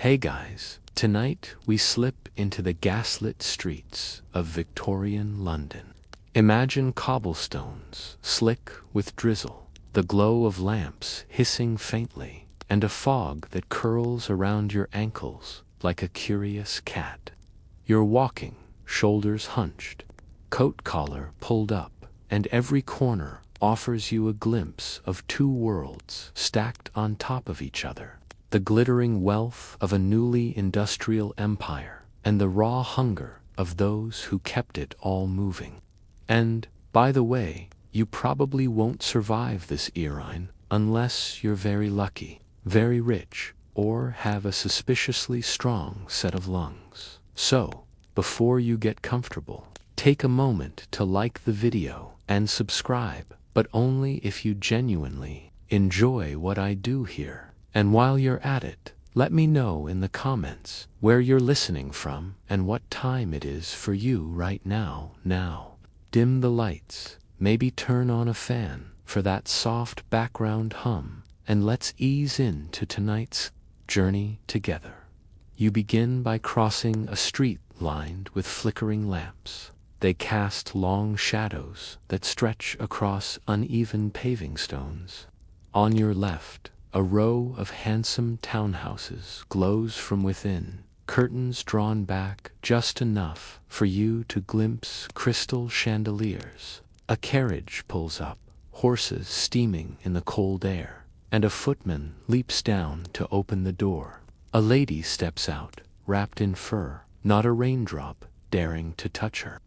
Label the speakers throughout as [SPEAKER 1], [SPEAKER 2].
[SPEAKER 1] Hey guys, tonight we slip into the gaslit streets of Victorian London. Imagine cobblestones, slick with drizzle, the glow of lamps hissing faintly, and a fog that curls around your ankles like a curious cat. You're walking, shoulders hunched, coat collar pulled up, and every corner offers you a glimpse of two worlds stacked on top of each other. The glittering wealth of a newly industrial empire, and the raw hunger of those who kept it all moving. And, by the way, you probably won't survive this era unless you're very lucky, very rich, or have a suspiciously strong set of lungs. So, before you get comfortable, take a moment to like the video and subscribe, but only if you genuinely enjoy what I do here. And while you're at it, let me know in the comments where you're listening from and what time it is for you right now. Now, dim the lights, maybe turn on a fan for that soft background hum, and let's ease into tonight's journey together. You begin by crossing a street lined with flickering lamps. They cast long shadows that stretch across uneven paving stones. On your left, a row of handsome townhouses glows from within, curtains drawn back just enough for you to glimpse crystal chandeliers. A carriage pulls up, horses steaming in the cold air, and a footman leaps down to open the door. A lady steps out, wrapped in fur, not a raindrop daring to touch her.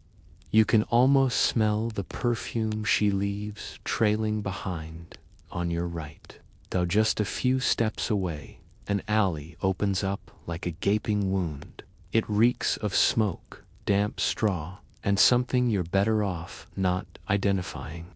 [SPEAKER 1] You can almost smell the perfume she leaves trailing behind on your right. Though just a few steps away, an alley opens up like a gaping wound. It reeks of smoke, damp straw, and something you're better off not identifying.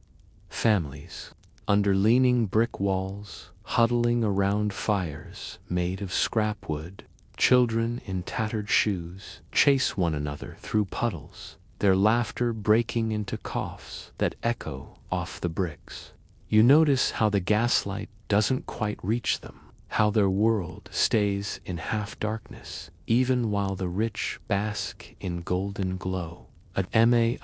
[SPEAKER 1] Families, under leaning brick walls, huddling around fires made of scrap wood. Children in tattered shoes chase one another through puddles, their laughter breaking into coughs that echo off the bricks. You notice how the gaslight doesn't quite reach them, how their world stays in half darkness, even while the rich bask in golden glow. A MAINSTREAM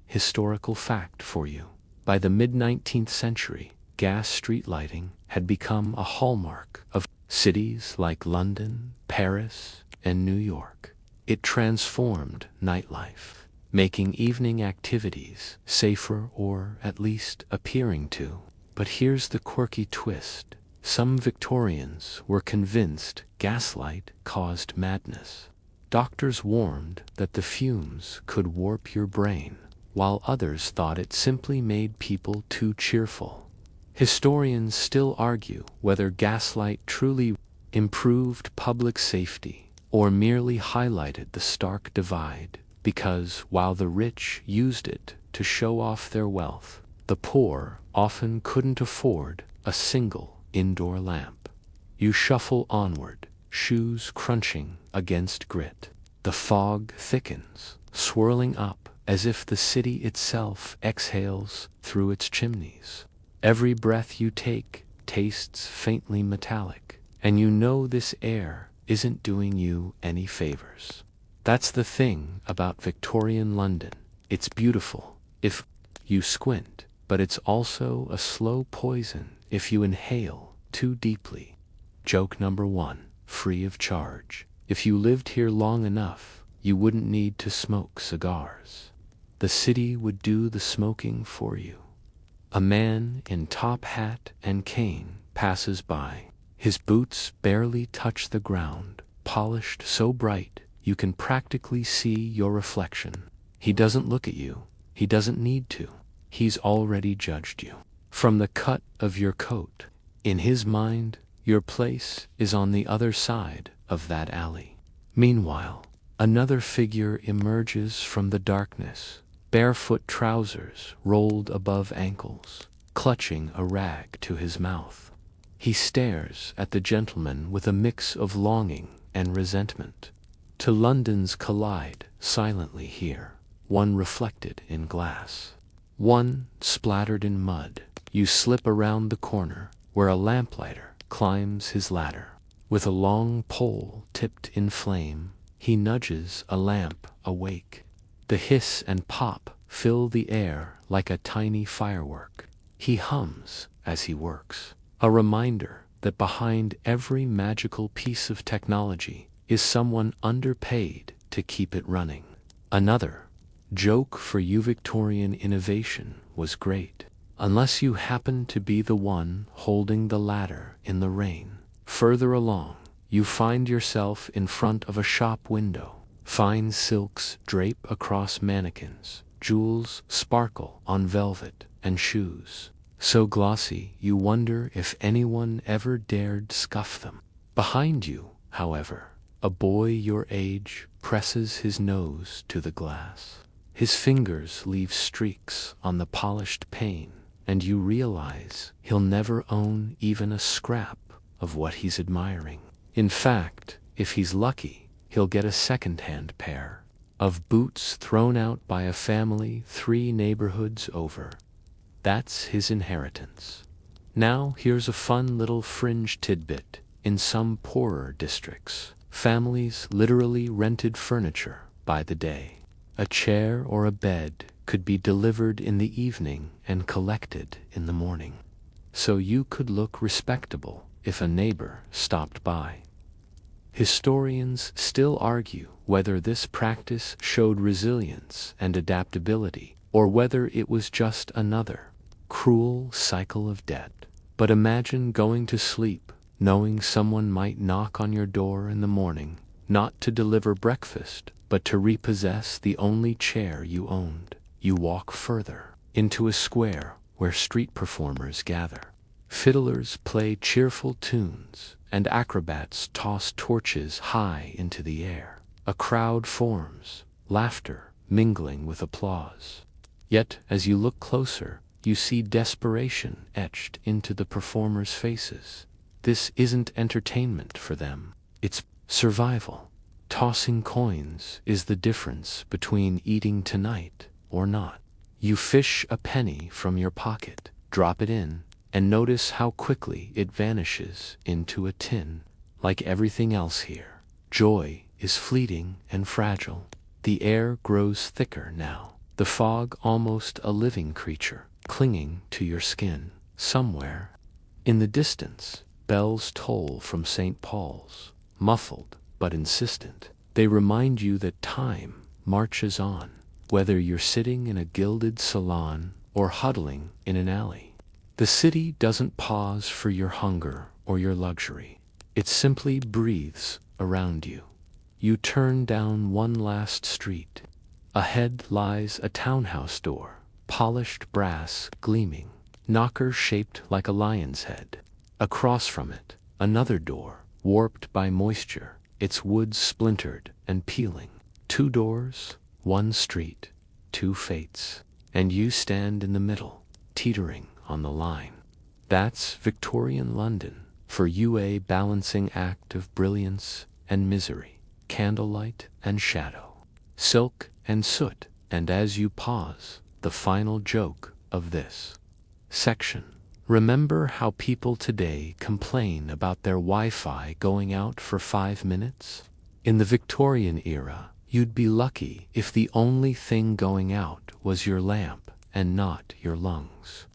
[SPEAKER 1] historical fact for you. By the mid-19th century, gas street lighting had become a hallmark of cities like London, Paris, and New York. It transformed nightlife, making evening activities safer, or at least appearing to. But here's the quirky twist. Some Victorians were convinced gaslight caused madness. Doctors warned that the fumes could warp your brain, while others thought it simply made people too cheerful. Historians still argue whether gaslight truly improved public safety or merely highlighted the stark divide, because while the rich used it to show off their wealth, the poor often couldn't afford a single indoor lamp. You shuffle onward, shoes crunching against grit. The fog thickens, swirling up as if the city itself exhales through its chimneys. Every breath you take tastes faintly metallic, and you know this air isn't doing you any favors. That's the thing about Victorian London. It's beautiful if you squint, but it's also a slow poison if you inhale too deeply. Joke number 1, free of charge. If you lived here long enough, you wouldn't need to smoke cigars. The city would do the smoking for you. A man in top hat and cane passes by. His boots barely touch the ground, polished so bright you can practically see your reflection. He doesn't look at you. He doesn't need to. He's already judged you. From the cut of your coat, in his mind, your place is on the other side of that alley. Meanwhile, another figure emerges from the darkness, barefoot trousers rolled above ankles, clutching a rag to his mouth. He stares at the gentleman with a mix of longing and resentment. Two Londons collide silently here, one reflected in glass, one splattered in mud. You slip around the corner, where a lamplighter climbs his ladder. With a long pole tipped in flame, he nudges a lamp awake. The hiss and pop fill the air like a tiny firework. He hums as he works, a reminder that behind every magical piece of technology is someone underpaid to keep it running. Another joke for you: Victorian innovation was great, unless you happen to be the one holding the ladder in the rain. Further along, you find yourself in front of a shop window. Fine silks drape across mannequins, jewels sparkle on velvet and shoes, so glossy you wonder if anyone ever dared scuff them. Behind you, however, a boy your age presses his nose to the glass. His fingers leave streaks on the polished pane, and you realize he'll never own even a scrap of what he's admiring. In fact, if he's lucky, he'll get a second-hand pair of boots thrown out by a family 3 neighborhoods over. That's his inheritance. Now here's a fun little fringe tidbit. In some poorer districts, families literally rented furniture by the day. A chair or a bed could be delivered in the evening and collected in the morning, so you could look respectable if a neighbor stopped by. Historians still argue whether this practice showed resilience and adaptability, or whether it was just another cruel cycle of debt. But imagine going to sleep knowing someone might knock on your door in the morning, not to deliver breakfast, but to repossess the only chair you owned. You walk further, into a square where street performers gather. Fiddlers play cheerful tunes, and acrobats toss torches high into the air. A crowd forms, laughter mingling with applause. Yet, as you look closer, you see desperation etched into the performers' faces. This isn't entertainment for them, it's survival. Tossing coins is the difference between eating tonight or not. You fish a penny from your pocket, drop it in, and notice how quickly it vanishes into a tin. Like everything else here, joy is fleeting and fragile. The air grows thicker now, the fog almost a living creature, clinging to your skin. Somewhere in the distance, bells toll from St. Paul's, muffled but insistent. They remind you that time marches on, whether you're sitting in a gilded salon or huddling in an alley. The city doesn't pause for your hunger or your luxury. It simply breathes around you. You turn down one last street. Ahead lies a townhouse door, polished brass gleaming, knocker shaped like a lion's head. Across from it, another door, warped by moisture, its wood splintered and peeling. 2 doors, 1 street, 2 fates, and you stand in the middle, teetering on the line. That's Victorian London, for you, a balancing act of brilliance and misery, candlelight and shadow, silk and soot. And as you pause, the final joke of this section. Remember how people today complain about their Wi-Fi going out for 5 minutes? In the Victorian era, you'd be lucky if the only thing going out was your lamp and not your lungs.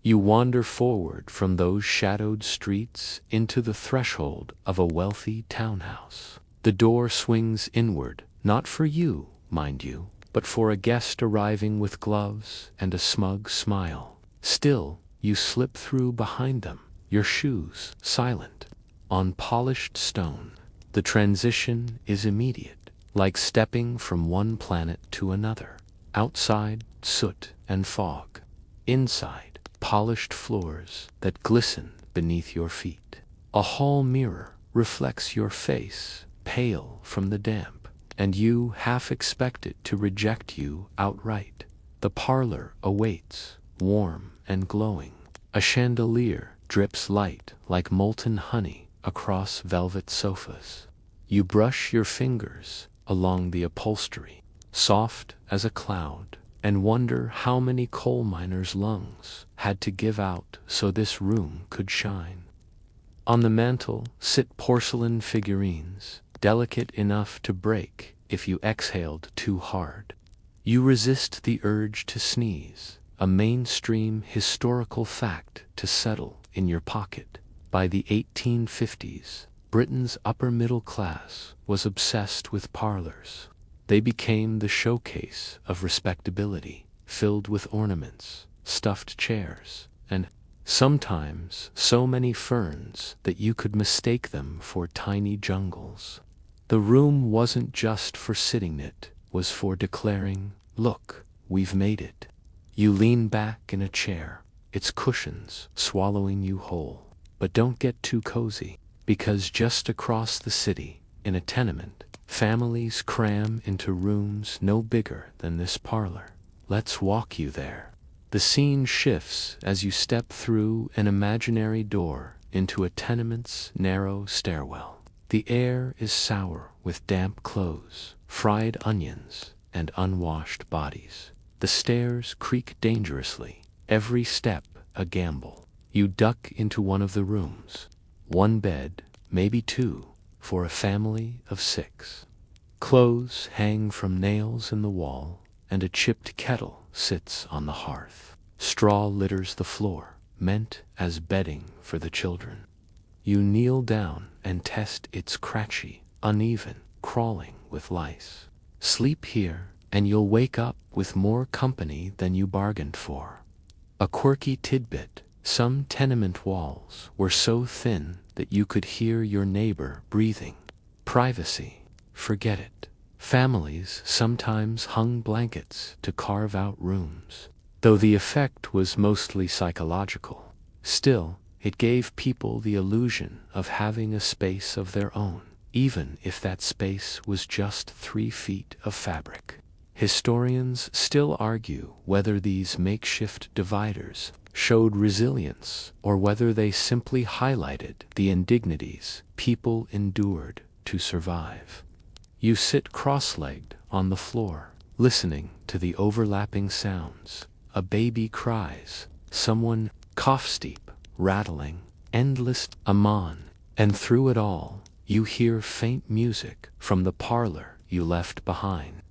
[SPEAKER 1] You wander forward from those shadowed streets into the threshold of a wealthy townhouse. The door swings inward, not for you, mind you, but for a guest arriving with gloves and a smug smile. Still, you slip through behind them, your shoes silent, on polished stone. The transition is immediate, like stepping from one planet to another. Outside, soot and fog. Inside, polished floors that glisten beneath your feet. A hall mirror reflects your face, pale from the damp, and you half expect it to reject you outright. The parlor awaits, warm and glowing. A chandelier drips light like molten honey across velvet sofas. You brush your fingers along the upholstery, soft as a cloud, and wonder how many coal miners' lungs had to give out so this room could shine. On the mantel sit porcelain figurines, delicate enough to break if you exhaled too hard. You resist the urge to sneeze, a mainstream historical fact to settle in your pocket. By the 1850s, Britain's upper middle class was obsessed with parlors. They became the showcase of respectability, filled with ornaments, stuffed chairs, and sometimes so many ferns that you could mistake them for tiny jungles. The room wasn't just for sitting, it was for declaring, "Look, we've made it." You lean back in a chair, its cushions swallowing you whole. But don't get too cozy, because just across the city, in a tenement, families cram into rooms no bigger than this parlor. Let's walk you there. The scene shifts as you step through an imaginary door into a tenement's narrow stairwell. The air is sour with damp clothes, fried onions, and unwashed bodies. The stairs creak dangerously, every step a gamble. You duck into one of the rooms. One bed, maybe two, for a family of 6. Clothes hang from nails in the wall, and a chipped kettle sits on the hearth. Straw litters the floor, meant as bedding for the children. You kneel down and test its cratchy, uneven, crawling with lice. Sleep here, and you'll wake up with more company than you bargained for. A quirky tidbit: some tenement walls were so thin that you could hear your neighbor breathing. Privacy? Forget it. Families sometimes hung blankets to carve out rooms. Though the effect was mostly psychological, still, it gave people the illusion of having a space of their own, even if that space was just 3 feet of fabric. Historians still argue whether these makeshift dividers showed resilience or whether they simply highlighted the indignities people endured to survive. You sit cross-legged on the floor, listening to the overlapping sounds. A baby cries, someone coughs deep, rattling, endless aman, and through it all, you hear faint music from the parlor you left behind.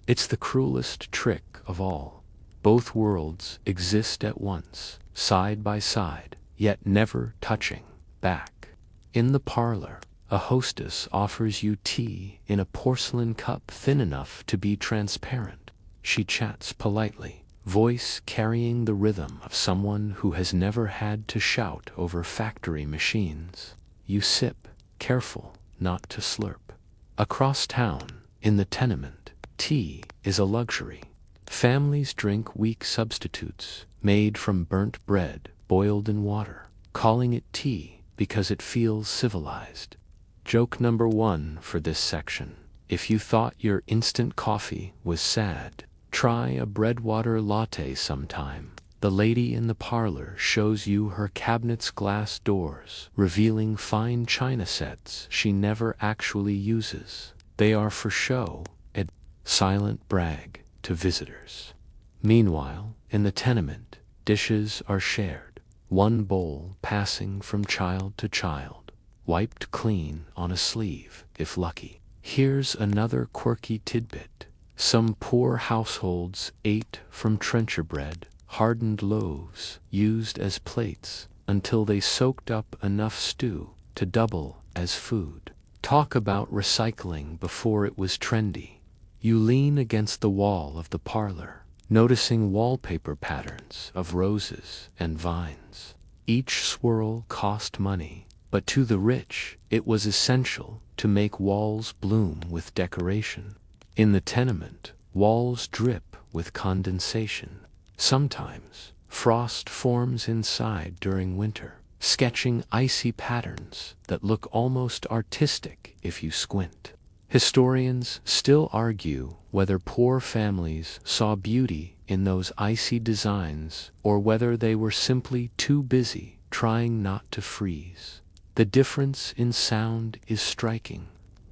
[SPEAKER 1] It's the cruelest trick of all. Both worlds exist at once, side by side, yet never touching back. In the parlor, a hostess offers you tea in a porcelain cup thin enough to be transparent. She chats politely, voice carrying the rhythm of someone who has never had to shout over factory machines. You sip, careful not to slurp. Across town, in the tenement, tea is a luxury. Families drink weak substitutes, made from burnt bread boiled in water, calling it tea because it feels civilized. Joke number 1 for this section: if you thought your instant coffee was sad, try a breadwater latte sometime. The lady in the parlor shows you her cabinet's glass doors, revealing fine china sets she never actually uses. They are for show, a silent brag to visitors. Meanwhile, in the tenement, dishes are shared, one bowl passing from child to child, wiped clean on a sleeve, if lucky. Here's another quirky tidbit. Some poor households ate from trencher bread, hardened loaves used as plates until they soaked up enough stew to double as food. Talk about recycling before it was trendy. You lean against the wall of the parlor, noticing wallpaper patterns of roses and vines. Each swirl cost money, but to the rich, it was essential to make walls bloom with decoration. In the tenement, walls drip with condensation. Sometimes, frost forms inside during winter, sketching icy patterns that look almost artistic if you squint. Historians still argue whether poor families saw beauty in those icy designs or whether they were simply too busy trying not to freeze. The difference in sound is striking.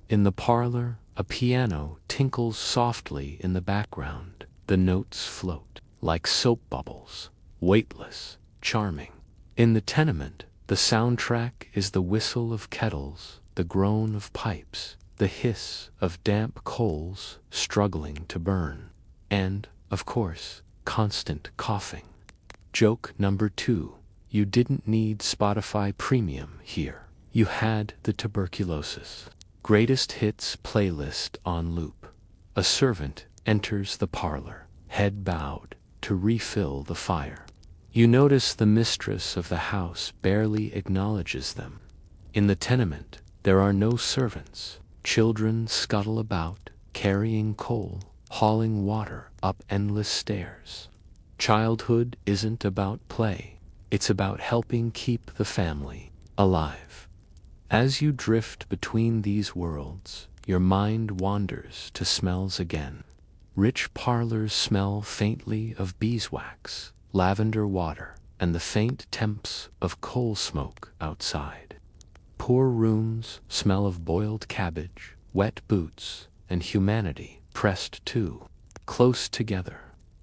[SPEAKER 1] In the parlor, a piano tinkles softly in the background. The notes float like soap bubbles, weightless, charming. In the tenement, The soundtrack is the whistle of kettles, the groan of pipes, the hiss of damp coals struggling to burn, and, of course, constant coughing. Joke number 2. You didn't need Spotify Premium here. You had the tuberculosis. Greatest hits playlist on loop. A servant enters the parlor, head bowed, to refill the fire. You notice the mistress of the house barely acknowledges them. In the tenement, there are no servants. Children scuttle about, carrying coal, hauling water up endless stairs. Childhood isn't about play. It's about helping keep the family alive. As you drift between these worlds, your mind wanders to smells again. Rich parlors smell faintly of beeswax, lavender water, and the faint temps of coal smoke outside. Poor rooms smell of boiled cabbage, wet boots, and humanity pressed too close together.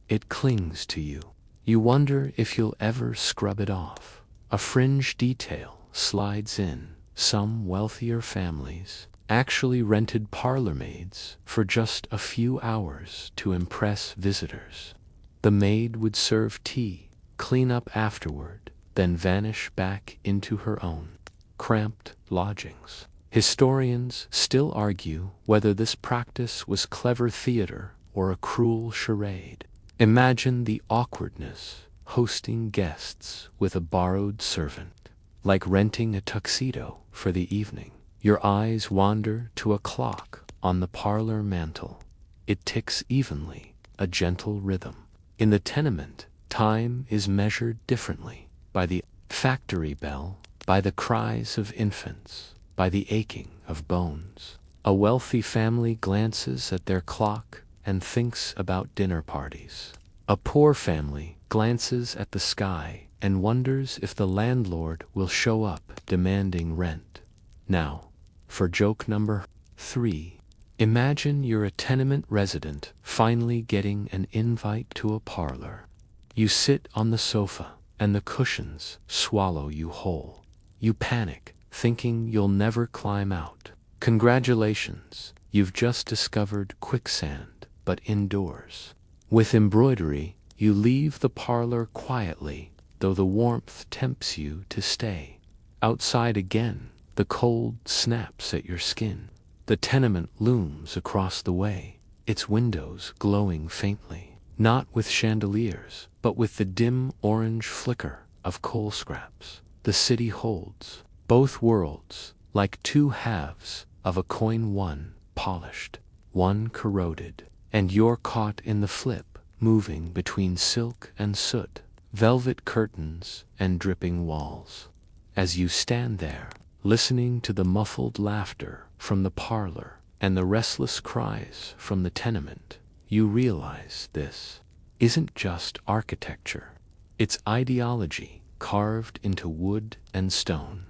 [SPEAKER 1] It clings to you. You wonder if you'll ever scrub it off. A fringe detail slides in. Some wealthier families actually rented parlor maids for just a few hours to impress visitors. The maid would serve tea, clean up afterward, then vanish back into her own cramped lodgings. Historians still argue whether this practice was clever theater or a cruel charade. Imagine the awkwardness hosting guests with a borrowed servant. Like renting a tuxedo for the evening. Your eyes wander to a clock on the parlor mantel. It ticks evenly, a gentle rhythm. In the tenement, time is measured differently, by the factory bell, by the cries of infants, by the aching of bones. A wealthy family glances at their clock and thinks about dinner parties. A poor family glances at the sky and wonders if the landlord will show up demanding rent. Now, for joke number 3. Imagine you're a tenement resident finally getting an invite to a parlor. You sit on the sofa, and the cushions swallow you whole. You panic, thinking you'll never climb out. Congratulations, you've just discovered quicksand, but indoors. With embroidery, you leave the parlor quietly, though the warmth tempts you to stay. Outside again, the cold snaps at your skin. The tenement looms across the way, its windows glowing faintly, not with chandeliers, but with the dim orange flicker of coal scraps. The city holds both worlds, like two halves of a coin, one polished, one corroded, and you're caught in the flip, moving between silk and soot, velvet curtains and dripping walls. As you stand there, listening to the muffled laughter from the parlor and the restless cries from the tenement, you realize this isn't just architecture. It's ideology carved into wood and stone.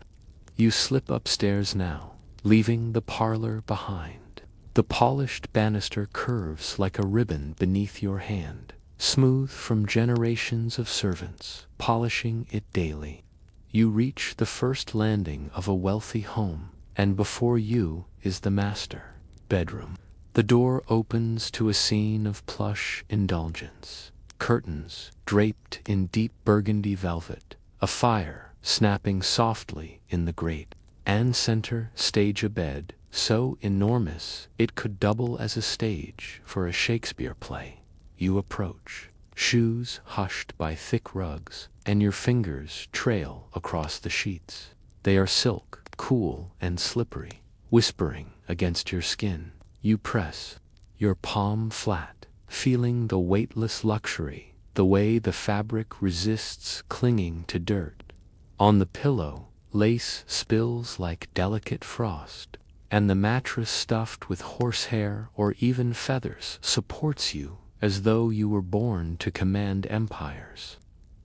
[SPEAKER 1] You slip upstairs now, leaving the parlor behind. The polished banister curves like a ribbon beneath your hand, smooth from generations of servants, polishing it daily. You reach the first landing of a wealthy home, and before you is the master bedroom. The door opens to a scene of plush indulgence. Curtains draped in deep burgundy velvet, a fire snapping softly in the grate, and center stage a bed so enormous it could double as a stage for a Shakespeare play. You approach, shoes hushed by thick rugs, and your fingers trail across the sheets. They are silk, cool and slippery, whispering against your skin. You press, your palm flat, feeling the weightless luxury, the way the fabric resists clinging to dirt. On the pillow, lace spills like delicate frost, and the mattress stuffed with horsehair or even feathers supports you as though you were born to command empires.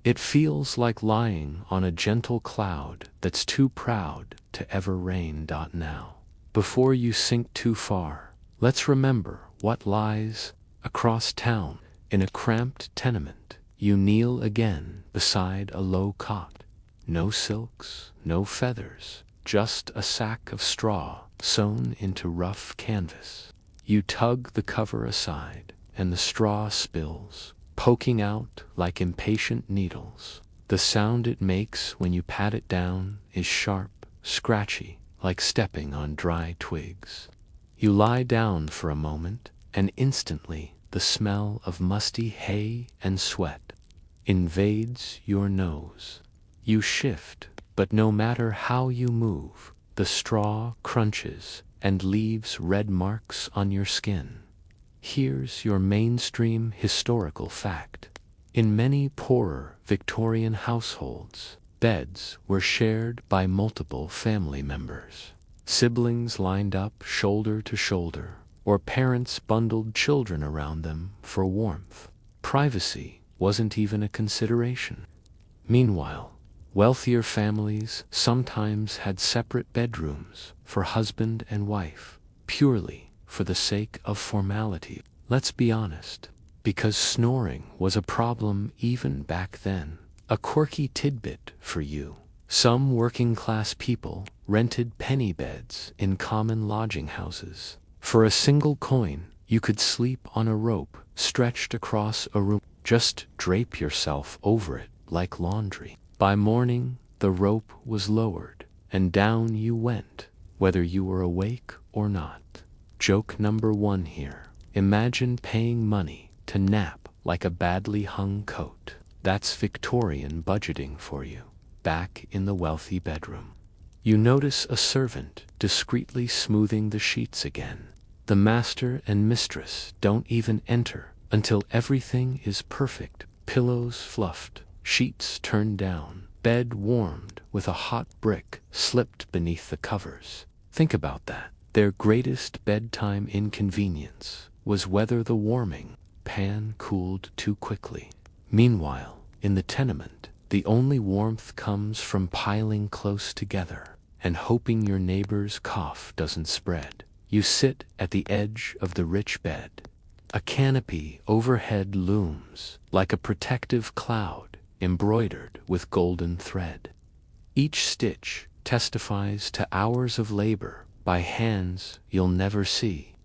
[SPEAKER 1] It feels like lying on a gentle cloud that's too proud to ever rain. Now, before you sink too far, let's remember what lies across town. In a cramped tenement, you kneel again beside a low cot. No silks, no feathers, just a sack of straw sewn into rough canvas. You tug the cover aside, and the straw spills, poking out like impatient needles. The sound it makes when you pat it down is sharp, scratchy, like stepping on dry twigs. You lie down for a moment, and instantly the smell of musty hay and sweat invades your nose. You shift, but no matter how you move, the straw crunches and leaves red marks on your skin. Here's your mainstream historical fact. In many poorer Victorian households, beds were shared by multiple family members. Siblings lined up shoulder to shoulder, or parents bundled children around them for warmth. Privacy wasn't even a consideration. Meanwhile, wealthier families sometimes had separate bedrooms for husband and wife, purely for the sake of formality. Let's be honest, because snoring was a problem even back then. A quirky tidbit for you. Some working-class people rented penny beds in common lodging houses. For a single coin, you could sleep on a rope stretched across a room. Just drape yourself over it like laundry. By morning, the rope was lowered, and down you went, whether you were awake or not. Joke number 1 here. Imagine paying money to nap like a badly hung coat. That's Victorian budgeting for you. Back in the wealthy bedroom, you notice a servant discreetly smoothing the sheets again. The master and mistress don't even enter until everything is perfect. Pillows fluffed, sheets turned down, bed warmed with a hot brick slipped beneath the covers. Think about that. Their greatest bedtime inconvenience was whether the warming pan cooled too quickly. Meanwhile, in the tenement, the only warmth comes from piling close together and hoping your neighbor's cough doesn't spread. You sit at the edge of the rich bed. A canopy overhead looms like a protective cloud embroidered with golden thread. Each stitch testifies to hours of labor by hands you'll never see.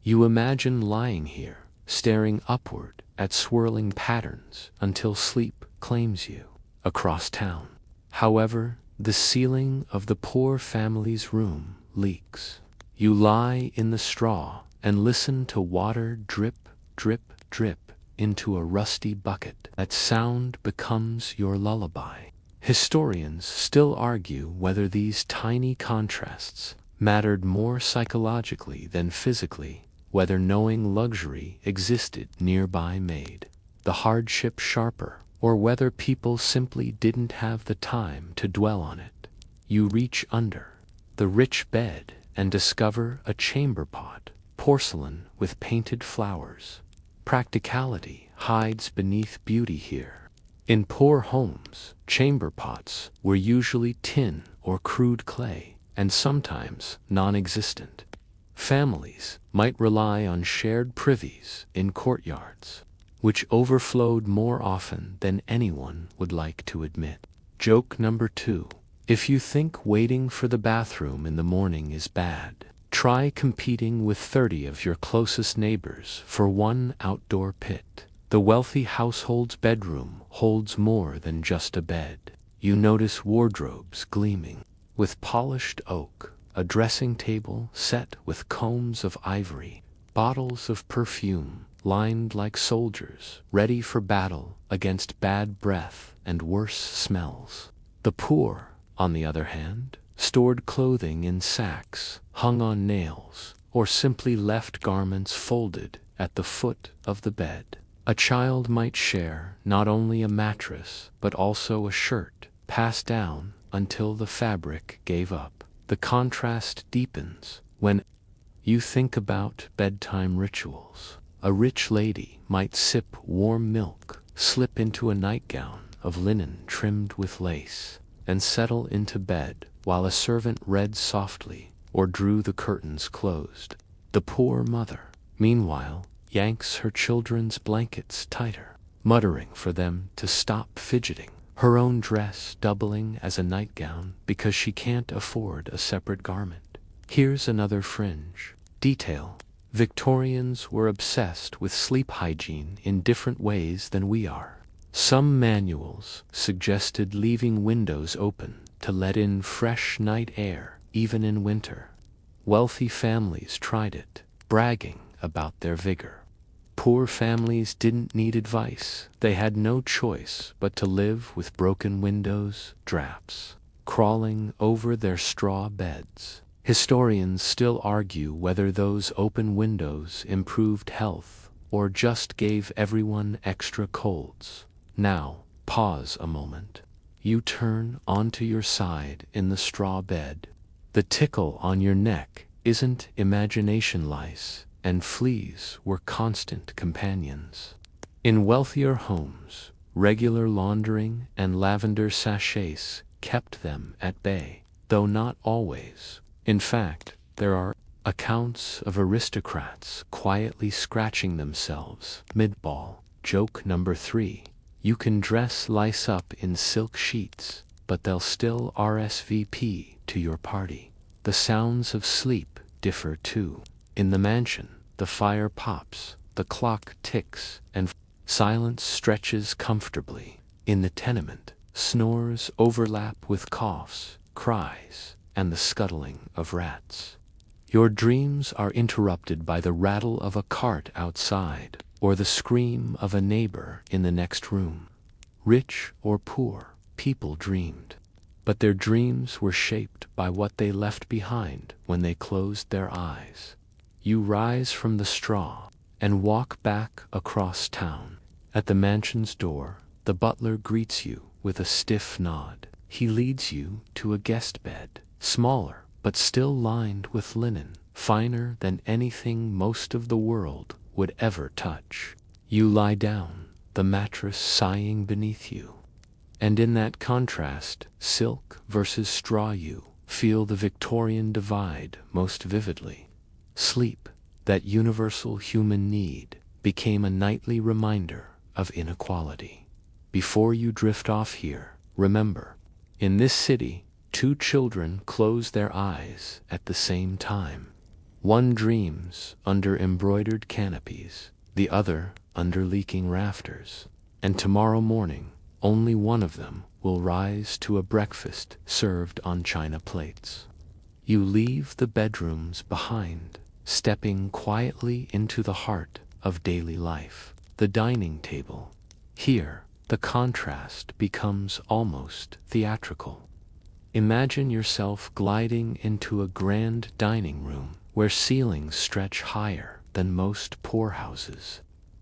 [SPEAKER 1] You imagine lying here, staring upward at swirling patterns until sleep claims you. Across town, however, the ceiling of the poor family's room leaks. You lie in the straw and listen to water drip, drip, drip into a rusty bucket. That sound becomes your lullaby. Historians still argue whether these tiny contrasts mattered more psychologically than physically, whether knowing luxury existed nearby made the hardship sharper, or whether people simply didn't have the time to dwell on it. You reach under the rich bed and discover a chamber pot, porcelain with painted flowers. Practicality hides beneath beauty here. In poor homes, chamber pots were usually tin or crude clay, and sometimes non-existent. Families might rely on shared privies in courtyards, which overflowed more often than anyone would like to admit. Joke number 2. If you think waiting for the bathroom in the morning is bad, try competing with 30 of your closest neighbors for one outdoor pit. The wealthy household's bedroom holds more than just a bed. You notice wardrobes gleaming with polished oak, a dressing table set with combs of ivory, bottles of perfume lined like soldiers, ready for battle against bad breath and worse smells. The poor, on the other hand, stored clothing in sacks, hung on nails, or simply left garments folded at the foot of the bed. A child might share not only a mattress, but also a shirt, passed down until the fabric gave up. The contrast deepens when you think about bedtime rituals. A rich lady might sip warm milk, slip into a nightgown of linen trimmed with lace, and settle into bed while a servant read softly or drew the curtains closed. The poor mother, meanwhile, yanks her children's blankets tighter, muttering for them to stop fidgeting. her own dress doubling as a nightgown because she can't afford a separate garment. Here's another fringe detail. Victorians were obsessed with sleep hygiene in different ways than we are. Some manuals suggested leaving windows open to let in fresh night air, even in winter. Wealthy families tried it, bragging about their vigor. Poor families didn't need advice. They had no choice but to live with broken windows, drafts, crawling over their straw beds. Historians still argue whether those open windows improved health or just gave everyone extra colds. Now, pause a moment. You turn onto your side in the straw bed. The tickle on your neck isn't imagination lice, and fleas were constant companions. In wealthier homes, regular laundering and lavender sachets kept them at bay, though not always. In fact, there are accounts of aristocrats quietly scratching themselves mid-ball. Joke number 3. You can dress lice up in silk sheets, but they'll still RSVP to your party. The sounds of sleep differ too. In the mansion, the fire pops, the clock ticks, and silence stretches comfortably. In the tenement, snores overlap with coughs, cries, and the scuttling of rats. Your dreams are interrupted by the rattle of a cart outside, or the scream of a neighbor in the next room. Rich or poor, people dreamed, but their dreams were shaped by what they left behind when they closed their eyes. You rise from the straw and walk back across town. At the mansion's door, the butler greets you with a stiff nod. He leads you to a guest bed, smaller but still lined with linen, finer than anything most of the world would ever touch. You lie down, the mattress sighing beneath you. And in that contrast, silk versus straw, you feel the Victorian divide most vividly. Sleep, that universal human need, became a nightly reminder of inequality. Before you drift off here, remember, in this city, 2 children close their eyes at the same time. One dreams under embroidered canopies, the other under leaking rafters. And tomorrow morning, only one of them will rise to a breakfast served on china plates. You leave the bedrooms behind, stepping quietly into the heart of daily life, the dining table. Here, the contrast becomes almost theatrical. Imagine yourself gliding into a grand dining room where ceilings stretch higher than most poorhouses.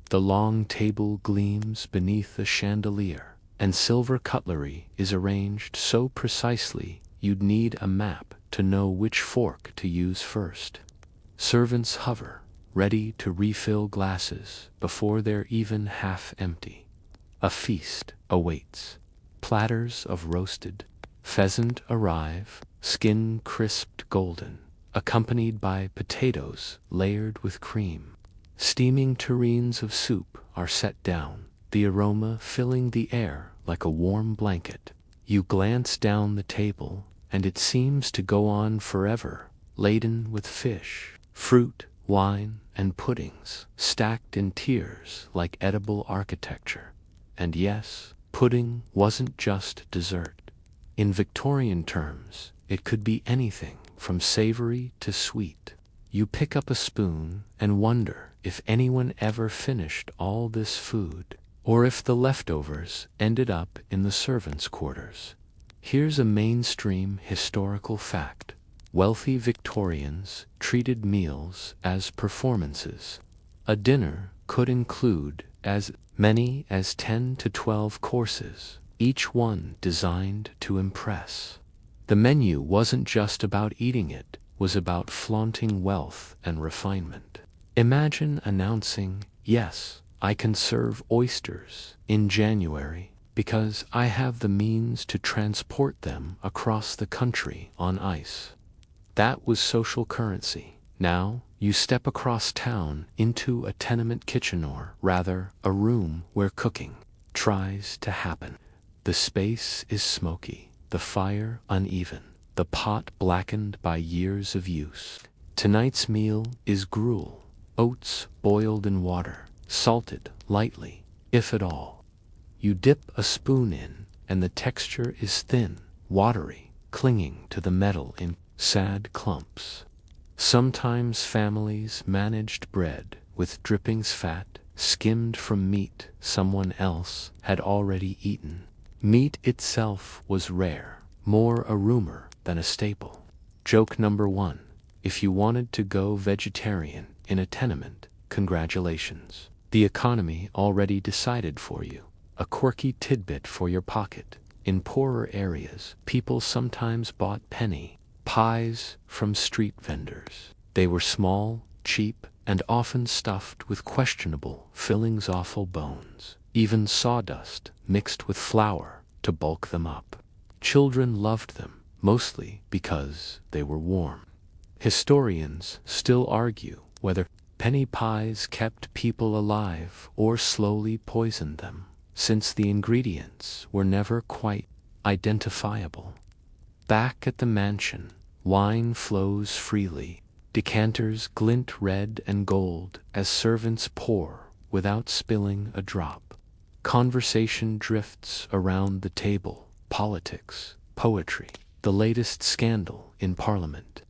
[SPEAKER 1] The long table gleams beneath a chandelier, and silver cutlery is arranged so precisely you'd need a map to know which fork to use first. Servants hover, ready to refill glasses before they're even half empty. A feast awaits. Platters of roasted pheasant arrive, skin crisped golden, accompanied by potatoes layered with cream. Steaming tureens of soup are set down, the aroma filling the air like a warm blanket. You glance down the table, and it seems to go on forever, laden with fish, fruit, wine, and puddings, stacked in tiers like edible architecture. And yes, pudding wasn't just dessert. In Victorian terms, it could be anything from savory to sweet. You pick up a spoon and wonder if anyone ever finished all this food, or if the leftovers ended up in the servants' quarters. Here's a mainstream historical fact. Wealthy Victorians treated meals as performances. A dinner could include as many as 10 to 12 courses, each one designed to impress. The menu wasn't just about eating, it was about flaunting wealth and refinement. Imagine announcing, "Yes, I can serve oysters in January because I have the means to transport them across the country on ice." That was social currency. Now, you step across town into a tenement kitchen, or rather, a room where cooking tries to happen. The space is smoky, the fire uneven, the pot blackened by years of use. Tonight's meal is gruel, oats boiled in water, salted lightly, if at all. You dip a spoon in, and the texture is thin, watery, clinging to the metal in sad clumps. Sometimes families managed bread with drippings fat, skimmed from meat someone else had already eaten. Meat itself was rare, more a rumor than a staple. Joke number 1. If you wanted to go vegetarian in a tenement, congratulations. The economy already decided for you. A quirky tidbit for your pocket. In poorer areas, people sometimes bought penny pies from street vendors. They were small, cheap, and often stuffed with questionable fillings, offal bones, even sawdust mixed with flour to bulk them up. Children loved them, mostly because they were warm. Historians still argue whether penny pies kept people alive or slowly poisoned them, since the ingredients were never quite identifiable. Back at the mansion, wine flows freely. Decanters glint red and gold as servants pour without spilling a drop. Conversation drifts around the table, politics, poetry, the latest scandal in Parliament.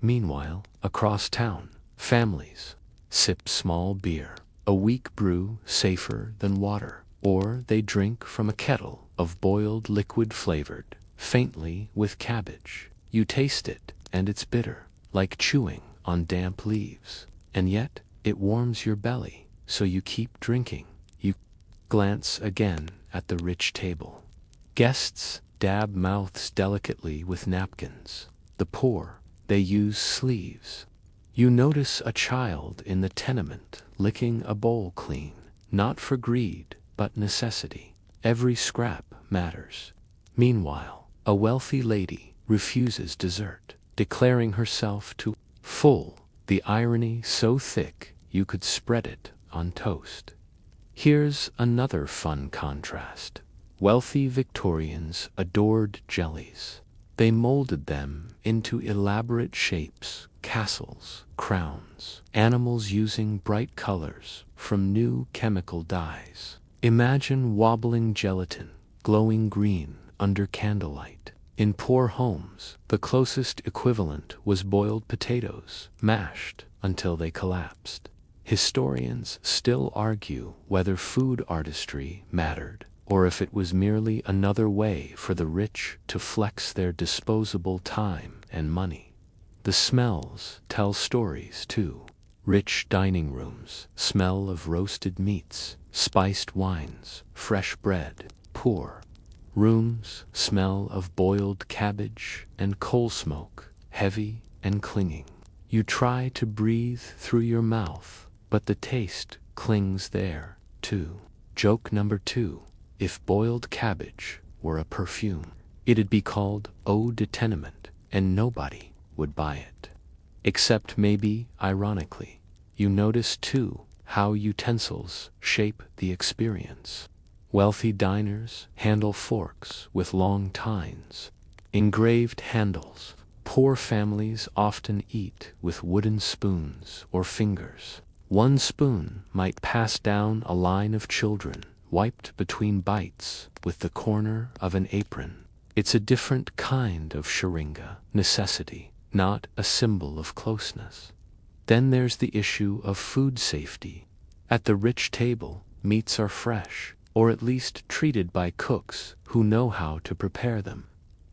[SPEAKER 1] Meanwhile, across town, families sip small beer, a weak brew safer than water, or they drink from a kettle of boiled liquid flavored faintly with cabbage. You taste it, and it's bitter, like chewing on damp leaves, and yet it warms your belly, so you keep drinking. You glance again at the rich table. Guests dab mouths delicately with napkins. The poor, they use sleeves. You notice a child in the tenement licking a bowl clean, not for greed, but necessity. Every scrap matters. Meanwhile, a wealthy lady refuses dessert, declaring herself too full, the irony so thick you could spread it on toast. Here's another fun contrast. Wealthy Victorians adored jellies. They molded them into elaborate shapes, castles, crowns, animals using bright colors from new chemical dyes. Imagine wobbling gelatin, glowing green under candlelight. In poor homes, the closest equivalent was boiled potatoes, mashed until they collapsed. Historians still argue whether food artistry mattered, or if it was merely another way for the rich to flex their disposable time and money. The smells tell stories too. Rich dining rooms smell of roasted meats, spiced wines, fresh bread. Poor rooms smell of boiled cabbage and coal smoke, heavy and clinging. You try to breathe through your mouth, but the taste clings there, too. Joke number 2. If boiled cabbage were a perfume, it'd be called eau de tenement, and nobody would buy it. Except maybe, ironically, you notice too how utensils shape the experience. Wealthy diners handle forks with long tines, engraved handles. Poor families often eat with wooden spoons or fingers. One spoon might pass down a line of children, wiped between bites with the corner of an apron. It's a different kind of sharinga, necessity, not a symbol of closeness. Then there's the issue of food safety. At the rich table, meats are fresh, or at least treated by cooks who know how to prepare them.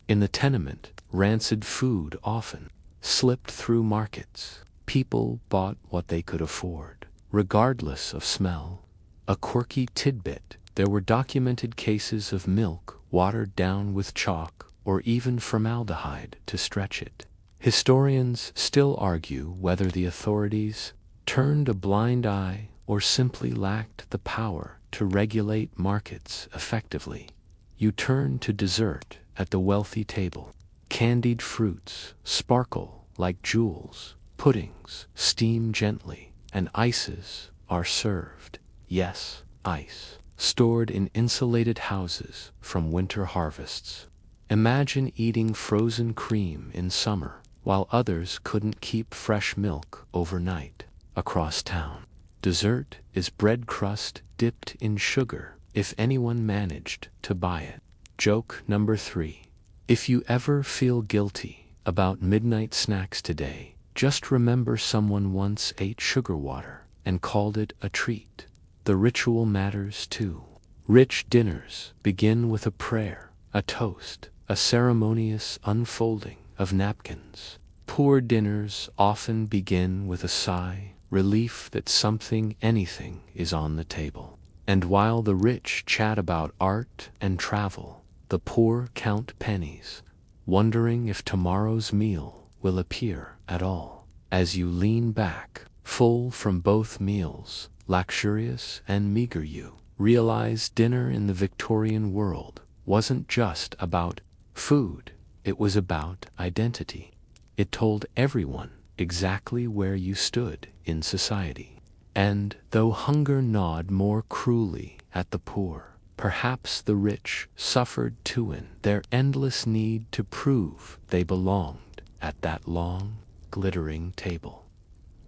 [SPEAKER 1] In the tenement, rancid food often slipped through markets. People bought what they could afford, regardless of smell. A quirky tidbit: there were documented cases of milk watered down with chalk or even formaldehyde to stretch it. Historians still argue whether the authorities turned a blind eye or simply lacked the power to regulate markets effectively. You turn to dessert at the wealthy table. Candied fruits sparkle like jewels, puddings steam gently, and ices are served. Yes, ice. stored in insulated houses from winter harvests. Imagine eating frozen cream in summer, while others couldn't keep fresh milk overnight. Across town, dessert is bread crust dipped in sugar, if anyone managed to buy it. Joke number 3. If you ever feel guilty about midnight snacks today, just remember someone once ate sugar water and called it a treat. The ritual matters too. Rich dinners begin with a prayer, a toast, a ceremonious unfolding of napkins. Poor dinners often begin with a sigh, relief that anything is on the table. And while the rich chat about art and travel, the poor count pennies, wondering if tomorrow's meal will appear at all. As you lean back, full from both meals, luxurious and meager, you realize dinner in the Victorian world wasn't just about food, it was about identity. It told everyone exactly where you stood in society. And though hunger gnawed more cruelly at the poor, perhaps the rich suffered too in their endless need to prove they belonged at that long, glittering table.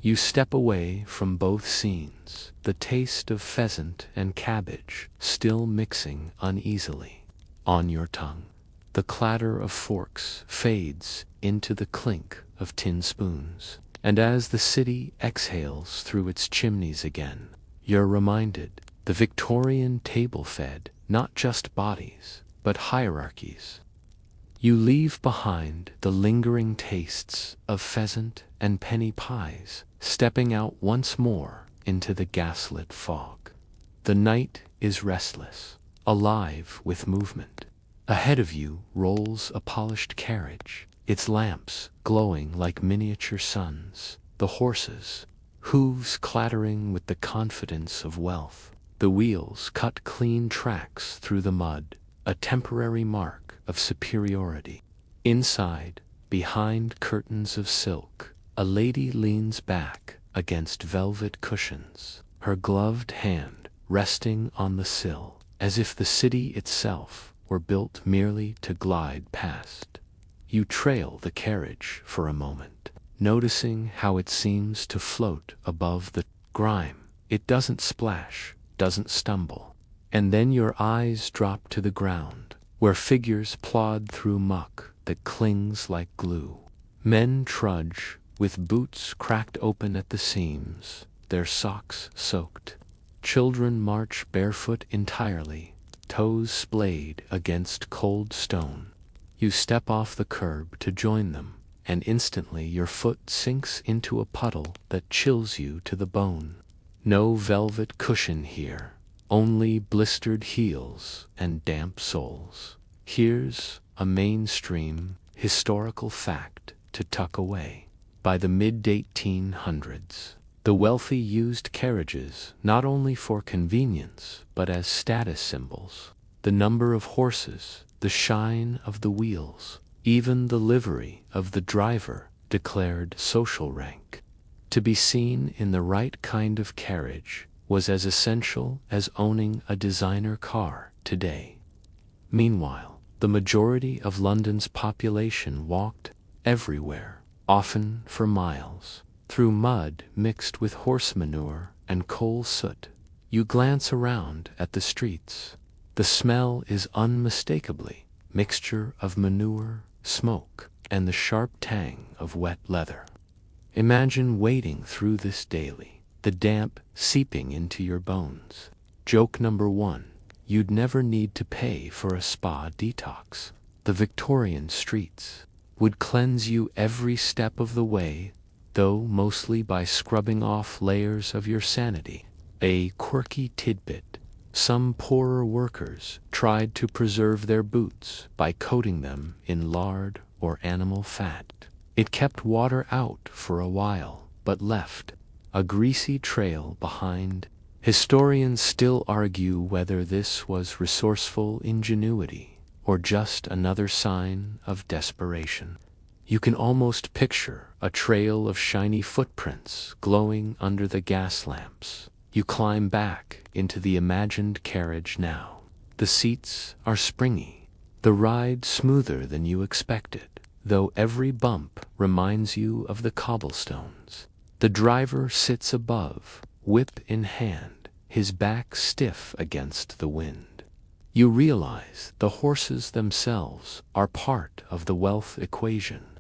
[SPEAKER 1] You step away from both scenes, the taste of pheasant and cabbage still mixing uneasily on your tongue. The clatter of forks fades into the clink of tin spoons, and as the city exhales through its chimneys again, you're reminded the Victorian table fed not just bodies, but hierarchies. You leave behind the lingering tastes of pheasant and penny pies, stepping out once more into the gaslit fog. The night is restless, alive with movement. Ahead of you rolls a polished carriage, its lamps glowing like miniature suns, the horses' hooves clattering with the confidence of wealth. The wheels cut clean tracks through the mud, a temporary mark of superiority. Inside, behind curtains of silk, a lady leans back against velvet cushions, her gloved hand resting on the sill, as if the city itself were built merely to glide past. You trail the carriage for a moment, noticing how it seems to float above the grime. It doesn't splash, doesn't stumble. And then your eyes drop to the ground, where figures plod through muck that clings like glue. Men trudge, with boots cracked open at the seams, their socks soaked. Children march barefoot entirely, toes splayed against cold stone. You step off the curb to join them, and instantly your foot sinks into a puddle that chills you to the bone. No velvet cushion here, only blistered heels and damp soles. Here's a mainstream historical fact to tuck away. By the mid-1800s, the wealthy used carriages not only for convenience but as status symbols. The number of horses, the shine of the wheels, even the livery of the driver declared social rank. To be seen in the right kind of carriage was as essential as owning a designer car today. Meanwhile, the majority of London's population walked everywhere, often for miles, through mud mixed with horse manure and coal soot. You glance around at the streets. The smell is unmistakably mixture of manure, smoke, and the sharp tang of wet leather. Imagine wading through this daily, the damp seeping into your bones. Joke number 1. You'd never need to pay for a spa detox. The Victorian streets would cleanse you every step of the way, though mostly by scrubbing off layers of your sanity. A quirky tidbit: some poorer workers tried to preserve their boots by coating them in lard or animal fat. It kept water out for a while, but left a greasy trail behind. Historians still argue whether this was resourceful ingenuity or just another sign of desperation. You can almost picture a trail of shiny footprints glowing under the gas lamps. You climb back into the imagined carriage now. The seats are springy, the ride smoother than you expected, though every bump reminds you of the cobblestones. The driver sits above, whip in hand, his back stiff against the wind. You realize the horses themselves are part of the wealth equation.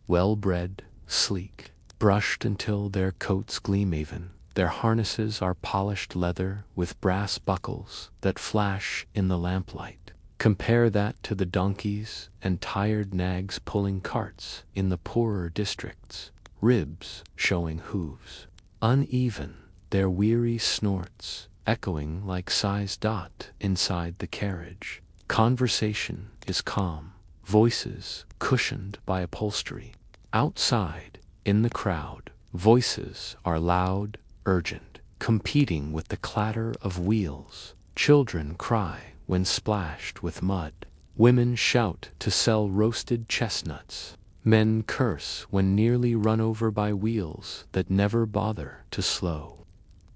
[SPEAKER 1] Well-bred, sleek, brushed until their coats gleam even, their harnesses are polished leather with brass buckles that flash in the lamplight. Compare that to the donkeys and tired nags pulling carts in the poorer districts, ribs showing hooves. Uneven, their weary snorts echoing like size dot inside the carriage. Conversation is calm, voices cushioned by upholstery. Outside, in the crowd, voices are loud, urgent, competing with the clatter of wheels. Children cry when splashed with mud. Women shout to sell roasted chestnuts. Men curse when nearly run over by wheels that never bother to slow.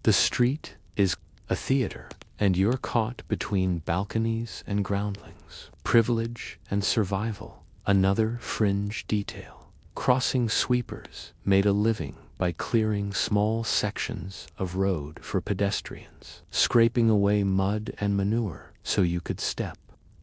[SPEAKER 1] The street is a theater, and you're caught between balconies and groundlings. Privilege and survival, another fringe detail. Crossing sweepers made a living by clearing small sections of road for pedestrians, scraping away mud and manure so you could step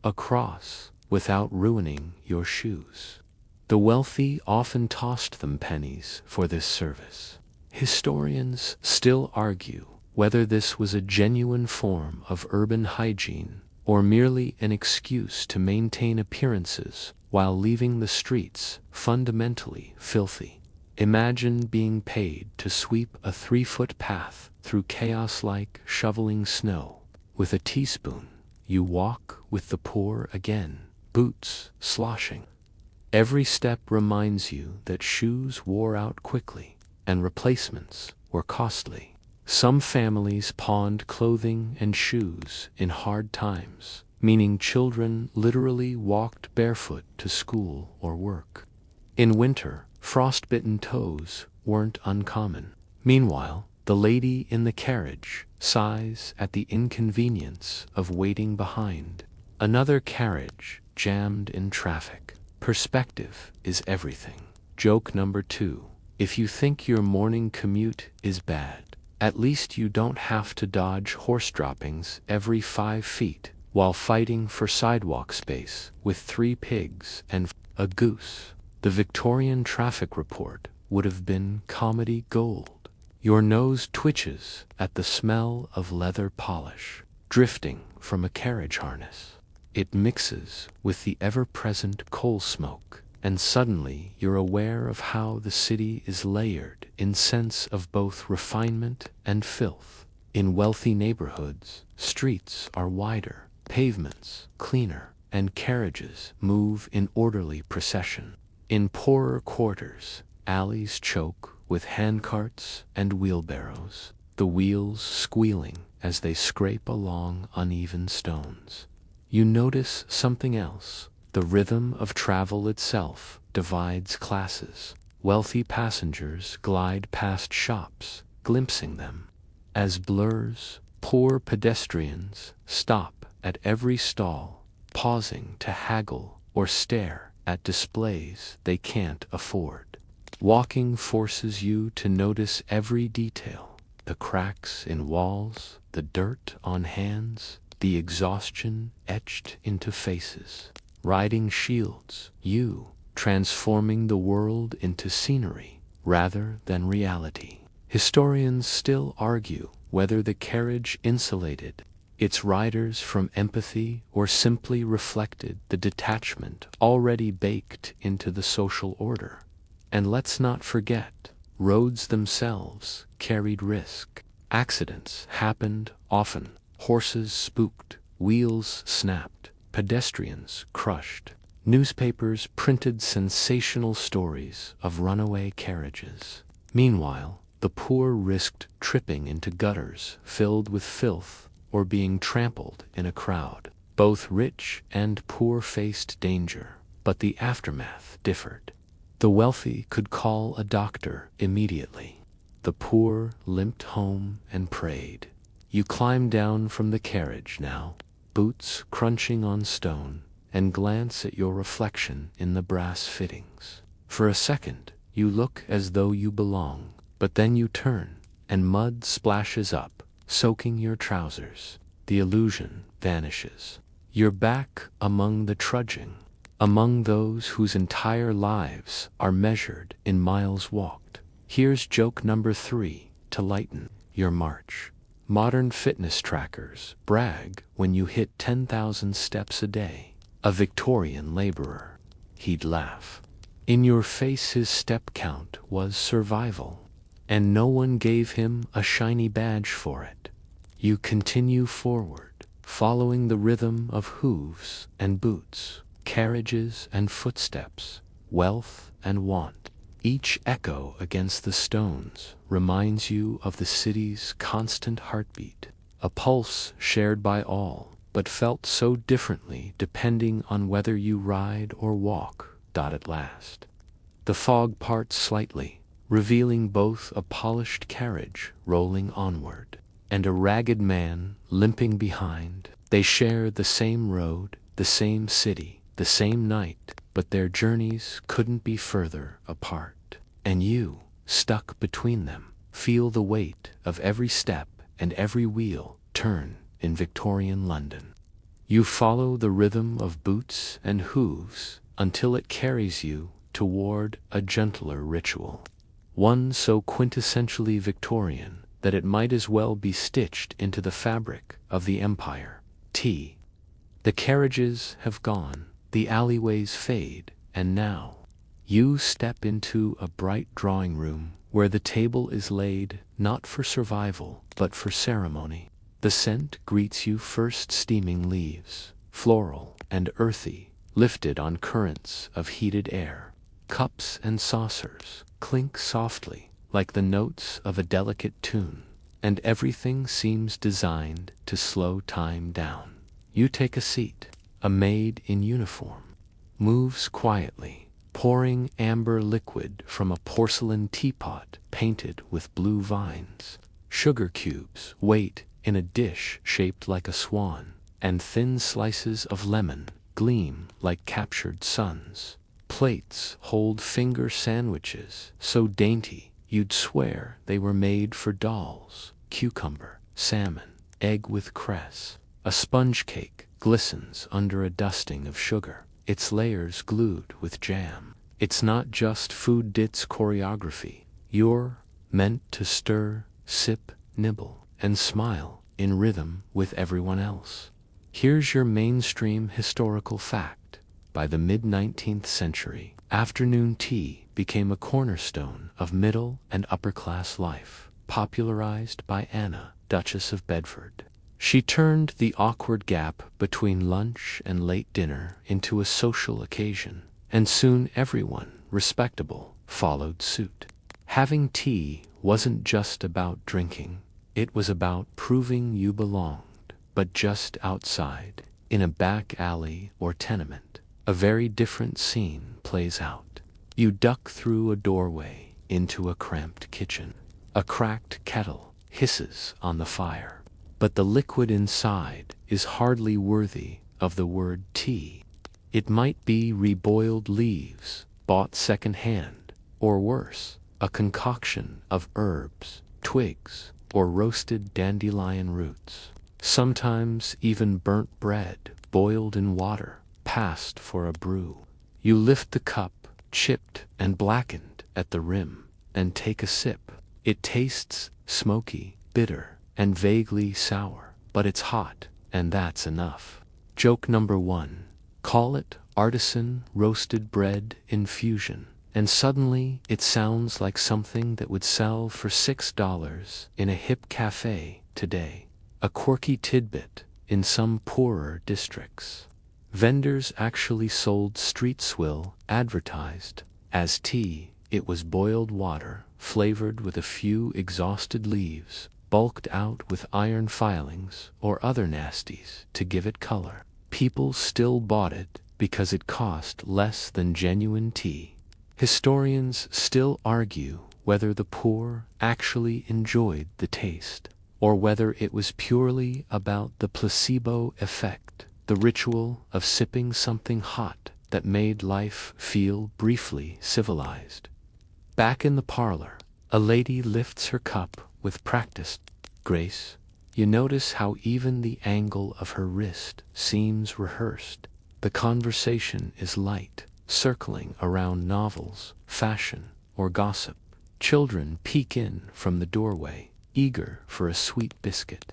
[SPEAKER 1] across without ruining your shoes. The wealthy often tossed them pennies for this service. Historians still argue whether this was a genuine form of urban hygiene or merely an excuse to maintain appearances while leaving the streets fundamentally filthy. Imagine being paid to sweep a 3-foot path through chaos like shoveling snow. With a teaspoon, you walk with the poor again, boots sloshing. Every step reminds you that shoes wore out quickly and replacements were costly. Some families pawned clothing and shoes in hard times, meaning children literally walked barefoot to school or work. In winter, frostbitten toes weren't uncommon. Meanwhile, the lady in the carriage sighs at the inconvenience of waiting behind another carriage jammed in traffic. Perspective is everything. Joke number 2. If you think your morning commute is bad, at least you don't have to dodge horse droppings every 5 feet while fighting for sidewalk space with 3 pigs and a goose. The Victorian traffic report would have been comedy gold. Your nose twitches at the smell of leather polish drifting from a carriage harness. It mixes with the ever-present coal smoke, and suddenly you're aware of how the city is layered in sense of both refinement and filth. In wealthy neighborhoods, streets are wider, pavements cleaner, and carriages move in orderly procession. In poorer quarters, alleys choke with handcarts and wheelbarrows, the wheels squealing as they scrape along uneven stones. You notice something else. The rhythm of travel itself divides classes. Wealthy passengers glide past shops, glimpsing them as blurs. Poor pedestrians stop at every stall, pausing to haggle or stare at displays they can't afford. Walking forces you to notice every detail: the cracks in walls, the dirt on hands, the exhaustion etched into faces. Riding shields you, transforming the world into scenery rather than reality. Historians still argue whether the carriage insulated its riders from empathy or simply reflected the detachment already baked into the social order. And let's not forget, roads themselves carried risk. Accidents happened often. Horses spooked, wheels snapped, pedestrians crushed. Newspapers printed sensational stories of runaway carriages. Meanwhile, the poor risked tripping into gutters filled with filth or being trampled in a crowd. Both rich and poor faced danger, but the aftermath differed. The wealthy could call a doctor immediately. The poor limped home and prayed. You climb down from the carriage now, boots crunching on stone, and glance at your reflection in the brass fittings. For a second, you look as though you belong, but then you turn, and mud splashes up, soaking your trousers. The illusion vanishes. You're back among the trudging, among those whose entire lives are measured in miles walked. Here's joke number 3 to lighten your march. Modern fitness trackers brag when you hit 10,000 steps a day. A Victorian laborer, he'd laugh. In your face his step count was survival, and no one gave him a shiny badge for it. You continue forward, following the rhythm of hooves and boots, carriages and footsteps, wealth and want. Each echo against the stones reminds you of the city's constant heartbeat, a pulse shared by all, but felt so differently depending on whether you ride or walk. At last, the fog parts slightly, revealing both a polished carriage rolling onward and a ragged man limping behind. They share the same road, the same city, the same night, but their journeys couldn't be further apart. And you, stuck between them, feel the weight of every step and every wheel turn in Victorian London. You follow the rhythm of boots and hooves until it carries you toward a gentler ritual, one so quintessentially Victorian that it might as well be stitched into the fabric of the empire. The carriages have gone, the alleyways fade, and now you step into a bright drawing room where the table is laid not for survival but for ceremony. The scent greets you, first steaming leaves, floral and earthy, lifted on currents of heated air. Cups and saucers clink softly like the notes of a delicate tune, and everything seems designed to slow time down. You take a seat. A maid in uniform moves quietly, pouring amber liquid from a porcelain teapot painted with blue vines. Sugar cubes wait in a dish shaped like a swan, and thin slices of lemon gleam like captured suns. Plates hold finger sandwiches so dainty you'd swear they were made for dolls. Cucumber, salmon, egg with cress. A sponge cake glistens under a dusting of sugar, its layers glued with jam. It's not just food, it's choreography. You're meant to stir, sip, nibble, and smile in rhythm with everyone else. Here's your mainstream historical fact. By the mid-19th century, afternoon tea became a cornerstone of middle and upper-class life, popularized by Anna, Duchess of Bedford. She turned the awkward gap between lunch and late dinner into a social occasion, and soon everyone respectable followed suit. Having tea wasn't just about drinking, it was about proving you belonged. But just outside, in a back alley or tenement, a very different scene plays out. You duck through a doorway into a cramped kitchen. A cracked kettle hisses on the fire, but the liquid inside is hardly worthy of the word tea. It might be reboiled leaves, bought second-hand, or worse, a concoction of herbs, twigs, or roasted dandelion roots. Sometimes even burnt bread, boiled in water, passed for a brew. You lift the cup, chipped and blackened at the rim, and take a sip. It tastes smoky, bitter, and vaguely sour, but it's hot, and that's enough. Joke number 1. Call it artisan roasted bread infusion, and suddenly it sounds like something that would sell for $6 in a hip cafe today. A quirky tidbit in some poorer districts. Vendors actually sold street swill advertised as tea. It was boiled water, flavored with a few exhausted leaves, bulked out with iron filings or other nasties to give it color. People still bought it because it cost less than genuine tea. Historians still argue whether the poor actually enjoyed the taste, or whether it was purely about the placebo effect, the ritual of sipping something hot that made life feel briefly civilized. Back in the parlor, a lady lifts her cup with practiced grace. You notice how even the angle of her wrist seems rehearsed. The conversation is light, circling around novels, fashion, or gossip. Children peek in from the doorway, eager for a sweet biscuit.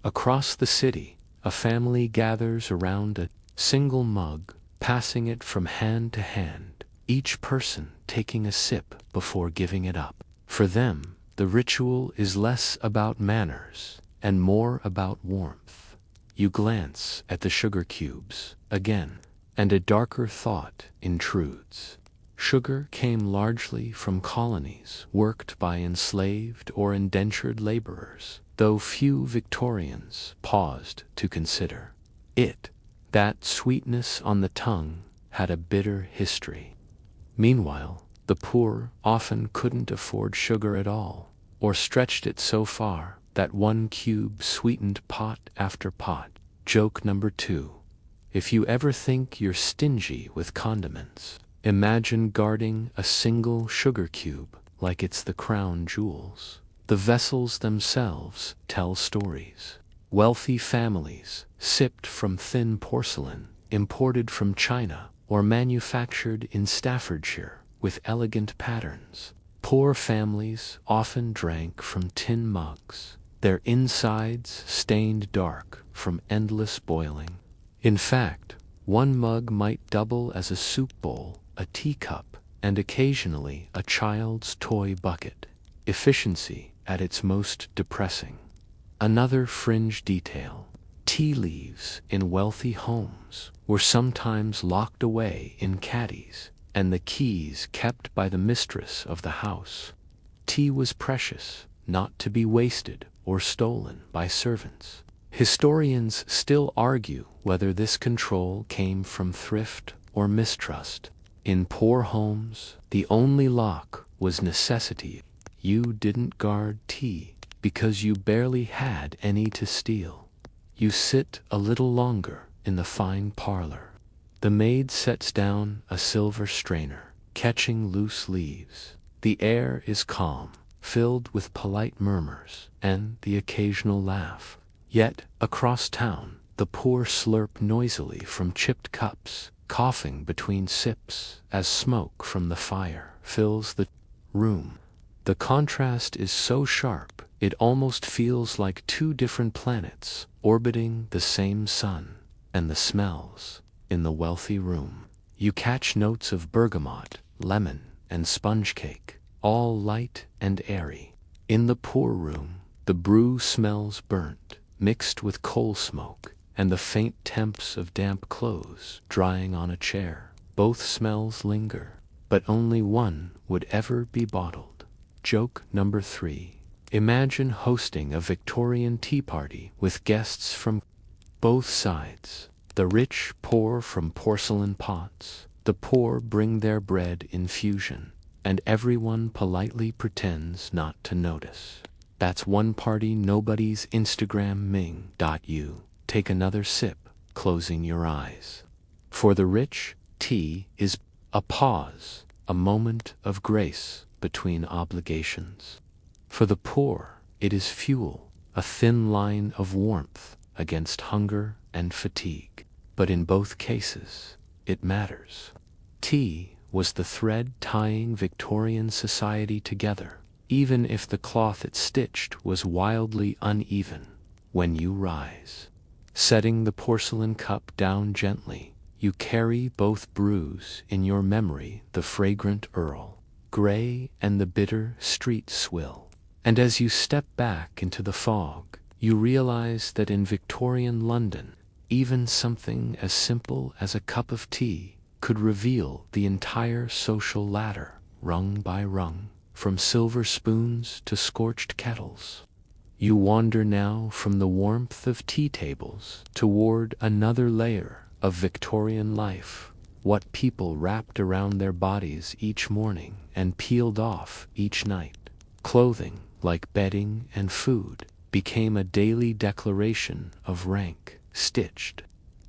[SPEAKER 1] Across the city, a family gathers around a single mug, passing it from hand to hand, each person taking a sip before giving it up. For them, the ritual is less about manners and more about warmth. You glance at the sugar cubes again, and a darker thought intrudes. Sugar came largely from colonies worked by enslaved or indentured laborers, though few Victorians paused to consider it. That sweetness on the tongue had a bitter history. Meanwhile, the poor often couldn't afford sugar at all, or stretched it so far that one cube sweetened pot after pot. Joke number 2. If you ever think you're stingy with condiments, imagine guarding a single sugar cube like it's the crown jewels. The vessels themselves tell stories. Wealthy families sipped from thin porcelain, imported from China, or manufactured in Staffordshire with elegant patterns. Poor families often drank from tin mugs, their insides stained dark from endless boiling. In fact, one mug might double as a soup bowl, a teacup, and occasionally a child's toy bucket. Efficiency at its most depressing. Another fringe detail: tea leaves in wealthy homes were sometimes locked away in caddies, and the keys kept by the mistress of the house. Tea was precious, not to be wasted or stolen by servants. Historians still argue whether this control came from thrift or mistrust. In poor homes, the only lock was necessity. You didn't guard tea because you barely had any to steal. You sit a little longer in the fine parlor. The maid sets down a silver strainer, catching loose leaves. The air is calm, filled with polite murmurs and the occasional laugh. Yet, across town, the poor slurp noisily from chipped cups, coughing between sips as smoke from the fire fills the room. The contrast is so sharp, it almost feels like two different planets orbiting the same sun. And the smells in the wealthy room. You catch notes of bergamot, lemon, and sponge cake, all light and airy. In the poor room, the brew smells burnt, mixed with coal smoke, and the faint temps of damp clothes drying on a chair. Both smells linger, but only one would ever be bottled. Joke number 3. Imagine hosting a Victorian tea party with guests from both sides. The rich pour from porcelain pots, the poor bring their bread in fusion, and everyone politely pretends not to notice. That's one party nobody's Instagramming. You take another sip, closing your eyes. For the rich, tea is a pause, a moment of grace between obligations. For the poor, it is fuel, a thin line of warmth against hunger and fatigue. But in both cases, it matters. Tea was the thread tying Victorian society together, even if the cloth it stitched was wildly uneven. When you rise, setting the porcelain cup down gently, you carry both brews in your memory, the fragrant Earl Grey and the bitter street swill. And as you step back into the fog, you realize that in Victorian London, even something as simple as a cup of tea could reveal the entire social ladder, rung by rung, from silver spoons to scorched kettles. You wander now from the warmth of tea tables toward another layer of Victorian life, what people wrapped around their bodies each morning and peeled off each night. Clothing, like bedding and food, became a daily declaration of rank, stitched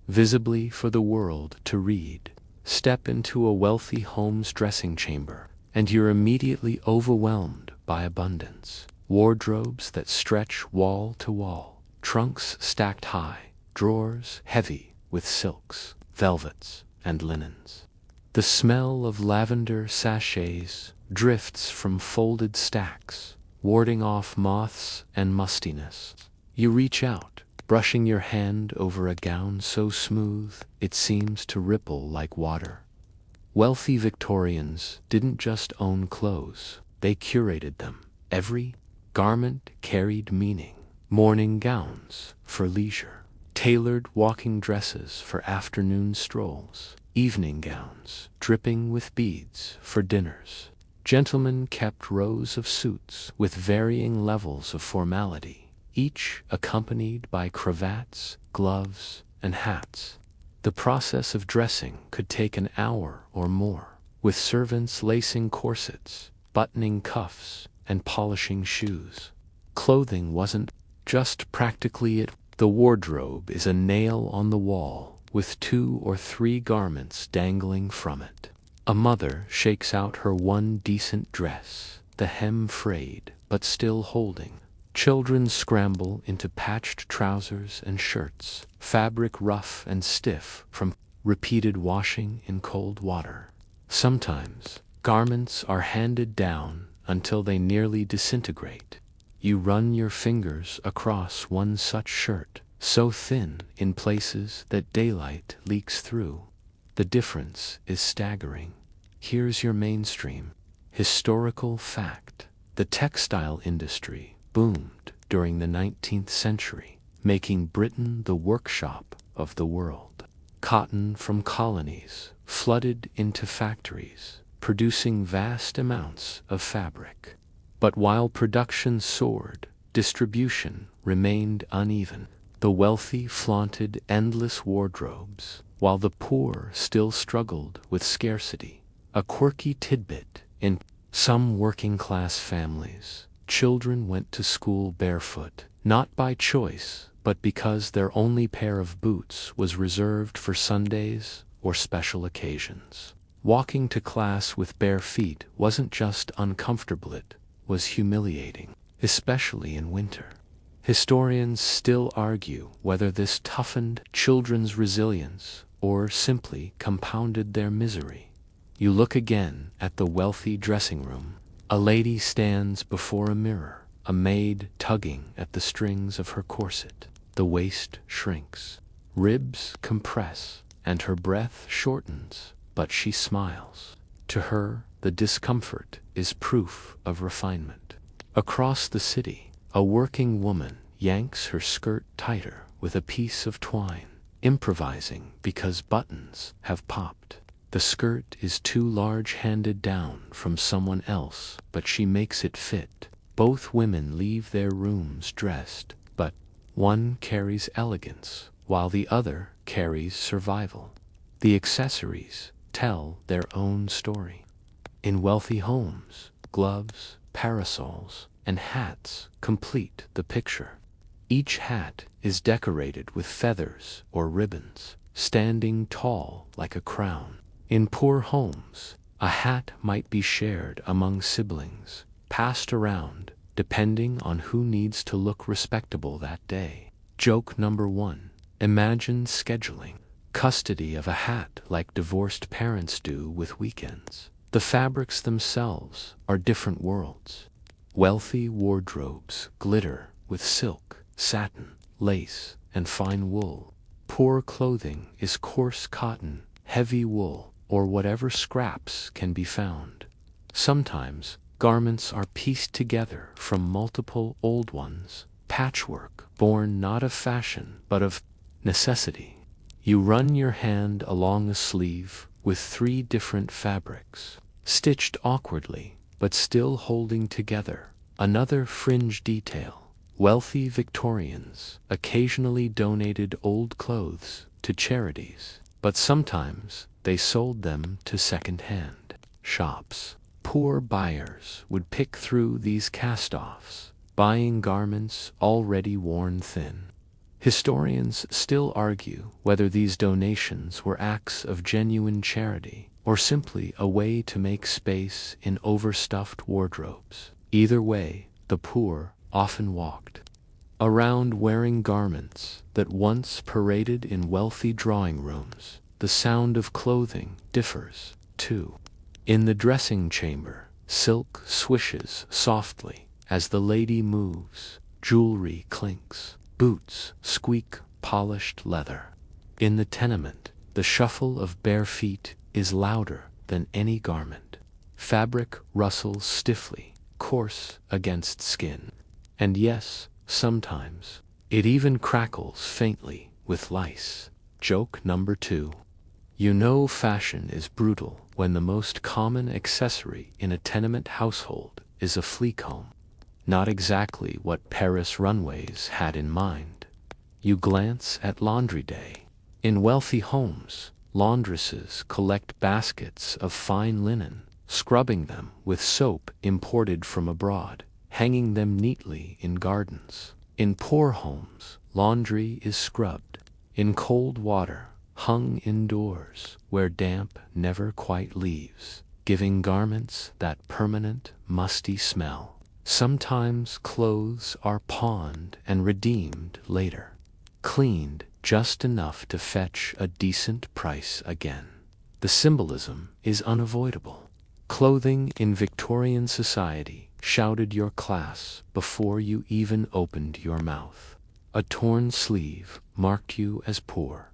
[SPEAKER 1] visibly for the world to read. Step into a wealthy home's dressing chamber, and you're immediately overwhelmed by abundance. Wardrobes that stretch wall to wall, trunks stacked high, drawers heavy with silks, velvets, and linens. The smell of lavender sachets drifts from folded stacks, warding off moths and mustiness. You reach out, brushing your hand over a gown so smooth it seems to ripple like water. Wealthy Victorians didn't just own clothes, they curated them. Every garment carried meaning. Morning gowns for leisure, tailored walking dresses for afternoon strolls, evening gowns dripping with beads for dinners. Gentlemen kept rows of suits with varying levels of formality, each accompanied by cravats, gloves, and hats. The process of dressing could take an hour or more, with servants lacing corsets, buttoning cuffs, and polishing shoes. Clothing wasn't just practically it. The wardrobe is a nail on the wall, with 2 or 3 garments dangling from it. A mother shakes out her one decent dress, the hem frayed but still holding. Children scramble into patched trousers and shirts, fabric rough and stiff from repeated washing in cold water. Sometimes, garments are handed down until they nearly disintegrate. You run your fingers across one such shirt, so thin in places that daylight leaks through. The difference is staggering. Here's your mainstream historical fact. The textile industry boomed during the 19th century, making Britain the workshop of the world. Cotton from colonies flooded into factories, producing vast amounts of fabric. But while production soared, distribution remained uneven. The wealthy flaunted endless wardrobes, while the poor still struggled with scarcity. A quirky tidbit: in some working-class families, children went to school barefoot, not by choice, but because their only pair of boots was reserved for Sundays or special occasions. Walking to class with bare feet wasn't just uncomfortable, it was humiliating, especially in winter. Historians still argue whether this toughened children's resilience or simply compounded their misery. You look again at the wealthy dressing room. A lady stands before a mirror, a maid tugging at the strings of her corset. The waist shrinks, ribs compress, and her breath shortens, but she smiles. To her, the discomfort is proof of refinement. Across the city, a working woman yanks her skirt tighter with a piece of twine, improvising because buttons have popped. The skirt is too large, handed down from someone else, but she makes it fit. Both women leave their rooms dressed, but one carries elegance, while the other carries survival. The accessories tell their own story. In wealthy homes, gloves, parasols, and hats complete the picture. Each hat is decorated with feathers or ribbons, standing tall like a crown. In poor homes, a hat might be shared among siblings, passed around, depending on who needs to look respectable that day. Joke number 1. Imagine scheduling custody of a hat like divorced parents do with weekends. The fabrics themselves are different worlds. Wealthy wardrobes glitter with silk, satin, lace, and fine wool. Poor clothing is coarse cotton, heavy wool, or whatever scraps can be found. Sometimes, garments are pieced together from multiple old ones, patchwork born not of fashion but of necessity. You run your hand along a sleeve with 3 different fabrics, stitched awkwardly but still holding together. Another fringe detail: wealthy Victorians occasionally donated old clothes to charities, but sometimes they sold them to second-hand shops. Poor buyers would pick through these cast-offs, buying garments already worn thin. Historians still argue whether these donations were acts of genuine charity or simply a way to make space in overstuffed wardrobes. Either way, the poor often walked around wearing garments that once paraded in wealthy drawing rooms. The sound of clothing differs, too. In the dressing chamber, silk swishes softly as the lady moves, jewelry clinks, boots squeak polished leather. In the tenement, the shuffle of bare feet is louder than any garment. Fabric rustles stiffly, coarse against skin. And yes, sometimes, it even crackles faintly with lice. Joke number 2. You know fashion is brutal when the most common accessory in a tenement household is a flea comb. Not exactly what Paris runways had in mind. You glance at laundry day. In wealthy homes, laundresses collect baskets of fine linen, scrubbing them with soap imported from abroad, hanging them neatly in gardens. In poor homes, laundry is scrubbed in cold water, hung indoors where damp never quite leaves, giving garments that permanent, musty smell. Sometimes clothes are pawned and redeemed later, cleaned just enough to fetch a decent price again. The symbolism is unavoidable. Clothing in Victorian society shouted your class before you even opened your mouth. A torn sleeve marked you as poor.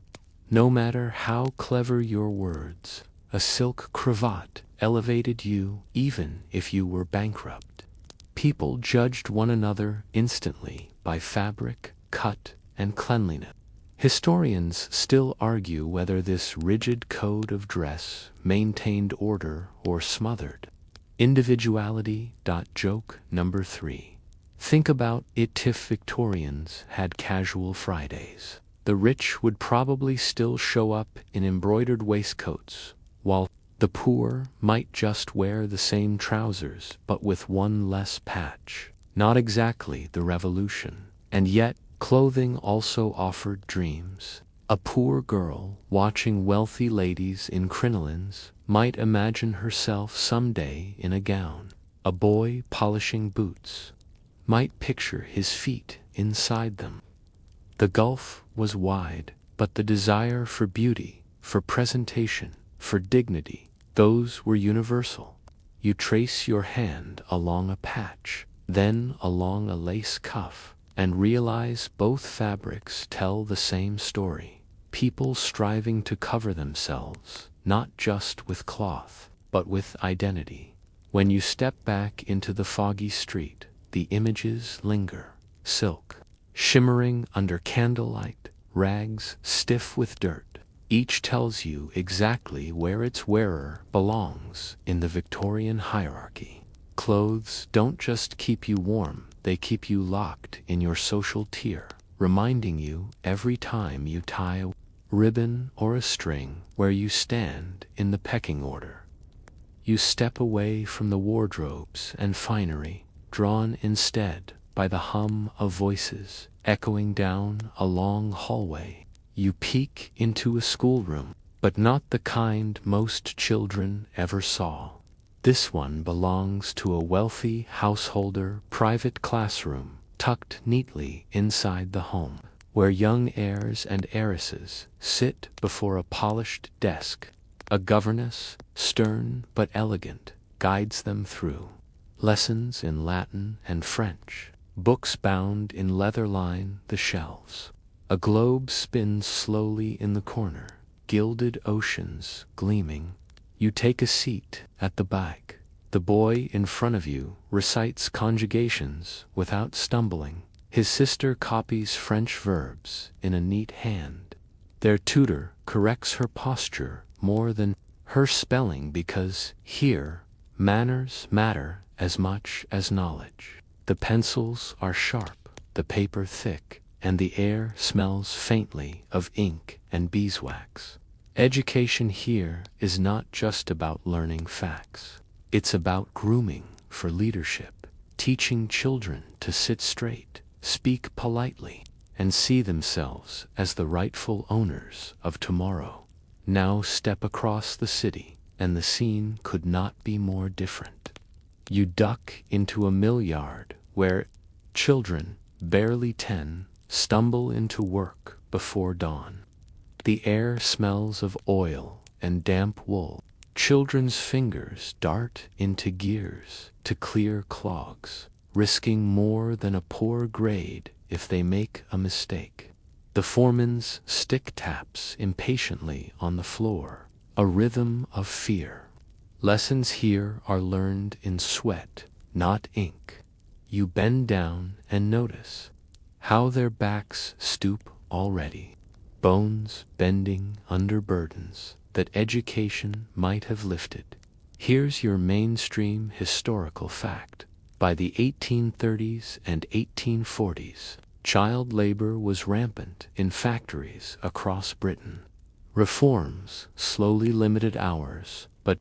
[SPEAKER 1] No matter how clever your words, a silk cravat elevated you even if you were bankrupt. People judged one another instantly by fabric, cut, and cleanliness. Historians still argue whether this rigid code of dress maintained order or smothered individuality. Joke number 3. Think about it if Victorians had casual Fridays. The rich would probably still show up in embroidered waistcoats, while the poor might just wear the same trousers but with one less patch. Not exactly the revolution. And yet, clothing also offered dreams. A poor girl watching wealthy ladies in crinolines might imagine herself someday in a gown. A boy polishing boots might picture his feet inside them. The gulf was wide, but the desire for beauty, for presentation, for dignity, those were universal. You trace your hand along a patch, then along a lace cuff, and realize both fabrics tell the same story. People striving to cover themselves, not just with cloth, but with identity. When you step back into the foggy street, the images linger. Silk, shimmering under candlelight, rags stiff with dirt. Each tells you exactly where its wearer belongs in the Victorian hierarchy. Clothes don't just keep you warm, they keep you locked in your social tier, reminding you every time you tie a ribbon or a string where you stand in the pecking order. You step away from the wardrobes and finery, drawn instead by the hum of voices echoing down a long hallway. You peek into a schoolroom, but not the kind most children ever saw. This one belongs to a wealthy householder private classroom tucked neatly inside the home, where young heirs and heiresses sit before a polished desk. A governess, stern but elegant, guides them through. Lessons in Latin and French. Books bound in leather line the shelves. A globe spins slowly in the corner, gilded oceans gleaming. You take a seat at the back. The boy in front of you recites conjugations without stumbling. His sister copies French verbs in a neat hand. Their tutor corrects her posture more than her spelling because here, manners matter as much as knowledge. The pencils are sharp, the paper thick, and the air smells faintly of ink and beeswax. Education here is not just about learning facts. It's about grooming for leadership, teaching children to sit straight, speak politely, and see themselves as the rightful owners of tomorrow. Now step across the city, and the scene could not be more different. You duck into a mill yard where children, barely 10, stumble into work before dawn. The air smells of oil and damp wool. Children's fingers dart into gears to clear clogs, risking more than a poor grade if they make a mistake. The foreman's stick taps impatiently on the floor, a rhythm of fear. Lessons here are learned in sweat, not ink. You bend down and notice how their backs stoop already, bones bending under burdens that education might have lifted. Here's your mainstream historical fact. By the 1830s and 1840s, child labor was rampant in factories across Britain. Reforms slowly limited hours, but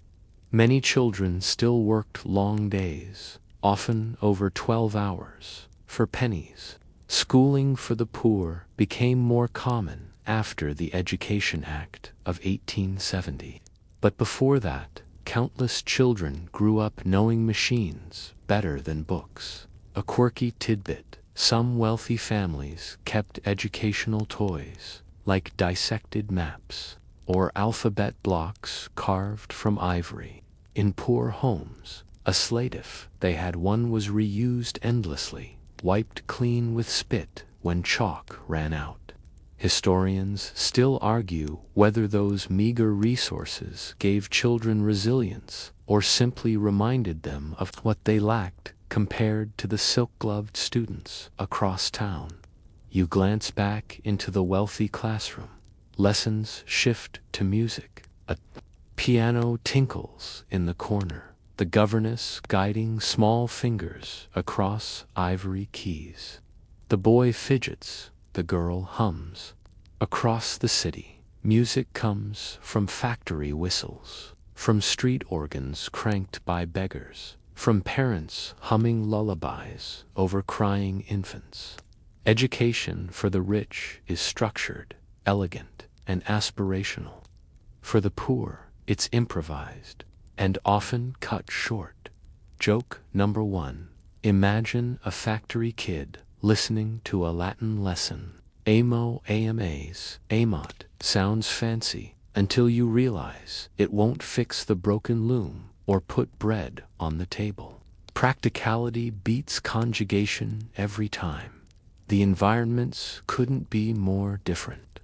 [SPEAKER 1] many children still worked long days, often over 12 hours, for pennies. Schooling for the poor became more common after the Education Act of 1870. But before that, countless children grew up knowing machines better than books. A quirky tidbit: some wealthy families kept educational toys, like dissected maps or alphabet blocks carved from ivory. In poor homes, a slate, if they had one, was reused endlessly, wiped clean with spit when chalk ran out. Historians still argue whether those meager resources gave children resilience or simply reminded them of what they lacked compared to the silk-gloved students across town. You glance back into the wealthy classroom. Lessons shift to music. A piano tinkles in the corner, the governess guiding small fingers across ivory keys. The boy fidgets, the girl hums. Across the city, music comes from factory whistles, from street organs cranked by beggars, from parents humming lullabies over crying infants. Education for the rich is structured, elegant, and aspirational. For the poor, it's improvised, and often cut short. Joke number 1. Imagine a factory kid listening to a Latin lesson. Amo amas, amot, sounds fancy until you realize it won't fix the broken loom or put bread on the table. Practicality beats conjugation every time. The environments couldn't be more different.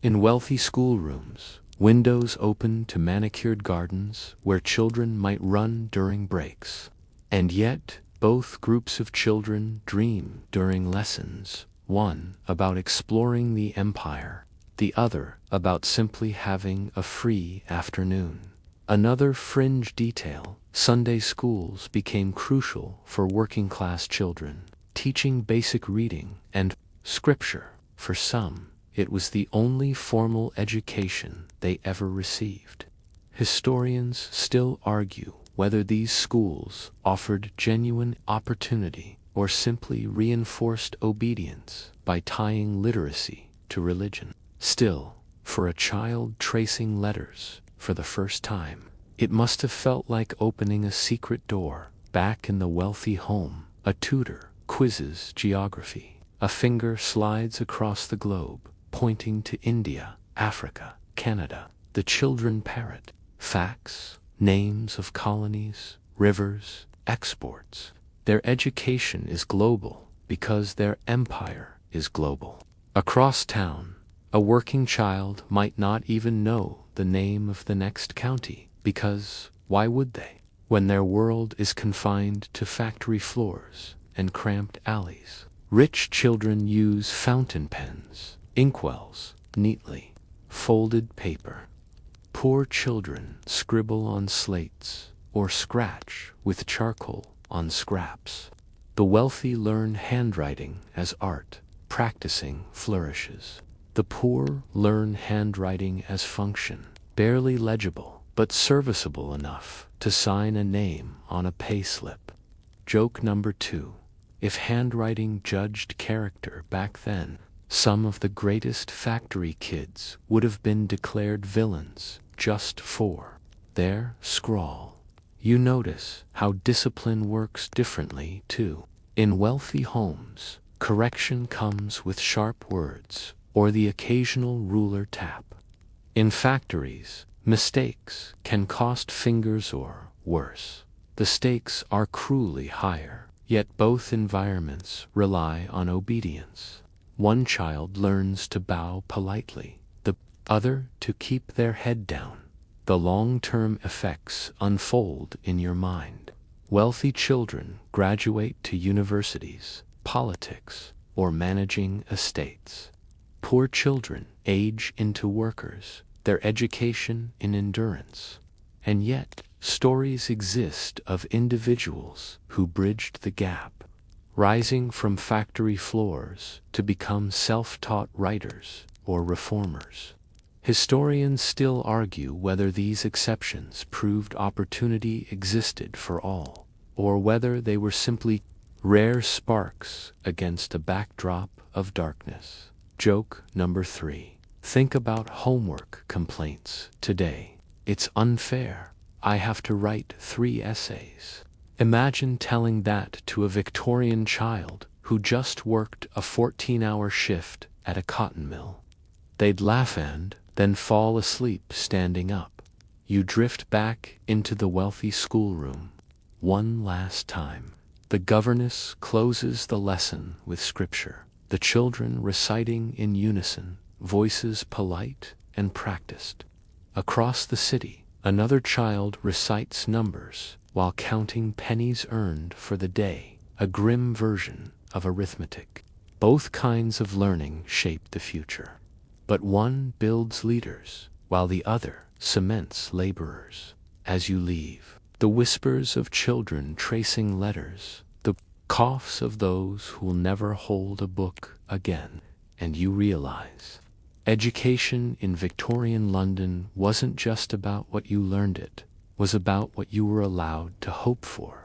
[SPEAKER 1] In wealthy schoolrooms, windows open to manicured gardens where children might run during breaks. And yet, both groups of children dream during lessons, one about exploring the empire, the other about simply having a free afternoon. Another fringe detail: Sunday schools became crucial for working-class children, teaching basic reading and scripture. For some, it was the only formal education they ever received. Historians still argue whether these schools offered genuine opportunity or simply reinforced obedience by tying literacy to religion. Still, for a child tracing letters for the first time, it must have felt like opening a secret door. Back in the wealthy home, a tutor quizzes geography. A finger slides across the globe, pointing to India, Africa, Canada. The children parrot facts, names of colonies, rivers, exports. Their education is global because their empire is global. Across town, a working child might not even know the name of the next county, because why would they, when their world is confined to factory floors and cramped alleys? Rich children use fountain pens, inkwells, neatly folded paper. Poor children scribble on slates or scratch with charcoal on scraps. The wealthy learn handwriting as art, practicing flourishes. The poor learn handwriting as function, barely legible, but serviceable enough to sign a name on a payslip. Joke number 2. If handwriting judged character back then, some of the greatest factory kids would have been declared villains just for their scrawl. You notice how discipline works differently, too. In wealthy homes, correction comes with sharp words or the occasional ruler tap. In factories, mistakes can cost fingers or, worse, the stakes are cruelly higher, yet both environments rely on obedience. One child learns to bow politely, the other to keep their head down. The long-term effects unfold in your mind. Wealthy children graduate to universities, politics, or managing estates. Poor children age into workers, their education in endurance. And yet, stories exist of individuals who bridged the gap, rising from factory floors to become self-taught writers or reformers. Historians still argue whether these exceptions proved opportunity existed for all, or whether they were simply rare sparks against a backdrop of darkness. Joke number 3. Think about homework complaints today. It's unfair. I have to write 3 essays. Imagine telling that to a Victorian child who just worked a 14-hour shift at a cotton mill. They'd laugh and then fall asleep standing up. You drift back into the wealthy schoolroom. One last time. The governess closes the lesson with scripture, the children reciting in unison, voices polite and practiced. Across the city, another child recites numbers while counting pennies earned for the day, a grim version of arithmetic. Both kinds of learning shape the future. But one builds leaders, while the other cements laborers. As you leave, the whispers of children tracing letters, the coughs of those who'll never hold a book again, and you realize education in Victorian London wasn't just about what you learned, it was about what you were allowed to hope for.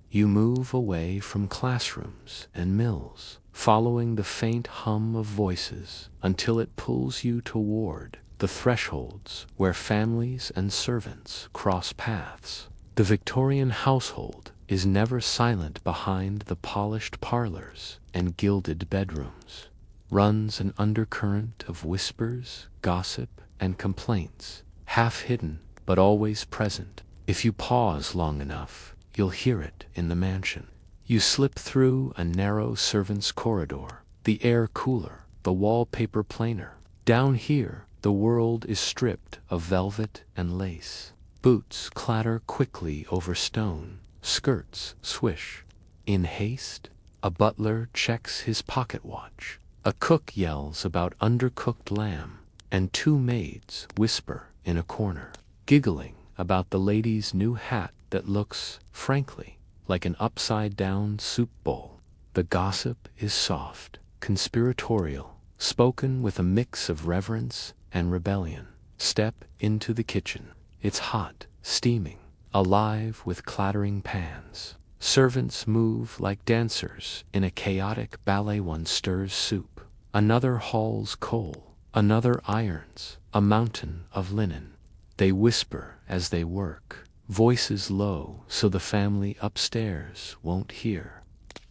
[SPEAKER 1] You move away from classrooms and mills, following the faint hum of voices until it pulls you toward the thresholds where families and servants cross paths. The Victorian household is never silent behind the polished parlors and gilded bedrooms. Runs an undercurrent of whispers, gossip, and complaints, half hidden but always present. If you pause long enough, you'll hear it in the mansion. You slip through a narrow servants' corridor, the air cooler, the wallpaper plainer. Down here, the world is stripped of velvet and lace. Boots clatter quickly over stone, skirts swish. In haste, a butler checks his pocket watch. A cook yells about undercooked lamb, and 2 maids whisper in a corner, giggling about the lady's new hat that looks, frankly, like an upside-down soup bowl. The gossip is soft, conspiratorial, spoken with a mix of reverence and rebellion. Step into the kitchen. It's hot, steaming, alive with clattering pans. Servants move like dancers in a chaotic ballet. One stirs soup, another hauls coal, another irons, a mountain of linen. They whisper as they work, voices low so the family upstairs won't hear.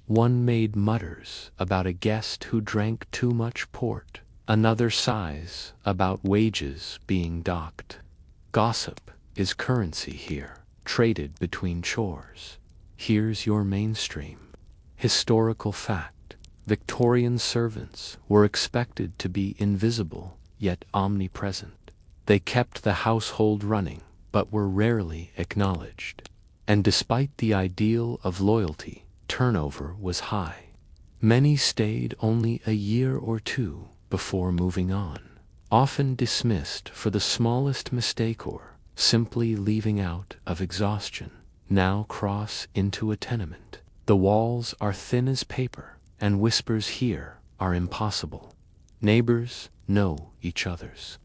[SPEAKER 1] One maid mutters about a guest who drank too much port, another sighs about wages being docked. Gossip is currency here, traded between chores. Here's your mainstream historical fact. Victorian servants were expected to be invisible, yet omnipresent. They kept the household running, but were rarely acknowledged. And despite the ideal of loyalty, turnover was high. Many stayed only a year or 2 before moving on, often dismissed for the smallest mistake or simply leaving out of exhaustion. Now cross into a tenement. The walls are thin as paper, and whispers here are impossible. Neighbors know each other's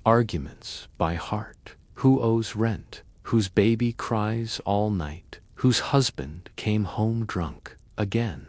[SPEAKER 1] arguments by heart. Who owes rent? Whose baby cries all night? Whose husband came home drunk again?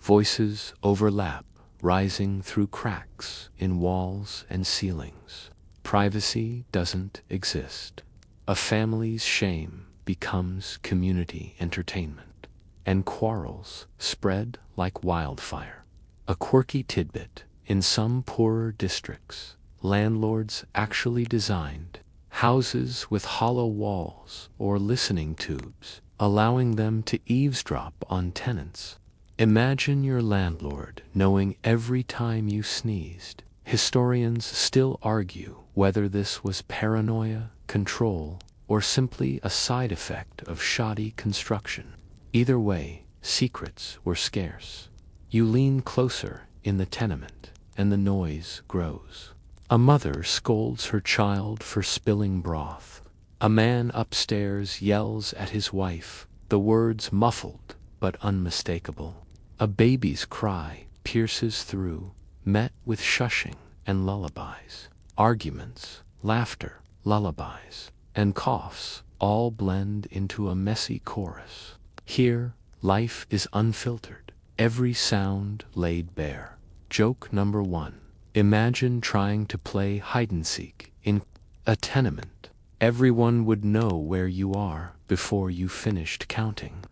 [SPEAKER 1] Voices overlap, rising through cracks in walls and ceilings. Privacy doesn't exist. A family's shame becomes community entertainment, and quarrels spread like wildfire. A quirky tidbit: in some poorer districts, landlords actually designed houses with hollow walls or listening tubes, allowing them to eavesdrop on tenants. Imagine your landlord knowing every time you sneezed. Historians still argue whether this was paranoia, control, or simply a side effect of shoddy construction. Either way, secrets were scarce. You lean closer in the tenement, and the noise grows. A mother scolds her child for spilling broth. A man upstairs yells at his wife, the words muffled but unmistakable. A baby's cry pierces through, met with shushing and lullabies. Arguments, laughter, lullabies, and coughs all blend into a messy chorus. Here, life is unfiltered, every sound laid bare. Joke number 1. Imagine trying to play hide-and-seek in a tenement. Everyone would know where you are before you finished counting.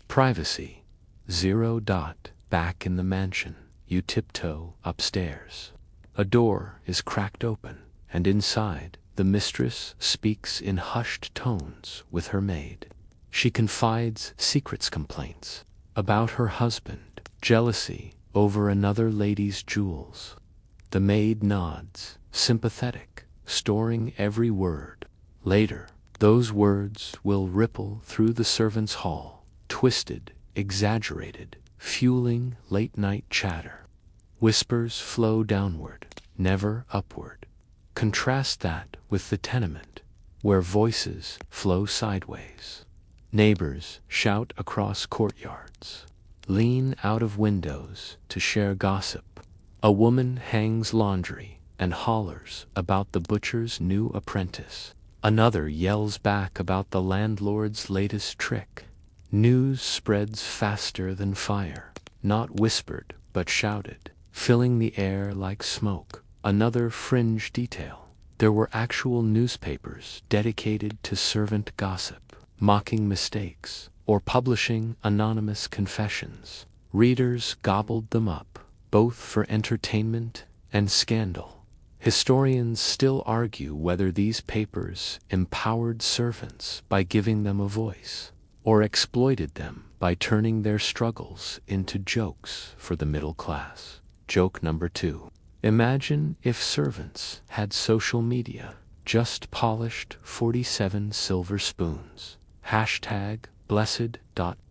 [SPEAKER 1] Privacy. 0. Back in the mansion, you tiptoe upstairs. A door is cracked open, and inside, the mistress speaks in hushed tones with her maid. She confides secrets, complaints about her husband, jealousy over another lady's jewels. The maid nods, sympathetic, storing every word. Later, those words will ripple through the servants' hall, twisted, exaggerated, fueling late-night chatter. Whispers flow downward, never upward. Contrast that with the tenement, where voices flow sideways. Neighbors shout across courtyards, lean out of windows to share gossip. A woman hangs laundry and hollers about the butcher's new apprentice. Another yells back about the landlord's latest trick. News spreads faster than fire, not whispered but shouted, filling the air like smoke. Another fringe detail: there were actual newspapers dedicated to servant gossip, mocking mistakes, or publishing anonymous confessions. Readers gobbled them up, both for entertainment and scandal. Historians still argue whether these papers empowered servants by giving them a voice, or exploited them by turning their struggles into jokes for the middle class. Joke number 2. Imagine if servants had social media, just polished 47 silver spoons. #blessed.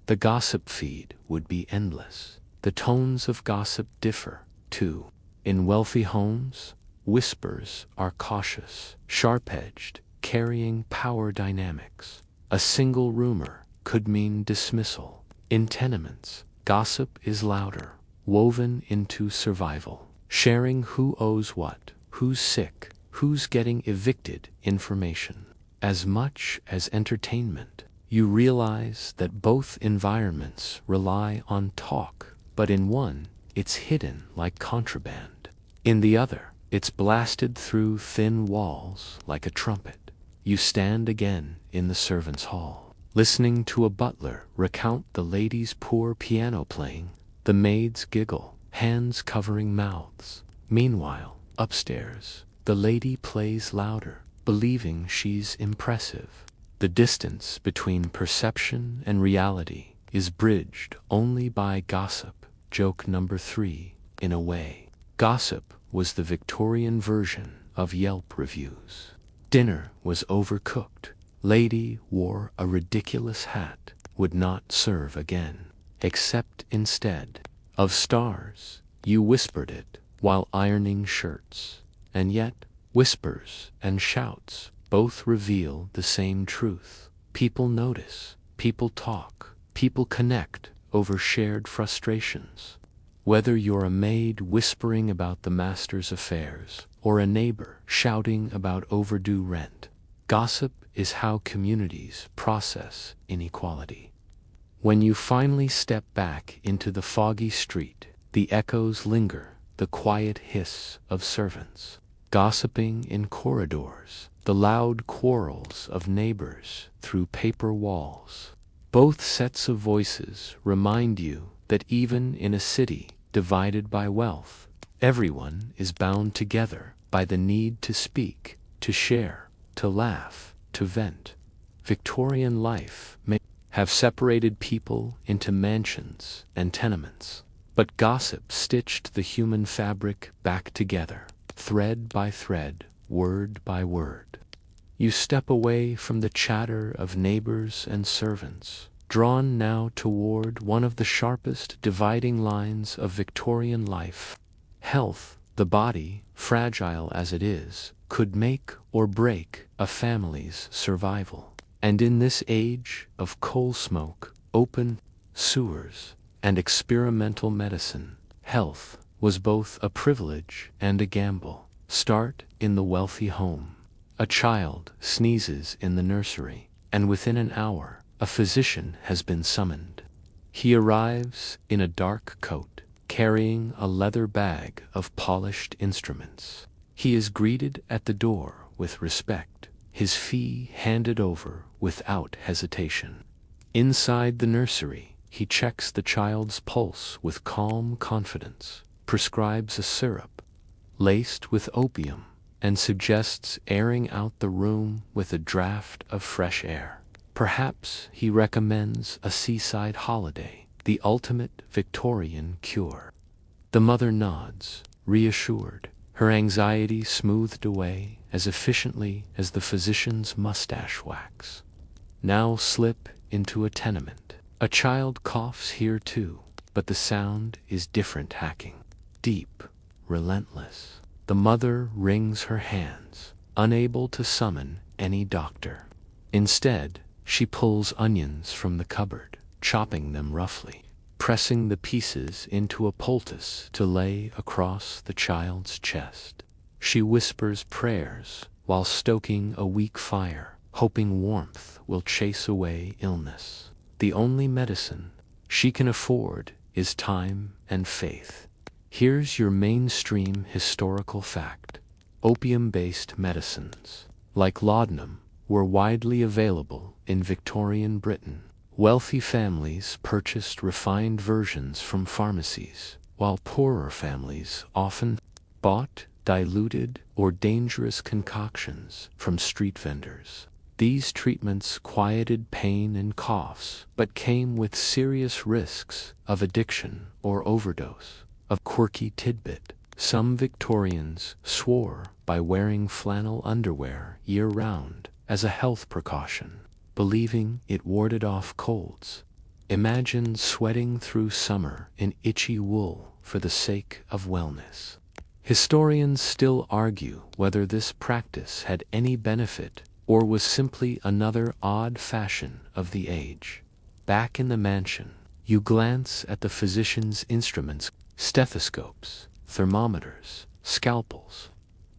[SPEAKER 1] The gossip feed would be endless. The tones of gossip differ, too. In wealthy homes, whispers are cautious, sharp-edged, carrying power dynamics. A single rumor could mean dismissal. In tenements, gossip is louder, woven into survival, sharing who owes what, who's sick, who's getting evicted information. As much as entertainment, you realize that both environments rely on talk, but in one, it's hidden like contraband. In the other, it's blasted through thin walls like a trumpet. You stand again in the servants' hall, listening to a butler recount the lady's poor piano playing. The maids giggle, hands covering mouths. Meanwhile, upstairs, the lady plays louder, believing she's impressive. The distance between perception and reality is bridged only by gossip. Joke number 3. In a way, gossip was the Victorian version of Yelp reviews. Dinner was overcooked. Lady wore a ridiculous hat, would not serve again. Except instead of stars, you whispered it while ironing shirts. And yet, whispers and shouts both reveal the same truth. People notice, people talk, people connect over shared frustrations. Whether you're a maid whispering about the master's affairs, or a neighbor shouting about overdue rent. Gossip is how communities process inequality. When you finally step back into the foggy street, the echoes linger, the quiet hiss of servants gossiping in corridors, the loud quarrels of neighbors through paper walls. Both sets of voices remind you that even in a city divided by wealth, everyone is bound together by the need to speak, to share, to laugh, to vent. Victorian life may have separated people into mansions and tenements, but gossip stitched the human fabric back together, thread by thread, word by word. You step away from the chatter of neighbors and servants, drawn now toward one of the sharpest dividing lines of Victorian life. Health, the body, fragile as it is, could make or break a family's survival. And in this age of coal smoke, open sewers, and experimental medicine, health was both a privilege and a gamble. Start in the wealthy home. A child sneezes in the nursery, and within an hour, a physician has been summoned. He arrives in a dark coat, carrying a leather bag of polished instruments. He is greeted at the door with respect, his fee handed over without hesitation. Inside the nursery, he checks the child's pulse with calm confidence, prescribes a syrup laced with opium, and suggests airing out the room with a draft of fresh air. Perhaps he recommends a seaside holiday, the ultimate Victorian cure. The mother nods, reassured, her anxiety smoothed away as efficiently as the physician's mustache wax. Now slip into a tenement. A child coughs here too, but the sound is different, hacking, deep, relentless. The mother wrings her hands, unable to summon any doctor. Instead, she pulls onions from the cupboard, chopping them roughly, pressing the pieces into a poultice to lay across the child's chest. She whispers prayers while stoking a weak fire, hoping warmth will chase away illness. The only medicine she can afford is time and faith. Here's your mainstream historical fact. Opium-based medicines, like laudanum, were widely available in Victorian Britain. Wealthy families purchased refined versions from pharmacies, while poorer families often bought diluted or dangerous concoctions from street vendors. These treatments quieted pain and coughs, but came with serious risks of addiction or overdose. A quirky tidbit: some Victorians swore by wearing flannel underwear year-round as a health precaution, believing it warded off colds. Imagine sweating through summer in itchy wool for the sake of wellness. Historians still argue whether this practice had any benefit or was simply another odd fashion of the age. Back in the mansion, you glance at the physician's instruments: stethoscopes, thermometers, scalpels.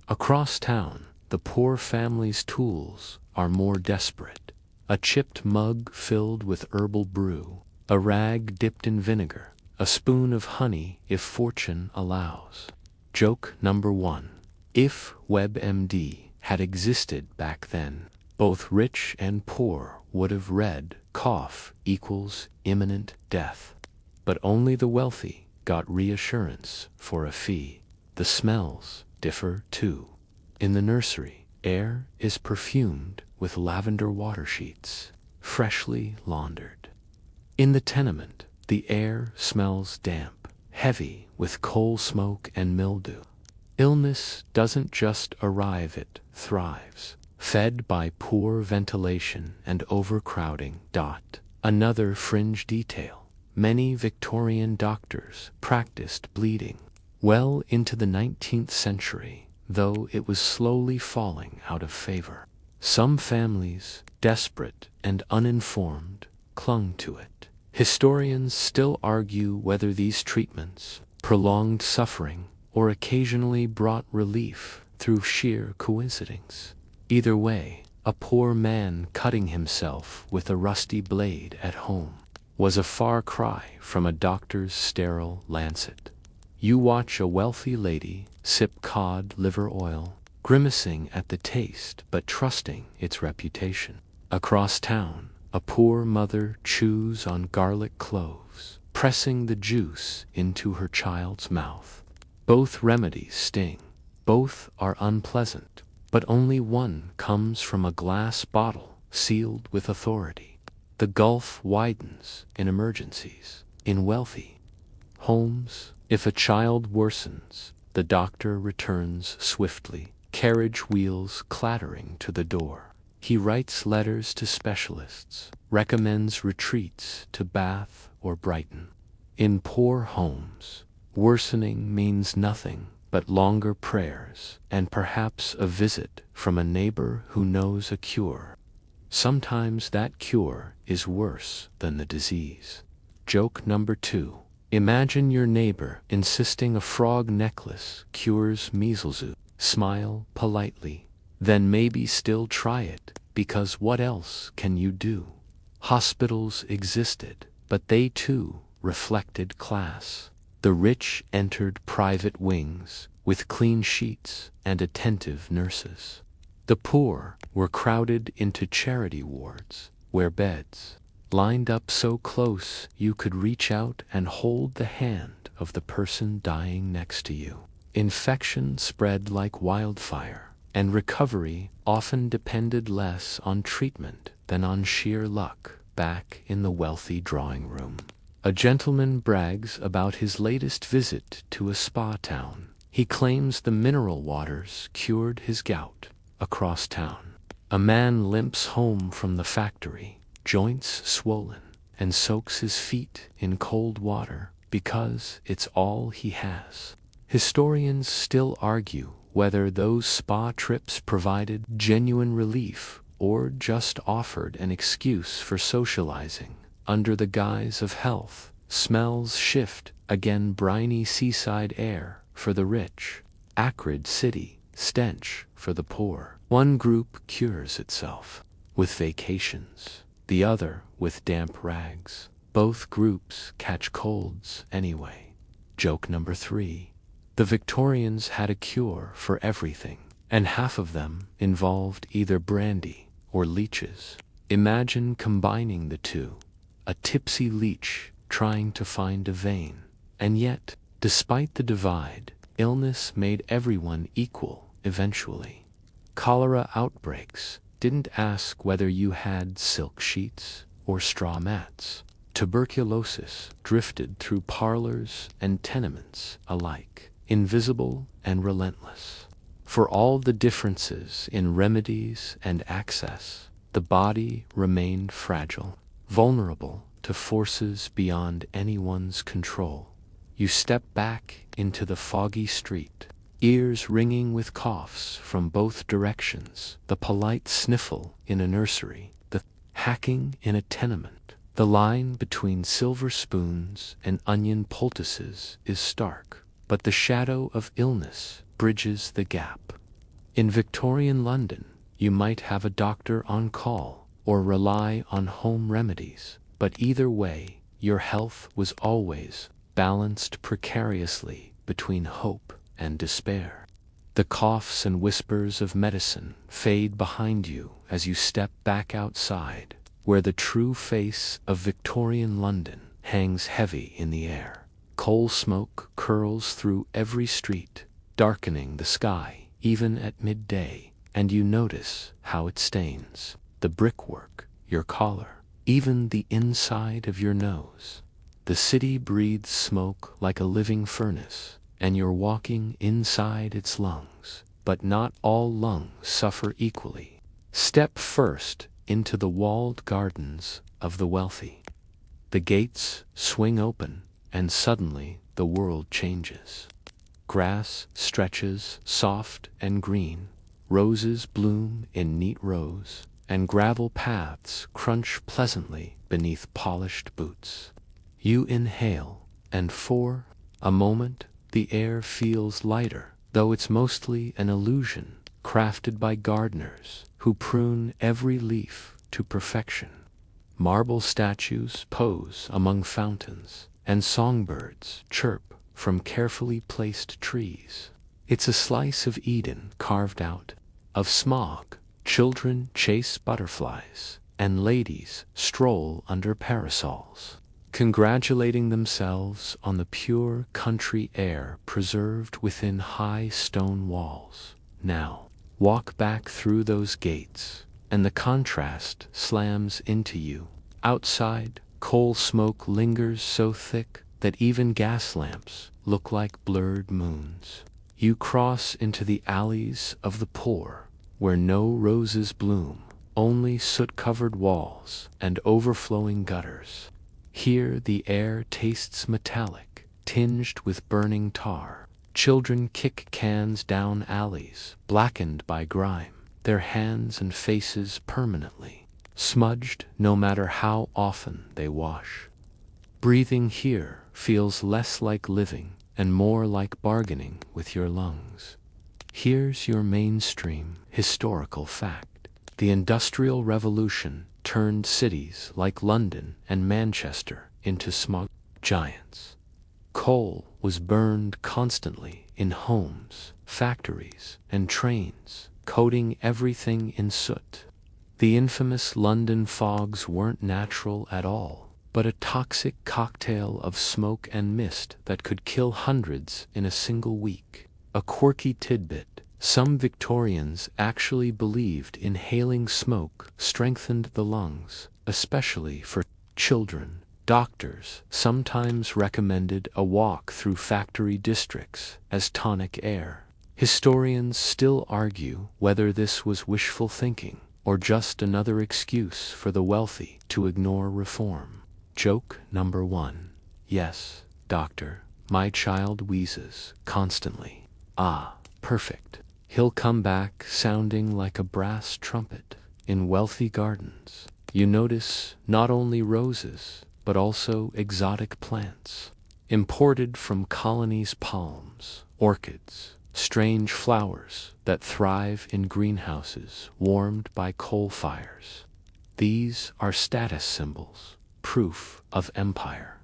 [SPEAKER 1] Across town, the poor family's tools are more desperate. A chipped mug filled with herbal brew, a rag dipped in vinegar, a spoon of honey if fortune allows. Joke number 1. If WebMD had existed back then, both rich and poor would have read cough equals imminent death. But only the wealthy got reassurance for a fee. The smells differ too. In the nursery, air is perfumed with lavender water sheets, freshly laundered. In the tenement, the air smells damp, heavy with coal smoke and mildew. Illness doesn't just arrive, it thrives, fed by poor ventilation and overcrowding. Another fringe detail: many Victorian doctors practiced bleeding. Well into the 19th century, though it was slowly falling out of favor. Some families, desperate and uninformed, clung to it. Historians still argue whether these treatments prolonged suffering or occasionally brought relief. through sheer coincidence. Either way, a poor man cutting himself with a rusty blade at home was a far cry from a doctor's sterile lancet. You watch a wealthy lady sip cod liver oil, grimacing at the taste but trusting its reputation. Across town, a poor mother chews on garlic cloves, pressing the juice into her child's mouth. Both remedies sting, both are unpleasant, but only one comes from a glass bottle sealed with authority. The gulf widens in emergencies. In wealthy homes, if a child worsens, the doctor returns swiftly, carriage wheels clattering to the door. He writes letters to specialists, recommends retreats to Bath or Brighton. In poor homes, worsening means nothing but longer prayers and perhaps a visit from a neighbor who knows a cure. Sometimes that cure is worse than the disease. Joke number 2. Imagine your neighbor insisting a frog necklace cures measles. Smile politely, then maybe still try it, because what else can you do? Hospitals existed, but they too reflected class. The rich entered private wings with clean sheets and attentive nurses. The poor were crowded into charity wards, where beds lined up so close you could reach out and hold the hand of the person dying next to you. Infection spread like wildfire, and recovery often depended less on treatment than on sheer luck. Back in the wealthy drawing room, a gentleman brags about his latest visit to a spa town. He claims the mineral waters cured his gout. Across town, a man limps home from the factory, joints swollen, and soaks his feet in cold water because it's all he has. Historians still argue whether those spa trips provided genuine relief or just offered an excuse for socializing under the guise of health. Smells shift, again briny seaside air for the rich, acrid city stench for the poor. One group cures itself with vacations, the other with damp rags. Both groups catch colds anyway. Joke number 3. The Victorians had a cure for everything, and half of them involved either brandy or leeches. Imagine combining the two, a tipsy leech trying to find a vein. And yet, despite the divide, illness made everyone equal eventually. Cholera outbreaks didn't ask whether you had silk sheets or straw mats. Tuberculosis drifted through parlors and tenements alike, invisible and relentless. For all the differences in remedies and access, the body remained fragile, vulnerable to forces beyond anyone's control. You step back into the foggy street, ears ringing with coughs from both directions, the polite sniffle in a nursery, the hacking in a tenement. The line between silver spoons and onion poultices is stark, but the shadow of illness bridges the gap. In Victorian London, you might have a doctor on call or rely on home remedies, but either way, your health was always balanced precariously between hope and despair. The coughs and whispers of medicine fade behind you as you step back outside, where the true face of Victorian London hangs heavy in the air. Coal smoke curls through every street, darkening the sky even at midday, and you notice how it stains the brickwork, your collar, even the inside of your nose. The city breathes smoke like a living furnace, and you're walking inside its lungs, but not all lungs suffer equally. Step first into the walled gardens of the wealthy. The gates swing open, and suddenly the world changes. Grass stretches soft and green, roses bloom in neat rows, and gravel paths crunch pleasantly beneath polished boots. You inhale, and for a moment the air feels lighter though it's mostly an illusion crafted by gardeners who prune every leaf to perfection. Marble statues pose among fountains, and songbirds chirp from carefully placed trees. It's a slice of Eden carved out of smog. Children chase butterflies, and ladies stroll under parasols, congratulating themselves on the pure country air preserved within high stone walls. Now, walk back through those gates, and the contrast slams into you. Outside, coal smoke lingers so thick that even gas lamps look like blurred moons. You cross into the alleys of the poor, where no roses bloom, only soot-covered walls and overflowing gutters. Here the air tastes metallic, tinged with burning tar. Children kick cans down alleys, blackened by grime, their hands and faces permanently smudged no matter how often they wash. Breathing here feels less like living and more like bargaining with your lungs. Here's your mainstream historical fact. The Industrial Revolution turned cities like London and Manchester into smog giants. Coal was burned constantly in homes, factories, and trains, coating everything in soot. The infamous London fogs weren't natural at all, but a toxic cocktail of smoke and mist that could kill hundreds in a single week. A quirky tidbit: some Victorians actually believed inhaling smoke strengthened the lungs, especially for children. Doctors sometimes recommended a walk through factory districts as tonic air. Historians still argue whether this was wishful thinking or just another excuse for the wealthy to ignore reform. Joke number 1. Yes, doctor, my child wheezes constantly. Ah, perfect. He'll come back sounding like a brass trumpet. In wealthy gardens, you notice not only roses, but also exotic plants, imported from colonies: palms, orchids, strange flowers that thrive in greenhouses warmed by coal fires. These are status symbols, proof of empire.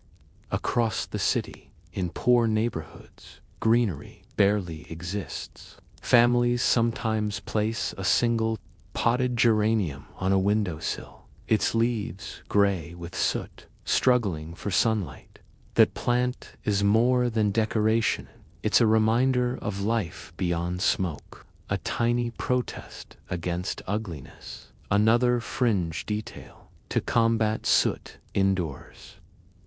[SPEAKER 1] Across the city, in poor neighborhoods, greenery barely exists. Families sometimes place a single potted geranium on a windowsill, its leaves gray with soot, struggling for sunlight. That plant is more than decoration. It's a reminder of life beyond smoke, a tiny protest against ugliness, another fringe detail to combat soot indoors.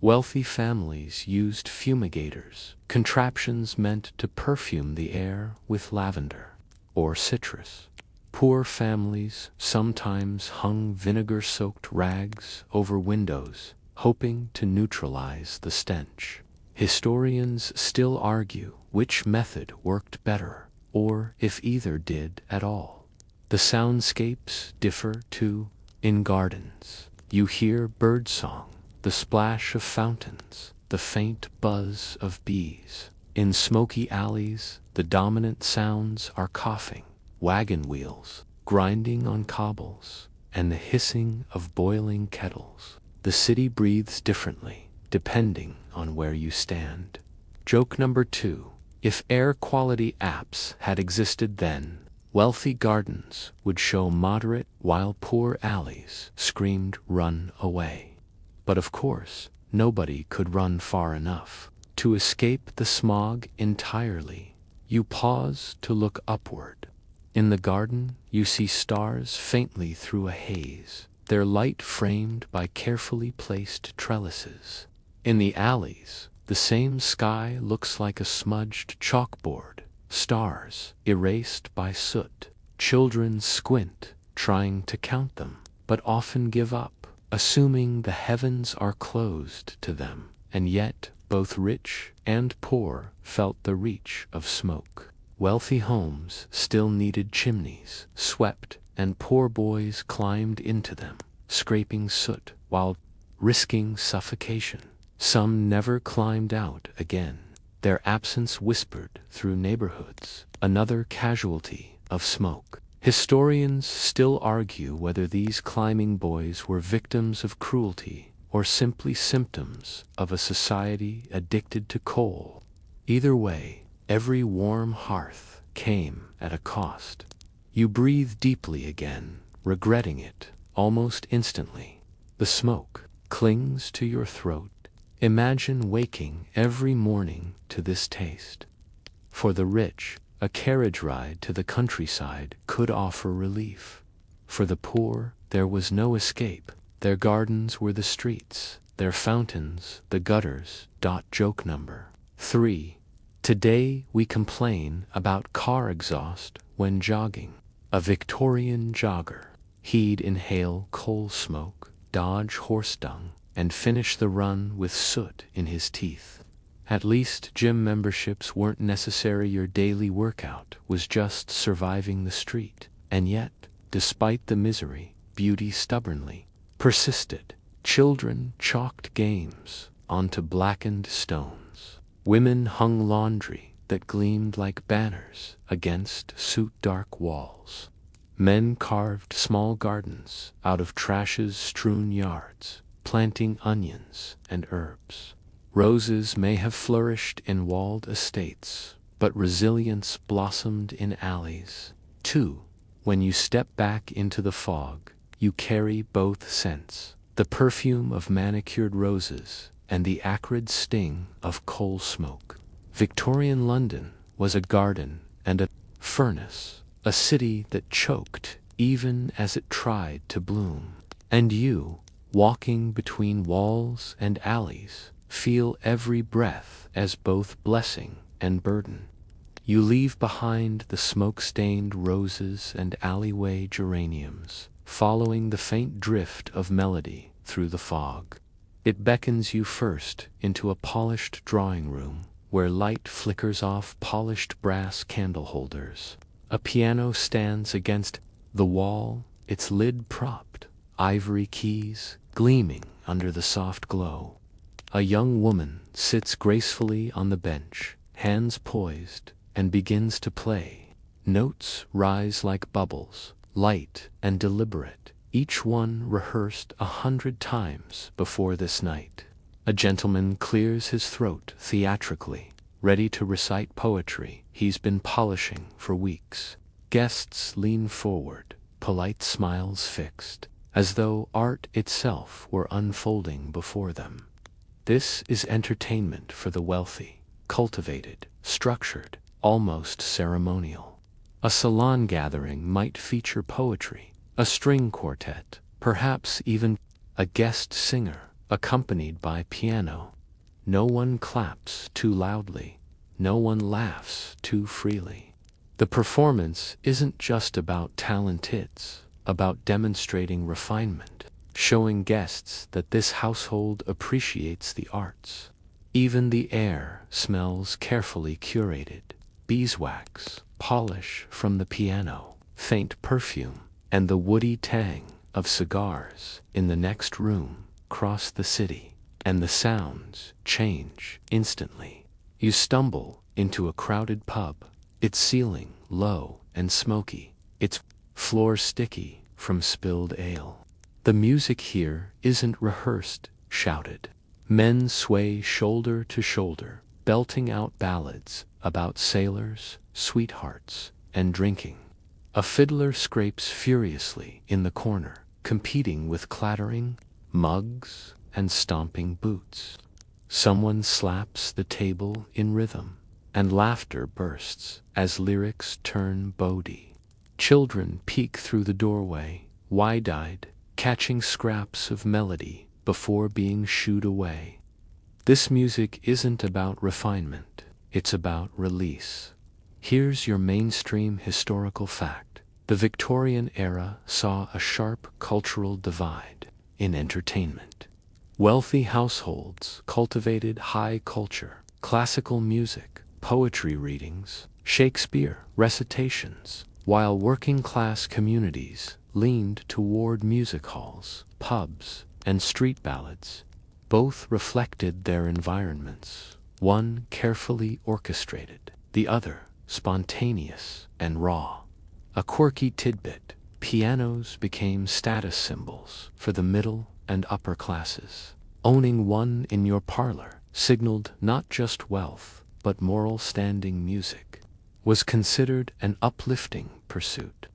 [SPEAKER 1] Wealthy families used fumigators, contraptions meant to perfume the air with lavender or citrus. Poor families sometimes hung vinegar-soaked rags over windows, hoping to neutralize the stench. Historians still argue which method worked better, or if either did at all. The soundscapes differ too. In gardens, you hear birdsong, the splash of fountains, the faint buzz of bees. In smoky alleys, the dominant sounds are coughing, wagon wheels grinding on cobbles, and the hissing of boiling kettles. The city breathes differently, depending on where you stand. Joke number 2. If air quality apps had existed then, wealthy gardens would show moderate while poor alleys screamed run away. But of course, nobody could run far enough to escape the smog entirely. You pause to look upward. In the garden, you see stars faintly through a haze, their light framed by carefully placed trellises. In the alleys, the same sky looks like a smudged chalkboard, stars erased by soot. Children squint, trying to count them, but often give up, assuming the heavens are closed to them. And yet, both rich and poor felt the reach of smoke. Wealthy homes still needed chimneys, swept, and poor boys climbed into them, scraping soot while risking suffocation. Some never climbed out again. their absence whispered through neighborhoods, another casualty of smoke. Historians still argue whether these climbing boys were victims of cruelty or simply symptoms of a society addicted to coal. Either way, every warm hearth came at a cost. You breathe deeply again, regretting it almost instantly. The smoke clings to your throat. Imagine waking every morning to this taste. For the rich, a carriage ride to the countryside could offer relief. For the poor, there was no escape. Their gardens were the streets, their fountains the gutters. Joke number 3. Today we complain about car exhaust when jogging. A Victorian jogger. He'd inhale coal smoke, dodge horse dung, and finish the run with soot in his teeth. At least gym memberships weren't necessary. Your daily workout was just surviving the street. And yet, despite the misery, beauty stubbornly persisted. Children chalked games onto blackened stones. Women hung laundry that gleamed like banners against soot-dark walls. Men carved small gardens out of trashes strewn yards, planting onions and herbs. Roses may have flourished in walled estates, but resilience blossomed in alleys. 2. When you step back into the fog, you carry both scents, the perfume of manicured roses and the acrid sting of coal smoke. Victorian London was a garden and a furnace, a city that choked even as it tried to bloom. And you, walking between walls and alleys, feel every breath as both blessing and burden. You leave behind the smoke-stained roses and alleyway geraniums, following the faint drift of melody through the fog. It beckons you first into a polished drawing room where light flickers off polished brass candle holders. A piano stands against the wall, its lid propped, ivory keys gleaming under the soft glow. A young woman sits gracefully on the bench, hands poised, and begins to play. Notes rise like bubbles, light and deliberate, each one rehearsed 100 times before this night. A gentleman clears his throat theatrically, ready to recite poetry he's been polishing for weeks. Guests lean forward, polite smiles fixed, as though art itself were unfolding before them. This is entertainment for the wealthy, cultivated, structured, almost ceremonial. A salon gathering might feature poetry, a string quartet, perhaps even a guest singer, accompanied by piano. No one claps too loudly, no one laughs too freely. The performance isn't just about talent, it's about demonstrating refinement, showing guests that this household appreciates the arts. Even the air smells carefully curated. Beeswax, polish from the piano, faint perfume, and the woody tang of cigars in the next room cross the city, and the sounds change instantly. You stumble into a crowded pub, its ceiling low and smoky, its floor sticky from spilled ale. The music here isn't rehearsed, shouted. Men sway shoulder to shoulder, belting out ballads about sailors, sweethearts, and drinking. A fiddler scrapes furiously in the corner, competing with clattering mugs and stomping boots. Someone slaps the table in rhythm, and laughter bursts as lyrics turn bawdy. Children peek through the doorway, wide-eyed, catching scraps of melody before being shooed away. This music isn't about refinement, it's about release. Here's your mainstream historical fact. The Victorian era saw a sharp cultural divide in entertainment. Wealthy households cultivated high culture, classical music, poetry readings, Shakespeare recitations, while working-class communities leaned toward music halls, pubs, and street ballads. Both reflected their environments. one carefully orchestrated, the other spontaneous and raw. A quirky tidbit: pianos became status symbols for the middle and upper classes. Owning one in your parlor signaled not just wealth, but moral standing. Music was considered an uplifting pursuit.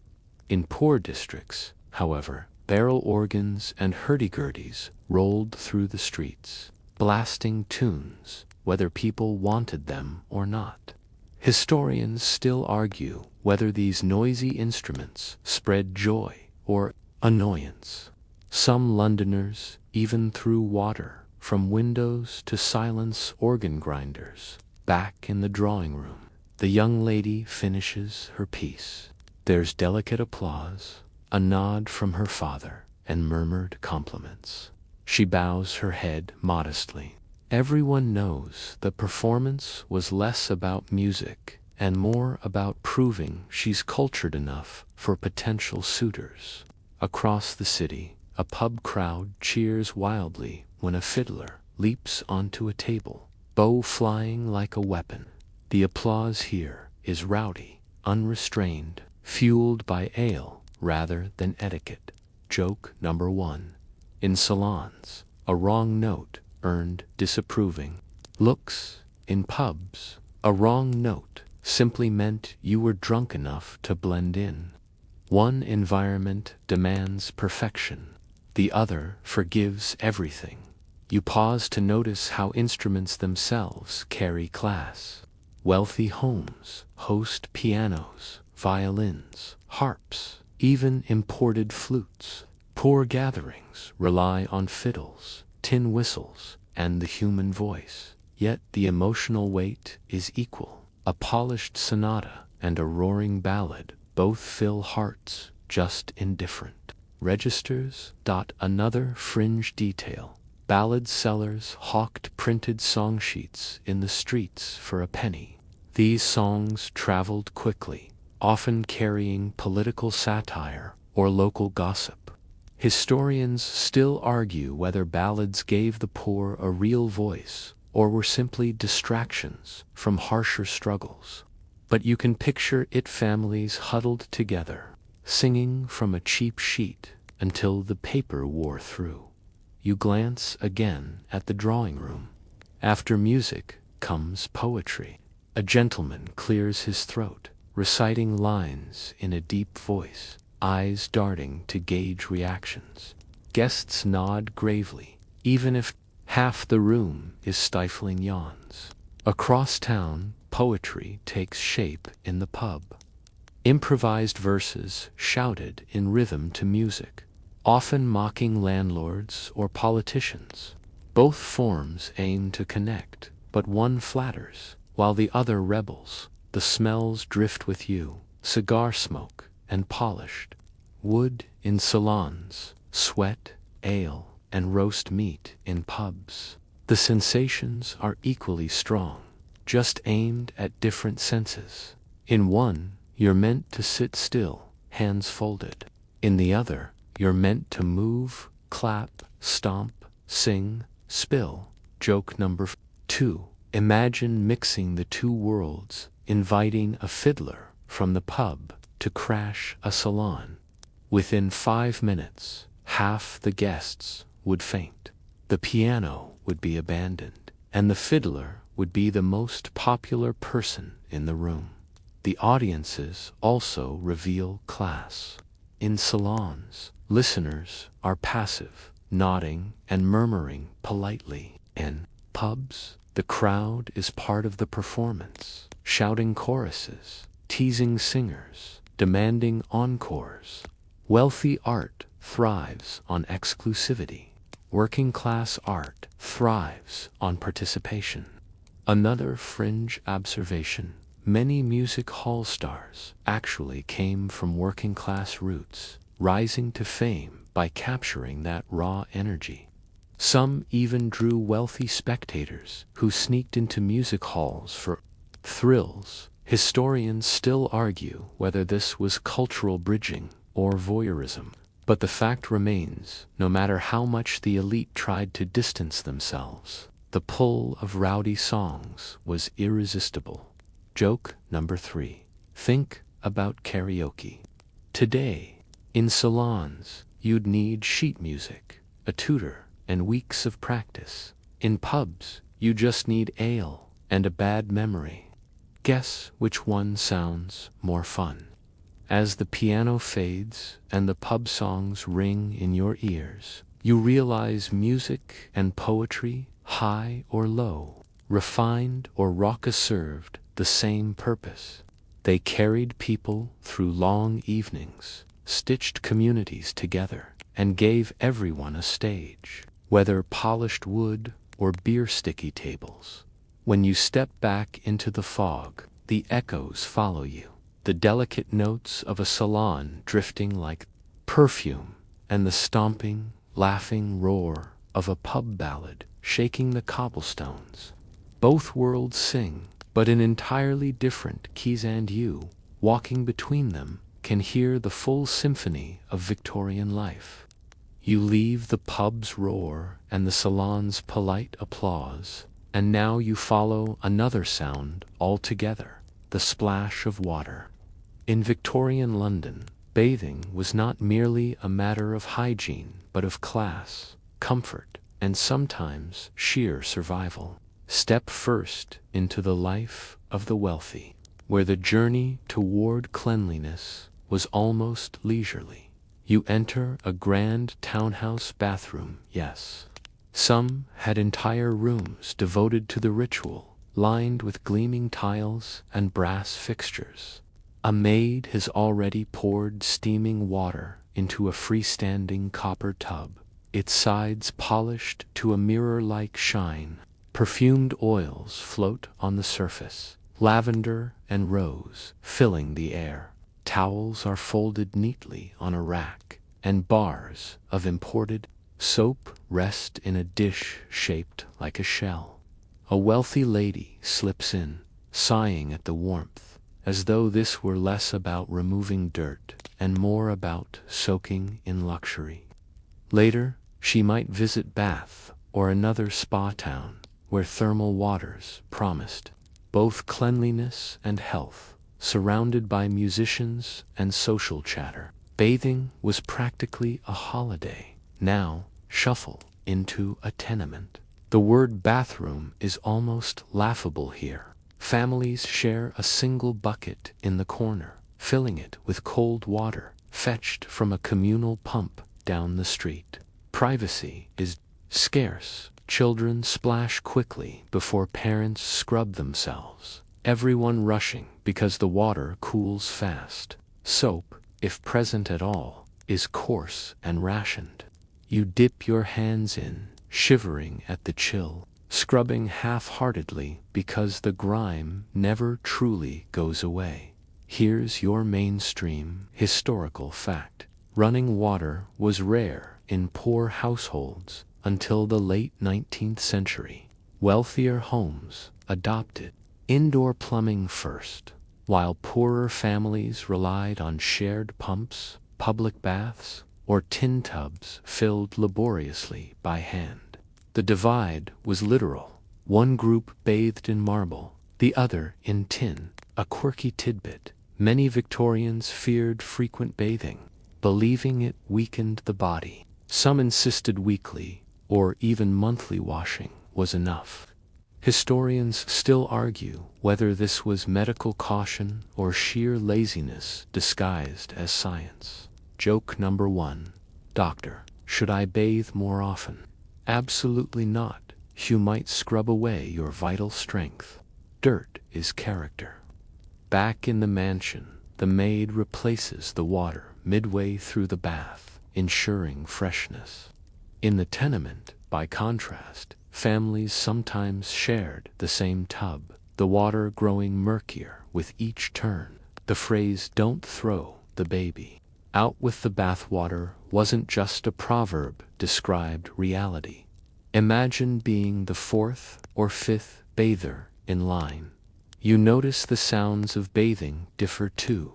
[SPEAKER 1] In poor districts, however, barrel organs and hurdy-gurdies rolled through the streets, blasting tunes, whether people wanted them or not. Historians still argue whether these noisy instruments spread joy or annoyance. Some Londoners even threw water from windows to silence organ grinders. Back in the drawing room, the young lady finishes her piece. There's delicate applause, a nod from her father, and murmured compliments. She bows her head modestly. Everyone knows the performance was less about music and more about proving she's cultured enough for potential suitors. Across the city, a pub crowd cheers wildly when a fiddler leaps onto a table, bow flying like a weapon. The applause here is rowdy, unrestrained, fueled by ale rather than etiquette. Joke number 1. In salons, a wrong note earned disapproving looks. In pubs, a wrong note simply meant you were drunk enough to blend in. One environment demands perfection, the other forgives everything. You pause to notice how instruments themselves carry class. Wealthy homes host pianos, violins, harps, even imported flutes. Poor gatherings rely on fiddles, tin whistles, and the human voice. Yet the emotional weight is equal. A polished sonata and a roaring ballad both fill hearts, just indifferent. Registers. Another fringe detail. Ballad sellers hawked printed song sheets in the streets for a penny. These songs traveled quickly, often carrying political satire or local gossip. Historians still argue whether ballads gave the poor a real voice or were simply distractions from harsher struggles. But you can picture it: families huddled together, singing from a cheap sheet until the paper wore through. You glance again at the drawing room. After music comes poetry. A gentleman clears his throat, reciting lines in a deep voice, eyes darting to gauge reactions. Guests nod gravely, even if half the room is stifling yawns. Across town, poetry takes shape in the pub. Improvised verses shouted in rhythm to music, often mocking landlords or politicians. Both forms aim to connect, but one flatters, while the other rebels. The smells drift with you: cigar smoke and polished wood in salons, sweat, ale, and roast meat in pubs. The sensations are equally strong, just aimed at different senses. In one, you're meant to sit still, hands folded. In the other, you're meant to move, clap, stomp, sing, spill. Joke number 2. Imagine mixing the two worlds, inviting a fiddler from the pub to crash a salon. Within 5 minutes, half the guests would faint. The piano would be abandoned, and the fiddler would be the most popular person in the room. The audiences also reveal class. In salons, listeners are passive, nodding and murmuring politely. In pubs, the crowd is part of the performance, shouting choruses, teasing singers, demanding encores. Wealthy art thrives on exclusivity. Working class art thrives on participation. Another fringe observation: many music hall stars actually came from working class roots, rising to fame by capturing that raw energy. Some even drew wealthy spectators who sneaked into music halls for thrills. Historians still argue whether this was cultural bridging or voyeurism, but the fact remains, no matter how much the elite tried to distance themselves, The pull of rowdy songs was irresistible. Joke number 3. Think about karaoke. Today, in salons, you'd need sheet music, a tutor, and weeks of practice. In pubs, you just need ale and a bad memory. Guess which one sounds more fun? As the piano fades and the pub songs ring in your ears, you realize music and poetry, high or low, refined or raucous, served the same purpose. They carried people through long evenings, stitched communities together, and gave everyone a stage, whether polished wood or beer sticky tables. When you step back into the fog, the echoes follow you, the delicate notes of a salon drifting like perfume, and the stomping, laughing roar of a pub ballad shaking the cobblestones. Both worlds sing, but in entirely different keys, and you, walking between them, can hear the full symphony of Victorian life. You leave the pub's roar and the salon's polite applause, and now you follow another sound altogether, the splash of water. In Victorian London, bathing was not merely a matter of hygiene, but of class, comfort, and sometimes sheer survival. Step first into the life of the wealthy, where the journey toward cleanliness was almost leisurely. You enter a grand townhouse bathroom, yes. Some had entire rooms devoted to the ritual, lined with gleaming tiles and brass fixtures. A maid has already poured steaming water into a freestanding copper tub, its sides polished to a mirror-like shine. Perfumed oils float on the surface, lavender and rose filling the air. Towels are folded neatly on a rack, and bars of imported soap rest in a dish shaped like a shell. A wealthy lady slips in, sighing at the warmth, as though this were less about removing dirt and more about soaking in luxury. Later, she might visit Bath or another spa town, where thermal waters promised both cleanliness and health, surrounded by musicians and social chatter. Bathing was practically a holiday. Now, shuffle into a tenement. The word bathroom is almost laughable here. Families share a single bucket in the corner, filling it with cold water fetched from a communal pump down the street. Privacy is scarce. Children splash quickly before parents scrub themselves, everyone rushing because the water cools fast. Soap, if present at all, is coarse and rationed. You dip your hands in, shivering at the chill, scrubbing half-heartedly because the grime never truly goes away. Here's your mainstream historical fact. Running water was rare in poor households until the late 19th century. Wealthier homes adopted indoor plumbing first, while poorer families relied on shared pumps, public baths, or tin tubs filled laboriously by hand. The divide was literal. One group bathed in marble, the other in tin, a quirky tidbit. Many Victorians feared frequent bathing, believing it weakened the body. Some insisted weekly or even monthly washing was enough. Historians still argue whether this was medical caution or sheer laziness disguised as science. Joke number 1. Doctor, should I bathe more often? Absolutely not. You might scrub away your vital strength. Dirt is character. Back in the mansion, the maid replaces the water midway through the bath, ensuring freshness. In the tenement, by contrast, families sometimes shared the same tub, the water growing murkier with each turn. The phrase, "don't throw the baby out with the bathwater," wasn't just a proverb, described reality. Imagine being the fourth or fifth bather in line. You notice the sounds of bathing differ too.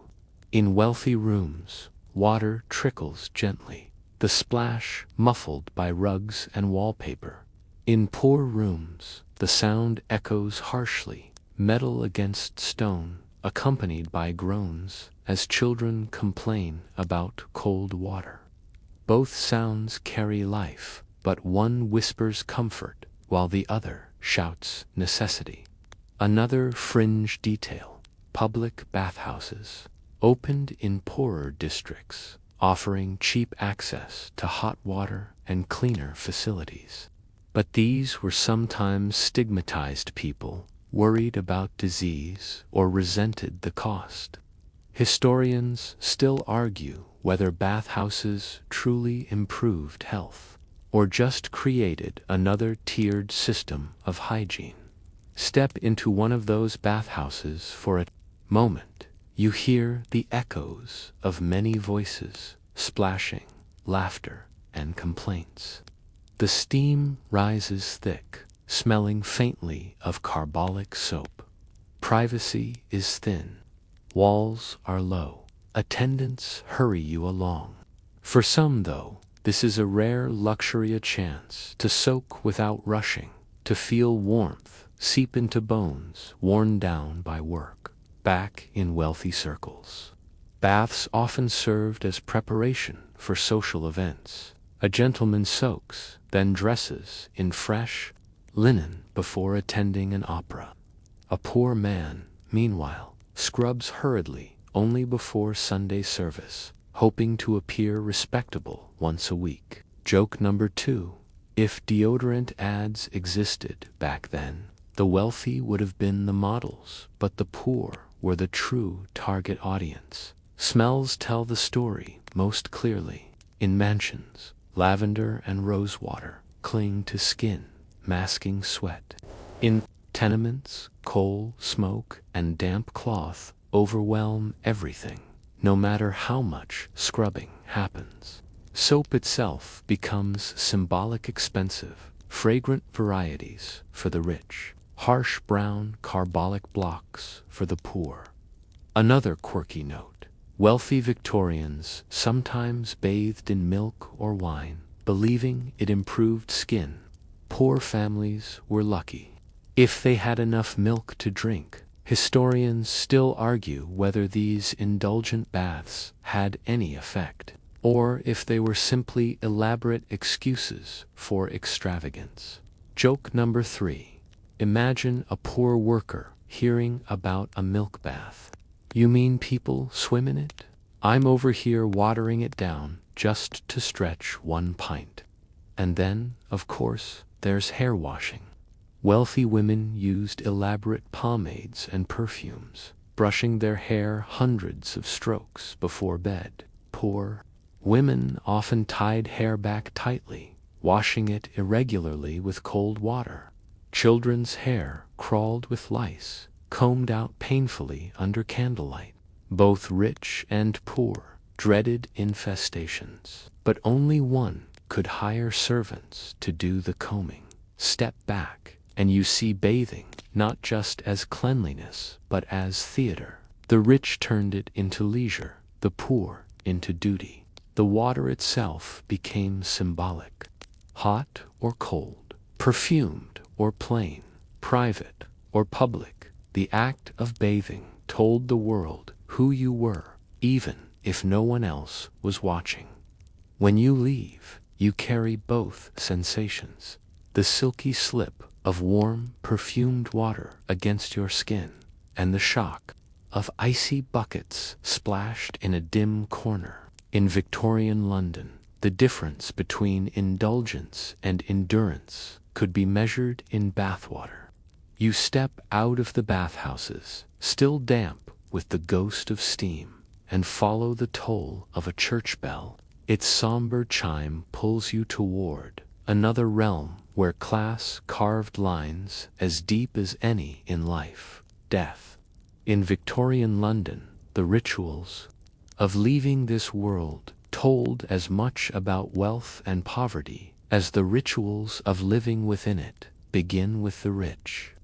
[SPEAKER 1] In wealthy rooms, water trickles gently, the splash muffled by rugs and wallpaper. In poor rooms, the sound echoes harshly, metal against stone, accompanied by groans, as children complain about cold water. Both sounds carry life, but one whispers comfort, while the other shouts necessity. Another fringe detail: public bathhouses, opened in poorer districts, offering cheap access to hot water and cleaner facilities. But these were sometimes stigmatized people, worried about disease or resented the cost. Historians still argue whether bathhouses truly improved health, or just created another tiered system of hygiene. Step into one of those bathhouses for a moment. You hear the echoes of many voices, splashing, laughter, and complaints. The steam rises thick, smelling faintly of carbolic soap. Privacy is thin. Walls are low. Attendants hurry you along. For some, though, this is a rare luxury, a chance to soak without rushing, to feel warmth seep into bones worn down by work. Back in wealthy circles, baths often served as preparation for social events. A gentleman soaks, then dresses in fresh linen before attending an opera. A poor man, meanwhile, scrubs hurriedly only before Sunday service, hoping to appear respectable once a week. Joke number 2. If deodorant ads existed back then, the wealthy would have been the models, but the poor were the true target audience. Smells tell the story most clearly. In mansions, lavender and rosewater cling to skin, masking sweat. In tenements, coal, smoke, and damp cloth overwhelm everything, no matter how much scrubbing happens. Soap itself becomes symbolic, expensive, fragrant varieties for the rich, harsh brown carbolic blocks for the poor. Another quirky note: wealthy Victorians sometimes bathed in milk or wine, believing it improved skin. Poor families were lucky if they had enough milk to drink. Historians still argue whether these indulgent baths had any effect, or if they were simply elaborate excuses for extravagance. Joke number 3. Imagine a poor worker hearing about a milk bath. You mean people swim in it? I'm over here watering it down just to stretch 1 pint. And then, of course, there's hair washing. Wealthy women used elaborate pomades and perfumes, brushing their hair hundreds of strokes before bed. Poor women often tied hair back tightly, washing it irregularly with cold water. Children's hair crawled with lice, combed out painfully under candlelight. Both rich and poor dreaded infestations, but only one could hire servants to do the combing. Step back, and you see bathing not just as cleanliness, but as theater. The rich turned it into leisure, the poor into duty. The water itself became symbolic. Hot or cold, perfumed or plain, private or public, the act of bathing told the world who you were, even if no one else was watching. When you leave, you carry both sensations: the silky slip of warm, perfumed water against your skin, and the shock of icy buckets splashed in a dim corner. In Victorian London, the difference between indulgence and endurance could be measured in bathwater. You step out of the bathhouses, still damp with the ghost of steam, and follow the toll of a church bell. Its somber chime pulls you toward another realm where class carved lines as deep as any in life, death. In Victorian London, the rituals of leaving this world told as much about wealth and poverty as the rituals of living within it. Begin with the rich.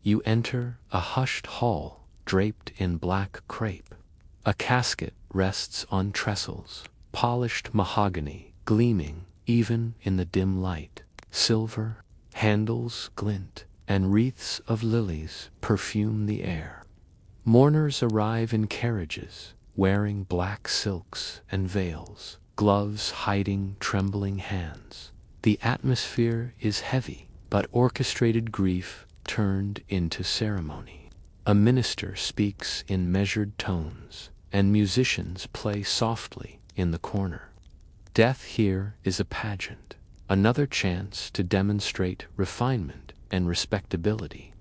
[SPEAKER 1] You enter a hushed hall draped in black crepe. A casket rests on trestles, polished mahogany gleaming even in the dim light. Silver Handles glint, and wreaths of lilies perfume the air. Mourners arrive in carriages, wearing black silks and veils, gloves hiding trembling hands. The atmosphere is heavy, but orchestrated grief turned into ceremony. A minister speaks in measured tones, and musicians play softly in the corner. Death here is a pageant, another chance to demonstrate refinement and respectability.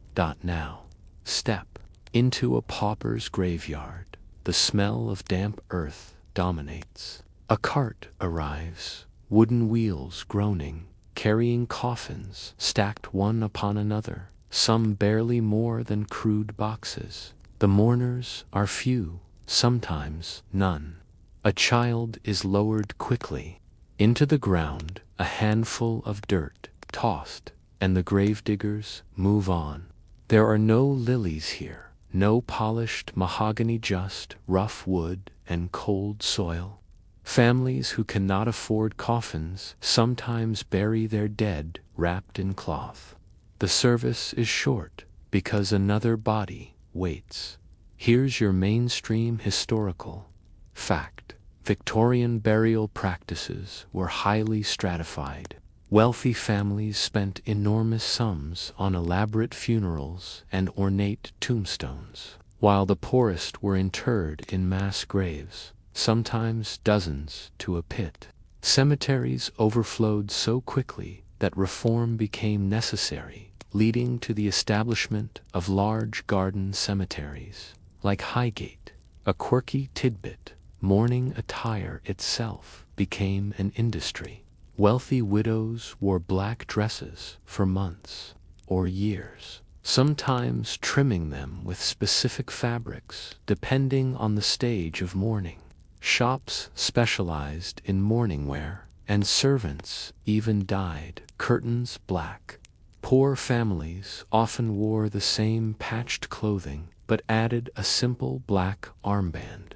[SPEAKER 1] Now, step into a pauper's graveyard. The smell of damp earth dominates. A cart arrives, wooden wheels groaning, carrying coffins stacked one upon another, some barely more than crude boxes. The mourners are few, sometimes none. A child is lowered quickly. Into the ground, a handful of dirt tossed, and the gravediggers move on. There are no lilies here, no polished mahogany, just rough wood and cold soil. Families who cannot afford coffins sometimes bury their dead wrapped in cloth. The service is short because another body waits. Here's your mainstream historical fact. Victorian burial practices were highly stratified. Wealthy families spent enormous sums on elaborate funerals and ornate tombstones, while the poorest were interred in mass graves, sometimes dozens to a pit. Cemeteries overflowed so quickly that reform became necessary, leading to the establishment of large garden cemeteries, like Highgate. A quirky tidbit: mourning attire itself became an industry. Wealthy widows wore black dresses for months or years, sometimes trimming them with specific fabrics depending on the stage of mourning. Shops specialized in mourning wear, and servants even dyed curtains black. Poor families often wore the same patched clothing but added a simple black armband.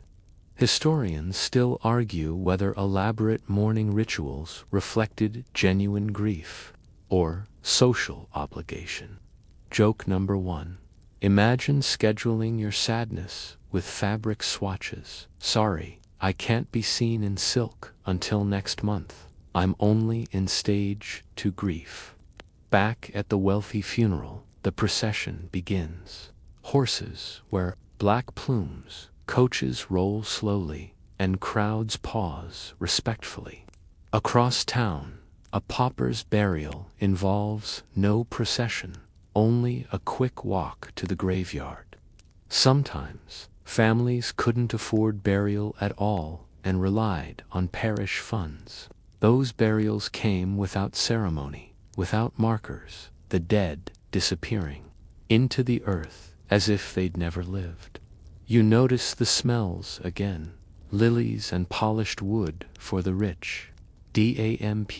[SPEAKER 1] Historians still argue whether elaborate mourning rituals reflected genuine grief or social obligation. Joke number 1. Imagine scheduling your sadness with fabric swatches. Sorry, I can't be seen in silk until next month. I'm only in stage 2 grief. Back at the wealthy funeral, the procession begins. Horses wear black plumes, coaches roll slowly, and crowds pause respectfully. Across town, a pauper's burial involves no procession, only a quick walk to the graveyard. Sometimes, families couldn't afford burial at all and relied on parish funds. Those burials came without ceremony, without markers, the dead disappearing into the earth as if they'd never lived. You notice the smells again, lilies and polished wood for the rich, damp,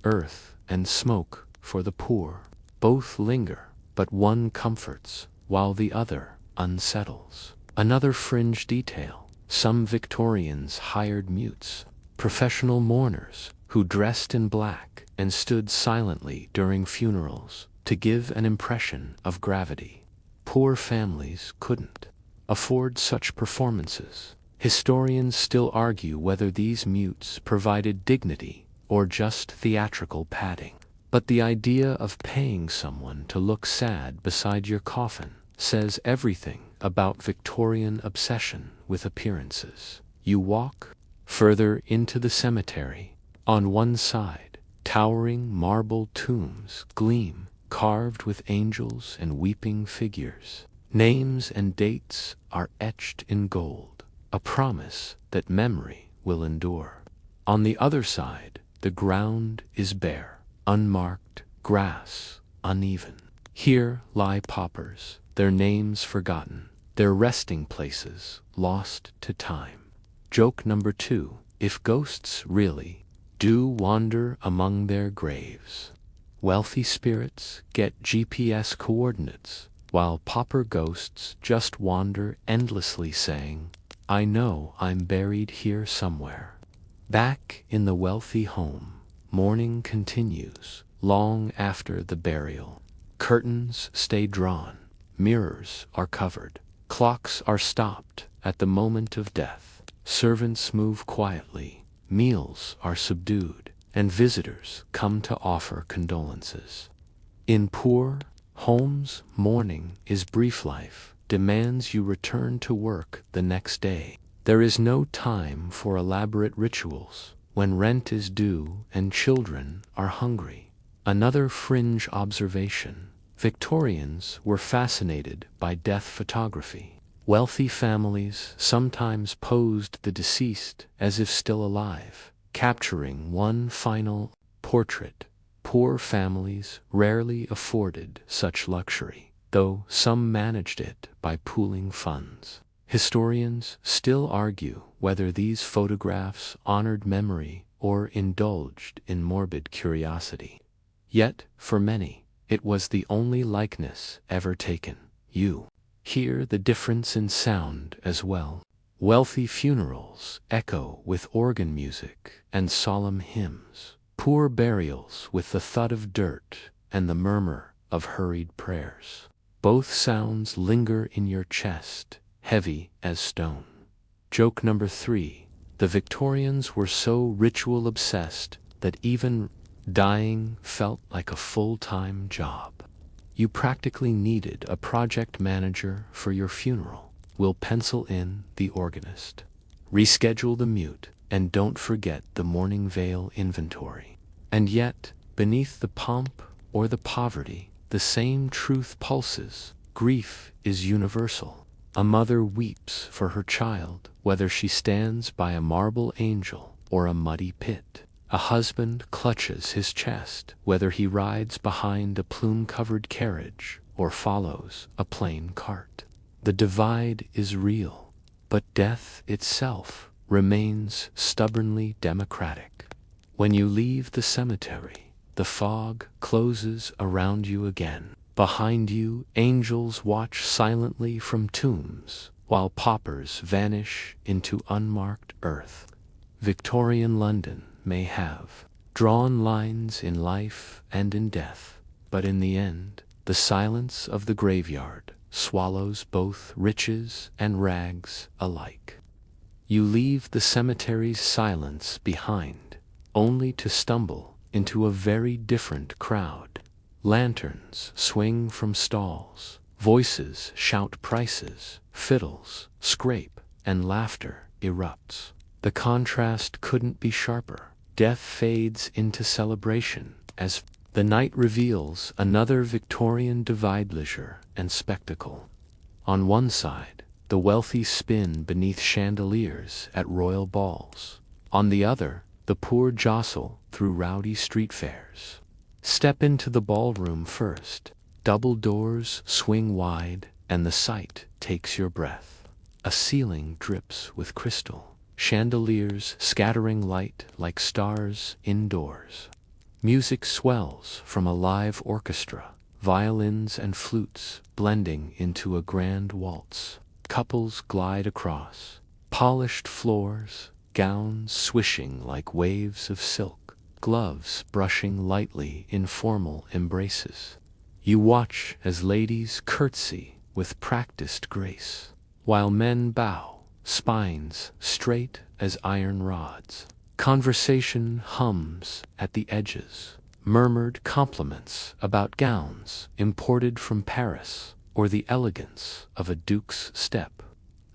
[SPEAKER 1] earth and smoke for the poor. Both linger, but one comforts, while the other unsettles. Another fringe detail: some Victorians hired mutes, professional mourners, who dressed in black and stood silently during funerals to give an impression of gravity. Poor families couldn't afford such performances. Historians still argue whether these mutes provided dignity or just theatrical padding. But the idea of paying someone to look sad beside your coffin says everything about Victorian obsession with appearances. You walk further into the cemetery. On one side, towering marble tombs gleam, carved with angels and weeping figures. Names and dates are etched in gold, a promise that memory will endure. On the other side, the ground is bare, unmarked, grass uneven. Here lie paupers, their names forgotten, their resting places lost to time. Joke number 2. If ghosts really do wander among their graves, wealthy spirits get GPS coordinates, while pauper ghosts just wander endlessly saying, I know I'm buried here somewhere. Back in the wealthy home, mourning continues, long after the burial. Curtains stay drawn, mirrors are covered, clocks are stopped at the moment of death, servants move quietly, meals are subdued, and visitors come to offer condolences. In poor homes, mourning is brief. Life demands you return to work the next day. There is no time for elaborate rituals when rent is due and children are hungry. Another fringe observation: Victorians were fascinated by death photography. Wealthy families sometimes posed the deceased as if still alive, capturing one final portrait. Poor families rarely afforded such luxury, though some managed it by pooling funds. Historians still argue whether these photographs honored memory or indulged in morbid curiosity. Yet, for many, it was the only likeness ever taken. You hear the difference in sound as well. Wealthy funerals echo with organ music and solemn hymns. Poor burials with the thud of dirt and the murmur of hurried prayers. Both sounds linger in your chest, heavy as stone. Joke number 3. The Victorians were so ritual obsessed that even dying felt like a full-time job. You practically needed a project manager for your funeral. We'll pencil in the organist, reschedule the mute, and don't forget the mourning veil inventory. And yet, beneath the pomp or the poverty, the same truth pulses. Grief is universal. A mother weeps for her child, whether she stands by a marble angel or a muddy pit. A husband clutches his chest, whether he rides behind a plume-covered carriage or follows a plain cart. The divide is real, but death itself remains stubbornly democratic. When you leave the cemetery, the fog closes around you again. Behind you, angels watch silently from tombs, while paupers vanish into unmarked earth. Victorian London may have drawn lines in life and in death, but in the end, the silence of the graveyard swallows both riches and rags alike. You leave the cemetery's silence behind, only to stumble into a very different crowd. Lanterns swing from stalls, voices shout prices, fiddles scrape, and laughter erupts. The contrast couldn't be sharper. Death fades into celebration as the night reveals another Victorian divide: leisure and spectacle. On one side, the wealthy spin beneath chandeliers at royal balls. On the other, the poor jostle through rowdy street fairs. Step into the ballroom first. Double doors swing wide, and the sight takes your breath. A ceiling drips with crystal, chandeliers scattering light like stars indoors. Music swells from a live orchestra, violins and flutes blending into a grand waltz. Couples glide across, polished floors, gowns swishing like waves of silk, gloves brushing lightly in formal embraces. You watch as ladies curtsy with practiced grace, while men bow, spines straight as iron rods. Conversation hums at the edges, murmured compliments about gowns imported from Paris or the elegance of a duke's step.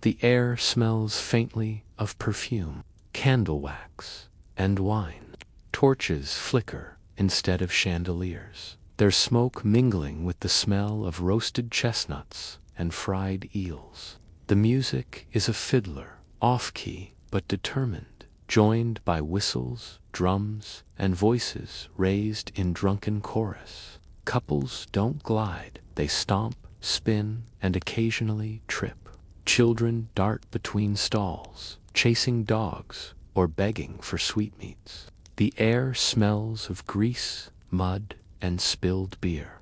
[SPEAKER 1] The air smells faintly of perfume, candle wax, and wine. Torches flicker instead of chandeliers, their smoke mingling with the smell of roasted chestnuts and fried eels. The music is a fiddler, off-key but determined, joined by whistles, drums, and voices raised in drunken chorus. Couples don't glide, they stomp, spin, and occasionally trip. Children dart between stalls, chasing dogs or begging for sweetmeats. The air smells of grease, mud, and spilled beer.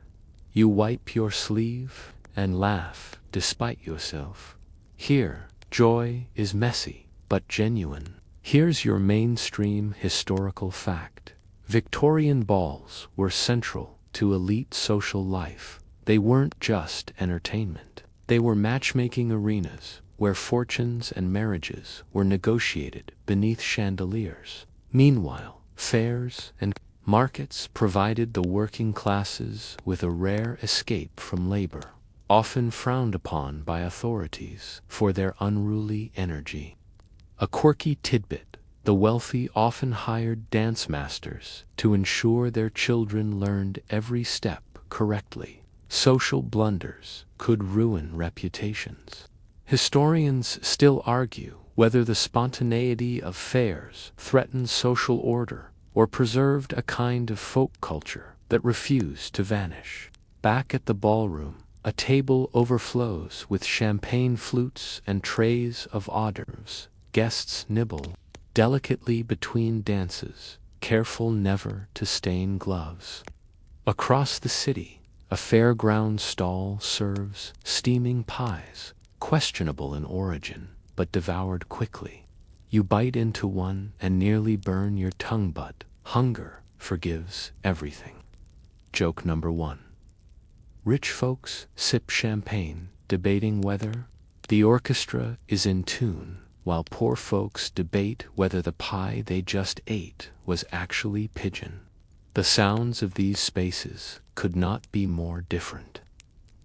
[SPEAKER 1] You wipe your sleeve and laugh despite yourself. Here, joy is messy but genuine. Here's your mainstream historical fact. Victorian balls were central to elite social life. They weren't just entertainment. They were matchmaking arenas where fortunes and marriages were negotiated beneath chandeliers. Meanwhile, fairs and markets provided the working classes with a rare escape from labor, often frowned upon by authorities for their unruly energy. A quirky tidbit: the wealthy often hired dance masters to ensure their children learned every step correctly. Social blunders could ruin reputations. Historians still argue whether the spontaneity of fairs threatened social order or preserved a kind of folk culture that refused to vanish. Back at the ballroom, a table overflows with champagne flutes and trays of hors d'oeuvres. Guests nibble delicately between dances, careful never to stain gloves. Across the city, a fairground stall serves steaming pies, questionable in origin, but devoured quickly. You bite into one and nearly burn your tongue, but hunger forgives everything. Joke number 1. Rich folks sip champagne, debating whether the orchestra is in tune, while poor folks debate whether the pie they just ate was actually pigeon. The sounds of these spaces could not be more different.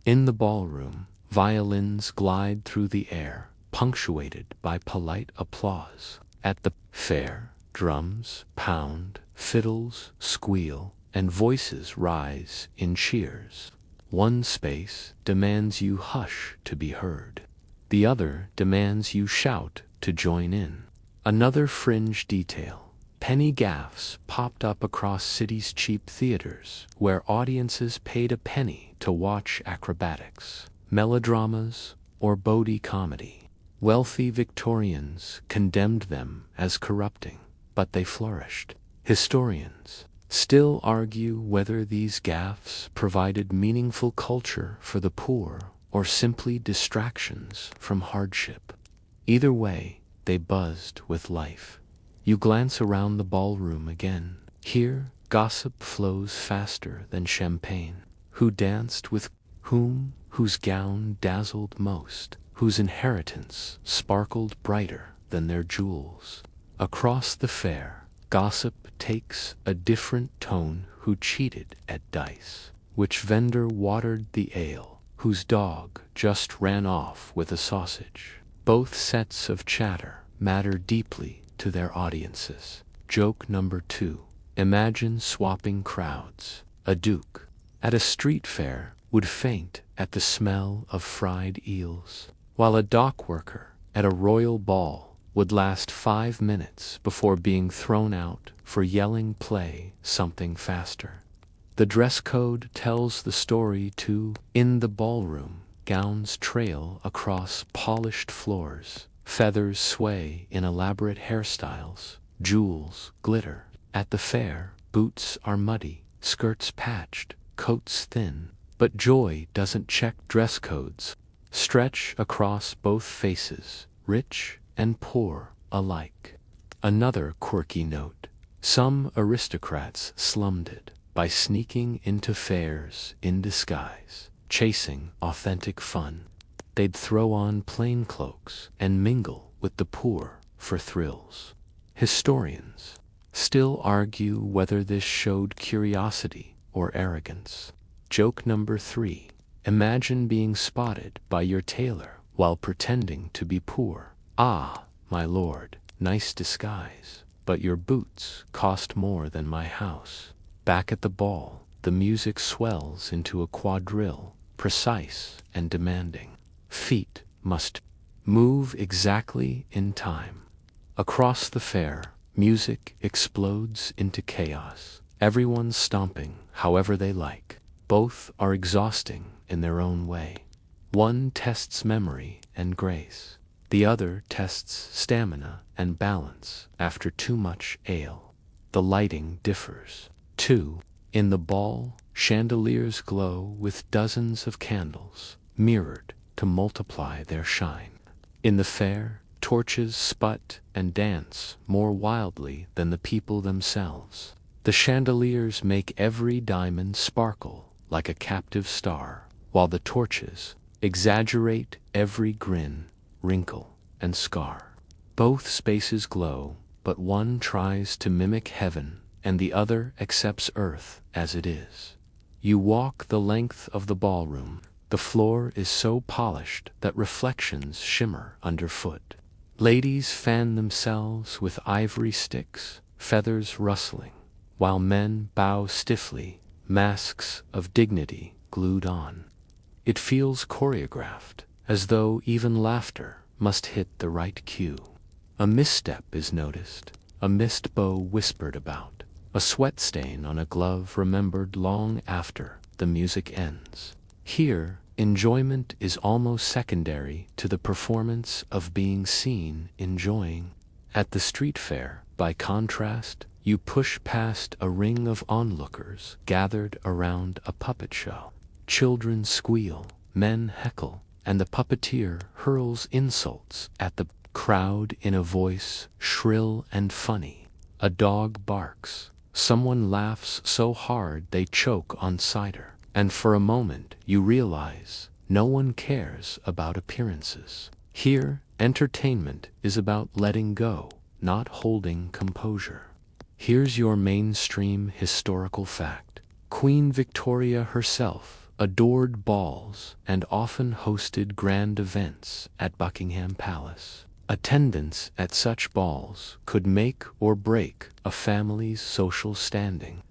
[SPEAKER 1] In the ballroom, violins glide through the air, punctuated by polite applause. At the fair, drums pound, fiddles squeal, and voices rise in cheers. One space demands you hush to be heard. The other demands you shout to join in. Another fringe detail: penny gaffes popped up across city's cheap theaters, where audiences paid a penny to watch acrobatics, melodramas, or Bodhi comedy. Wealthy Victorians condemned them as corrupting, but they flourished. Historians still argue whether these gaffes provided meaningful culture for the poor or simply distractions from hardship. Either way, they buzzed with life. You glance around the ballroom again. Here, gossip flows faster than champagne. Who danced with whom? Whose gown dazzled most? Whose inheritance sparkled brighter than their jewels? Across the fair, gossip takes a different tone. Who cheated at dice? Which vendor watered the ale? Whose dog just ran off with a sausage? Both sets of chatter matter deeply to their audiences. Joke number 2. Imagine swapping crowds. A duke at a street fair would faint at the smell of fried eels, while a dock worker at a royal ball would last 5 minutes before being thrown out for yelling "Play something faster." The dress code tells the story too. In the ballroom, gowns trail across polished floors, feathers sway in elaborate hairstyles, jewels glitter. At the fair, boots are muddy, skirts patched, coats thin, but joy doesn't check dress codes. Stretch across both faces, rich and poor alike. Another quirky note: some aristocrats slummed it by sneaking into fairs in disguise, chasing authentic fun. They'd throw on plain cloaks and mingle with the poor for thrills. Historians still argue whether this showed curiosity or arrogance. Joke number 3. Imagine being spotted by your tailor while pretending to be poor. "Ah, my lord, nice disguise, but your boots cost more than my house." Back at the ball, the music swells into a quadrille, precise and demanding. Feet must move exactly in time. Across the fair, music explodes into chaos, everyone stomping however they like. Both are exhausting in their own way. One tests memory and grace. The other tests stamina and balance after too much ale. The lighting differs. 2. In the ball, chandeliers glow with dozens of candles, mirrored to multiply their shine. In the fair, torches sput and dance more wildly than the people themselves. The chandeliers make every diamond sparkle like a captive star, while the torches exaggerate every grin, wrinkle, and scar. Both spaces glow, but one tries to mimic heaven, and the other accepts earth as it is. You walk the length of the ballroom. The floor is so polished that reflections shimmer underfoot. Ladies fan themselves with ivory sticks, feathers rustling, while men bow stiffly, masks of dignity glued on. It feels choreographed, as though even laughter must hit the right cue. A misstep is noticed, a missed bow whispered about, a sweat stain on a glove remembered long after the music ends. Here, enjoyment is almost secondary to the performance of being seen enjoying. At the street fair, by contrast, you push past a ring of onlookers gathered around a puppet show. Children squeal, men heckle, and the puppeteer hurls insults at the crowd in a voice shrill and funny. A dog barks. Someone laughs so hard they choke on cider. And for a moment you realize no one cares about appearances. Here, entertainment is about letting go, not holding composure. Here's your mainstream historical fact. Queen Victoria herself adored balls and often hosted grand events at Buckingham Palace. Attendance at such balls could make or break a family's social standing.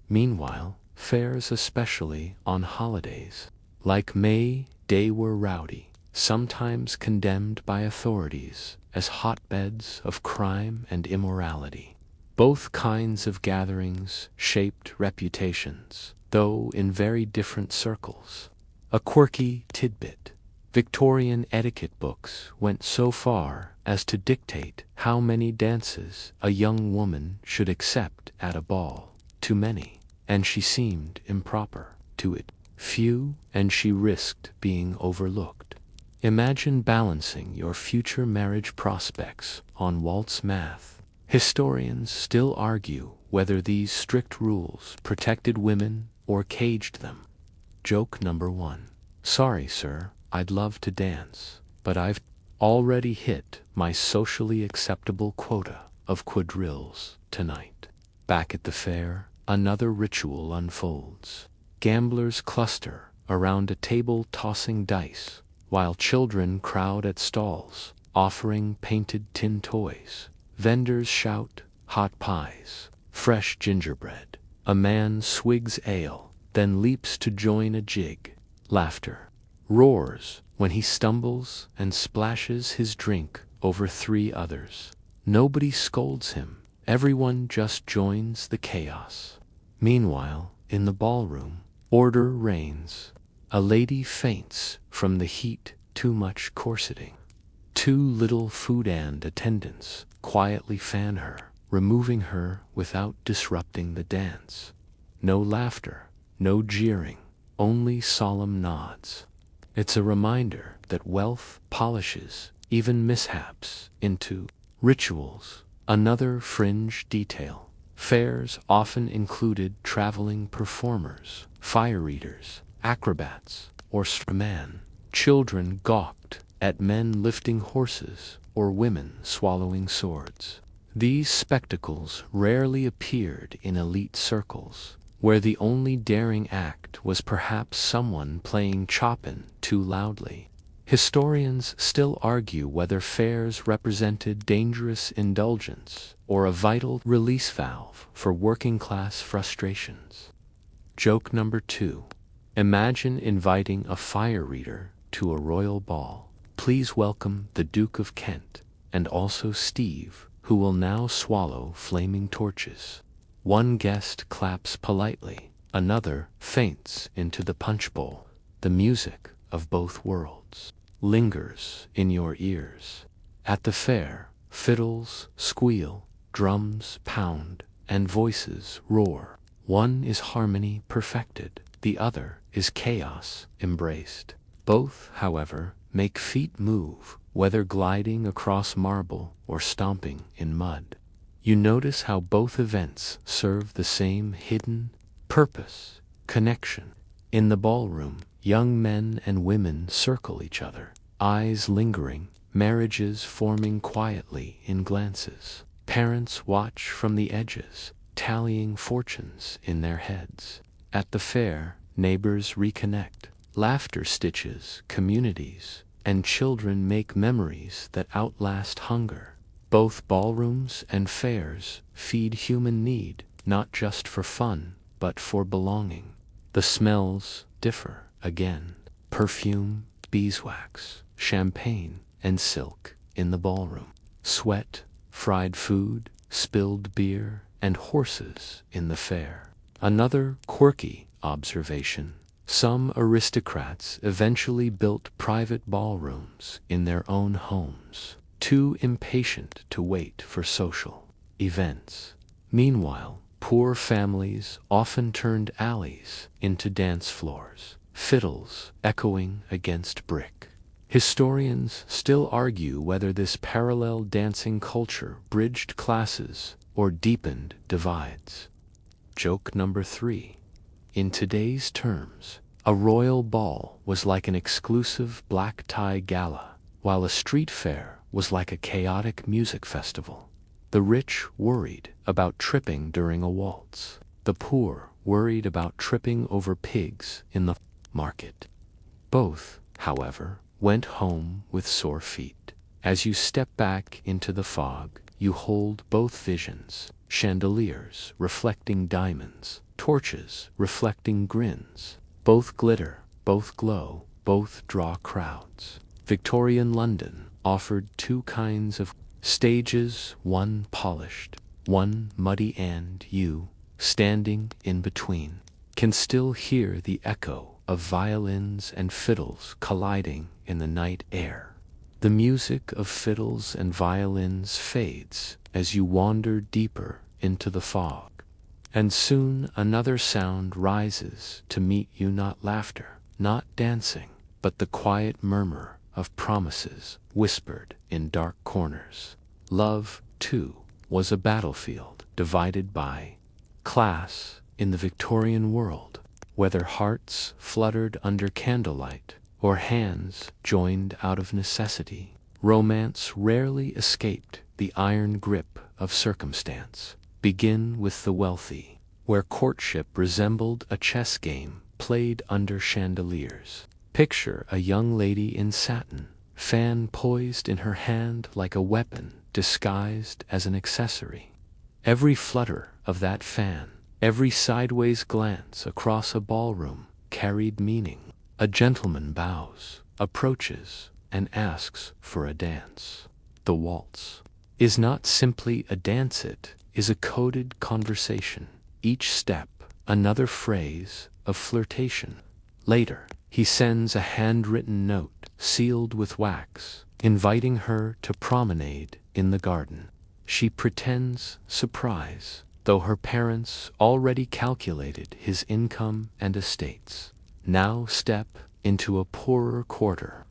[SPEAKER 1] Meanwhile, fairs, especially on holidays like May Day, were rowdy, sometimes condemned by authorities as hotbeds of crime and immorality. Both kinds of gatherings shaped reputations, though in very different circles. A quirky tidbit: Victorian etiquette books went so far as to dictate how many dances a young woman should accept at a ball. Too many, and she seemed improper; to it, few, and she risked being overlooked. Imagine balancing your future marriage prospects on waltz math. Historians still argue whether these strict rules protected women or caged them. Joke number 1. Sorry, sir, I'd love to dance, but I've already hit my socially acceptable quota of quadrilles tonight. Back at the fair, another ritual unfolds. Gamblers cluster around a table tossing dice, while children crowd at stalls, offering painted tin toys. Vendors shout, hot pies, fresh gingerbread. A man swigs ale, then leaps to join a jig. Laughter roars when he stumbles and splashes his drink over 3 others. Nobody scolds him. Everyone just joins the chaos. Meanwhile, in the ballroom, order reigns. A lady faints from the heat, too much corseting. 2 little food and attendants quietly fan her, removing her without disrupting the dance. No laughter, no jeering, only solemn nods. It's a reminder that wealth polishes even mishaps into rituals. Another fringe detail: fairs often included traveling performers, fire eaters, acrobats, or stramen. Children gawked at men lifting horses or women swallowing swords. These spectacles rarely appeared in elite circles, where the only daring act was perhaps someone playing Chopin too loudly. Historians still argue whether fairs represented dangerous indulgence or a vital release valve for working-class frustrations. Joke number 2. Imagine inviting a fire eater to a royal ball. Please welcome the Duke of Kent, and also Steve, who will now swallow flaming torches. One guest claps politely, another faints into the punch bowl. The music of both worlds lingers in your ears. At the fair, fiddles squeal, drums pound, and voices roar. One is harmony perfected, the other is chaos embraced. Both, however, make feet move, whether gliding across marble or stomping in mud. you notice how both events serve the same hidden purpose, connection. In the ballroom, young men and women circle each other, eyes lingering, marriages forming quietly in glances. Parents watch from the edges, tallying fortunes in their heads. At the fair, neighbors reconnect, laughter stitches communities, and children make memories that outlast hunger. Both ballrooms and fairs feed human need, not just for fun, but for belonging. The smells differ again: perfume, beeswax, champagne, and silk in the ballroom. Sweat, fried food, spilled beer, and horses in the fair. Another quirky observation: some aristocrats eventually built private ballrooms in their own homes, too impatient to wait for social events. Meanwhile, poor families often turned alleys into dance floors, fiddles echoing against brick. Historians still argue whether this parallel dancing culture bridged classes or deepened divides. Joke number 3. In today's terms, a royal ball was like an exclusive black tie gala, while a street fair was like a chaotic music festival. The rich worried about tripping during a waltz. The poor worried about tripping over pigs in the market. Both, however, went home with sore feet. As you step back into the fog, you hold both visions: chandeliers reflecting diamonds, torches reflecting grins. Both glitter, both glow, both draw crowds. Victorian London offered two kinds of stages, one polished, one muddy, and you, standing in between, can still hear the echo of violins and fiddles colliding in the night air. The music of fiddles and violins fades as you wander deeper into the fog. And soon another sound rises to meet you: not laughter, not dancing, but the quiet murmur of promises whispered in dark corners. Love, too, was a battlefield divided by class in the Victorian world. Whether hearts fluttered under candlelight or hands joined out of necessity, romance rarely escaped the iron grip of circumstance. Begin with the wealthy, where courtship resembled a chess game played under chandeliers. Picture a young lady in satin, fan poised in her hand like a weapon disguised as an accessory. Every flutter of that fan, every sideways glance across a ballroom carried meaning. A gentleman bows, approaches, and asks for a dance. The waltz is not simply a dance, it is a coded conversation. Each step, another phrase of flirtation. Later, he sends a handwritten note sealed with wax, inviting her to promenade in the garden. She pretends surprise, though her parents already calculated his income and estates. Now step into a poorer quarter.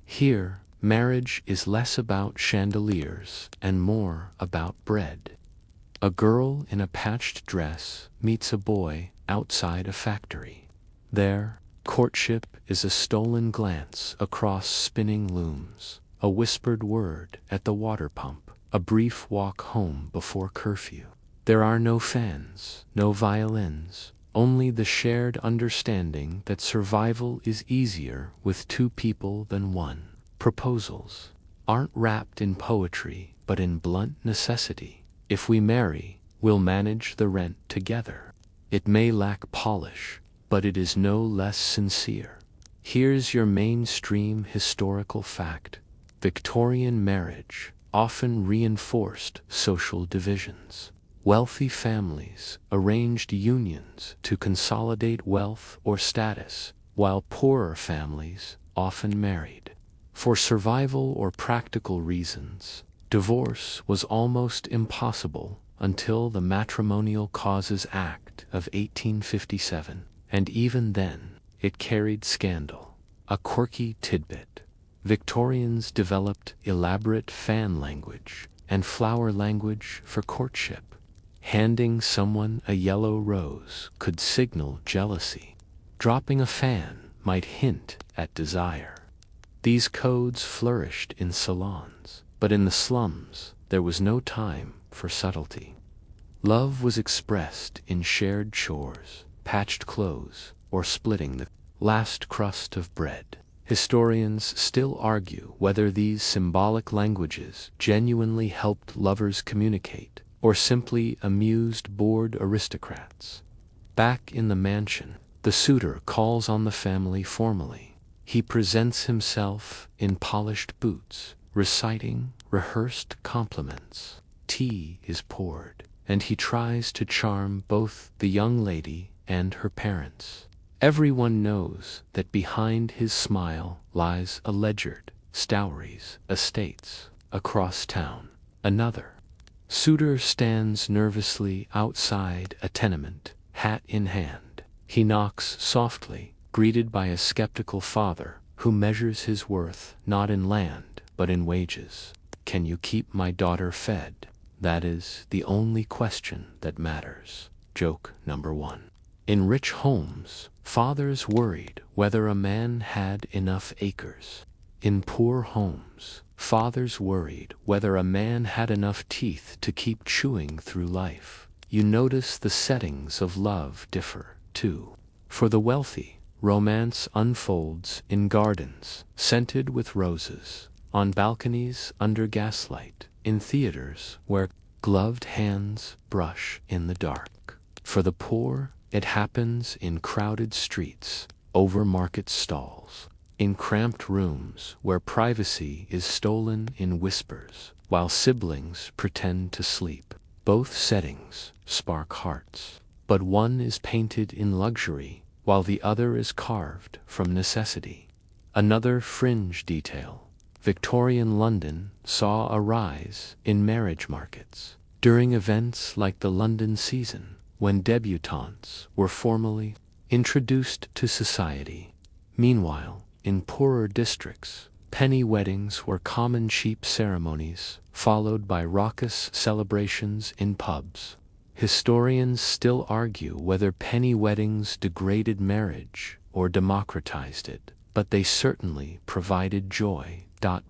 [SPEAKER 1] Here, marriage is less about chandeliers and more about bread. A girl in a patched dress meets a boy outside a factory. There, courtship is a stolen glance across spinning looms, a whispered word at the water pump, a brief walk home before curfew. There are no fans, no violins, only the shared understanding that survival is easier with two people than one. Proposals aren't wrapped in poetry, but in blunt necessity. If we marry, we'll manage the rent together. It may lack polish, but it is no less sincere. Here's your mainstream historical fact: Victorian marriage often reinforced social divisions. Wealthy families arranged unions to consolidate wealth or status, while poorer families often married. For survival or practical reasons, divorce was almost impossible until the Matrimonial Causes Act of 1857, and even then, it carried scandal. A quirky tidbit: Victorians developed elaborate fan language, and flower language for courtship. Handing someone a yellow rose could signal jealousy. Dropping a fan might hint at desire. These codes flourished in salons, but in the slums there was no time for subtlety. Love was expressed in shared chores, patched clothes, or splitting the last crust of bread. Historians still argue whether these symbolic languages genuinely helped lovers communicate, or simply amused bored aristocrats. Back in the mansion, the suitor calls on the family formally. He presents himself in polished boots, reciting rehearsed compliments. Tea is poured, and he tries to charm both the young lady and her parents. Everyone knows that behind his smile lies a ledger, Stowry's estates, across town. Another suitor stands nervously outside a tenement, hat in hand. He knocks softly, greeted by a skeptical father who measures his worth not in land but in wages. Can you keep my daughter fed? That is the only question that matters. Joke number 1. In rich homes, fathers worried whether a man had enough acres. In poor homes, fathers worried whether a man had enough teeth to keep chewing through life. You notice the settings of love differ, too. For the wealthy, romance unfolds in gardens, scented with roses, on balconies under gaslight, in theaters where gloved hands brush in the dark. For the poor, it happens in crowded streets, over market stalls, in cramped rooms where privacy is stolen in whispers, while siblings pretend to sleep. Both settings spark hearts, but one is painted in luxury, while the other is carved from necessity. Another fringe detail. Victorian London saw a rise in marriage markets during events like the London season, when debutantes were formally introduced to society. Meanwhile, in poorer districts, penny weddings were common cheap ceremonies, followed by raucous celebrations in pubs. Historians still argue whether penny weddings degraded marriage or democratized it, but they certainly provided joy.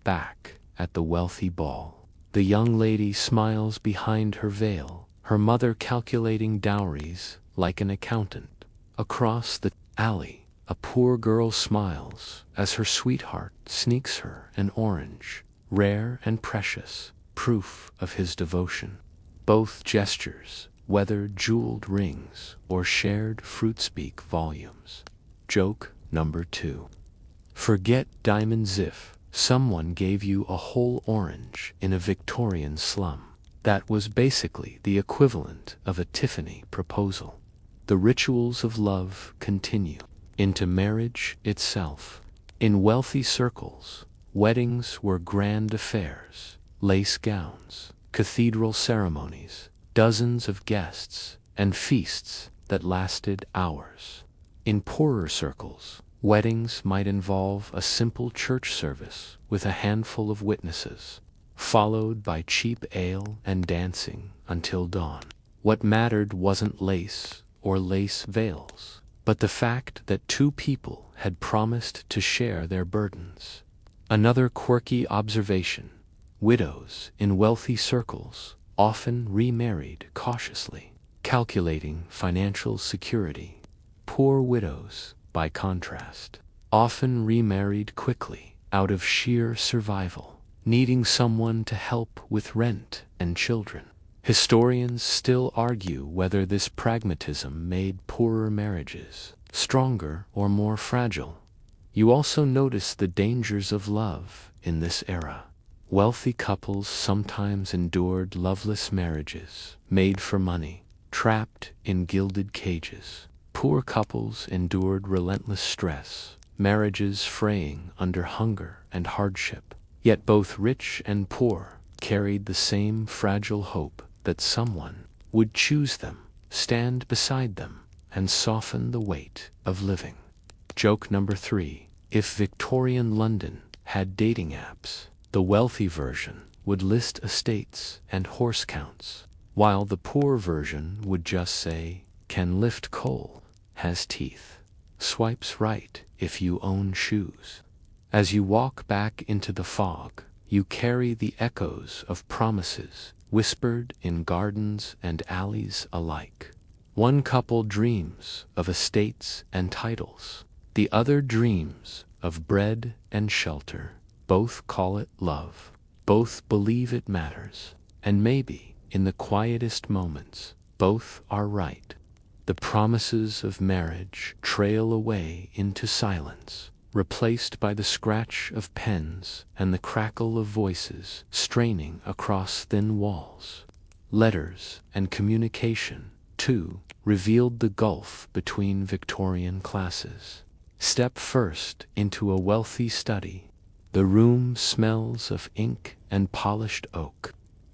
[SPEAKER 1] Back at the wealthy ball, the young lady smiles behind her veil, her mother calculating dowries like an accountant. Across the alley, a poor girl smiles as her sweetheart sneaks her an orange, rare and precious, proof of his devotion. Both gestures, whether jeweled rings or shared fruit, speak volumes. Joke number 2. Forget diamonds if someone gave you a whole orange in a Victorian slum. That was basically the equivalent of a Tiffany proposal. The rituals of love continue into marriage itself. In wealthy circles, weddings were grand affairs, lace gowns, cathedral ceremonies, dozens of guests, and feasts that lasted hours. In poorer circles, weddings might involve a simple church service with a handful of witnesses, followed by cheap ale and dancing until dawn. What mattered wasn't lace or lace veils, but the fact that two people had promised to share their burdens. Another quirky observation: widows in wealthy circles often remarried cautiously, calculating financial security. Poor widows, by contrast, often remarried quickly out of sheer survival, needing someone to help with rent and children. Historians still argue whether this pragmatism made poorer marriages stronger or more fragile. You also notice the dangers of love in this era. Wealthy couples sometimes endured loveless marriages, made for money, trapped in gilded cages. Poor couples endured relentless stress, marriages fraying under hunger and hardship. Yet both rich and poor carried the same fragile hope that someone would choose them, stand beside them, and soften the weight of living. Joke number 3. If Victorian London had dating apps, the wealthy version would list estates and horse counts, while the poor version would just say, "Can lift coal, has teeth, swipes right if you own shoes." As you walk back into the fog, you carry the echoes of promises whispered in gardens and alleys alike. One couple dreams of estates and titles. The other dreams of bread and shelter. Both call it love. Both believe it matters. And maybe, in the quietest moments, both are right. The promises of marriage trail away into silence, replaced by the scratch of pens and the crackle of voices straining across thin walls. Letters and communication, too, revealed the gulf between Victorian classes. Step first into a wealthy study. The room smells of ink and polished oak.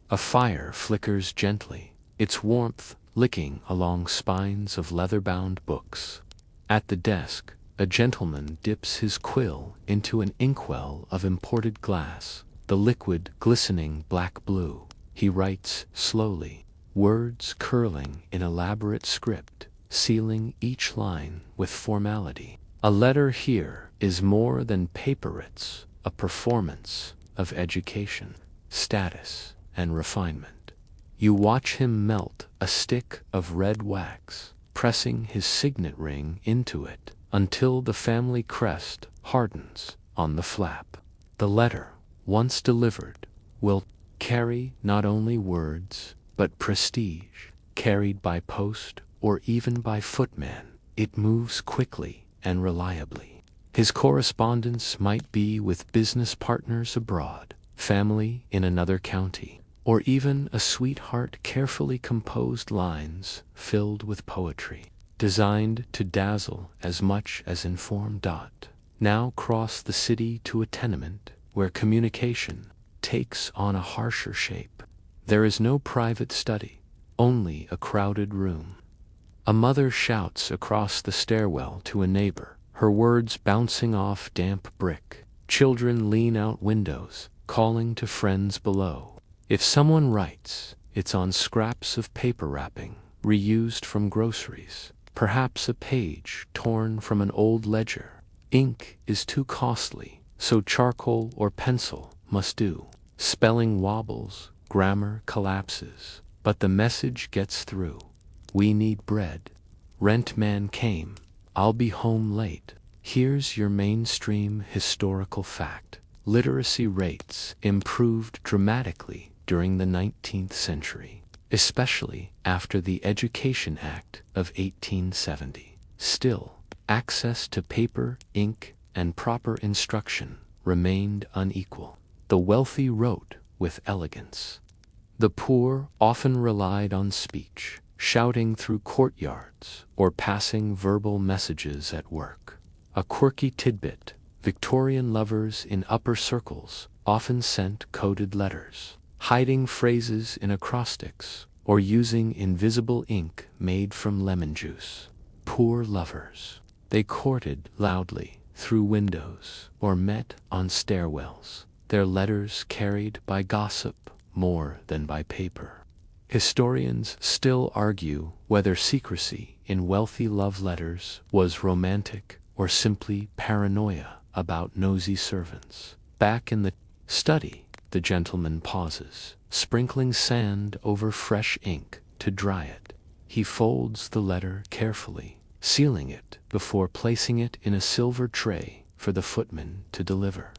[SPEAKER 1] A fire flickers gently, its warmth licking along spines of leather-bound books. At the desk, a gentleman dips his quill into an inkwell of imported glass, the liquid glistening black-blue. He writes slowly, words curling in elaborate script, sealing each line with formality. A letter here is more than paperates, a performance of education, status, and refinement. You watch him melt a stick of red wax, pressing his signet ring into it, until the family crest hardens on the flap. The letter, once delivered, will carry not only words, but prestige. Carried by post or even by footman, it moves quickly and reliably. His correspondence might be with business partners abroad, family in another county, or even a sweetheart carefully composed lines filled with poetry, designed to dazzle as much as inform. Now cross the city to a tenement where communication takes on a harsher shape. There is no private study, only a crowded room. A mother shouts across the stairwell to a neighbor, her words bouncing off damp brick. Children lean out windows, calling to friends below. If someone writes, it's on scraps of paper wrapping, reused from groceries, perhaps a page torn from an old ledger. Ink is too costly, so charcoal or pencil must do. Spelling wobbles, grammar collapses, but the message gets through. We need bread. Rent man came. I'll be home late. Here's your mainstream historical fact. Literacy rates improved dramatically during the 19th century, especially after the Education Act of 1870. Still, access to paper, ink, and proper instruction remained unequal. The wealthy wrote with elegance. The poor often relied on speech, shouting through courtyards or passing verbal messages at work. A quirky tidbit: Victorian lovers in upper circles often sent coded letters, hiding phrases in acrostics or using invisible ink made from lemon juice. Poor lovers. They courted loudly through windows or met on stairwells, their letters carried by gossip more than by paper. Historians still argue whether secrecy in wealthy love letters was romantic or simply paranoia about nosy servants. Back in the study, the gentleman pauses, sprinkling sand over fresh ink to dry it. He folds the letter carefully, sealing it before placing it in a silver tray for the footman to deliver.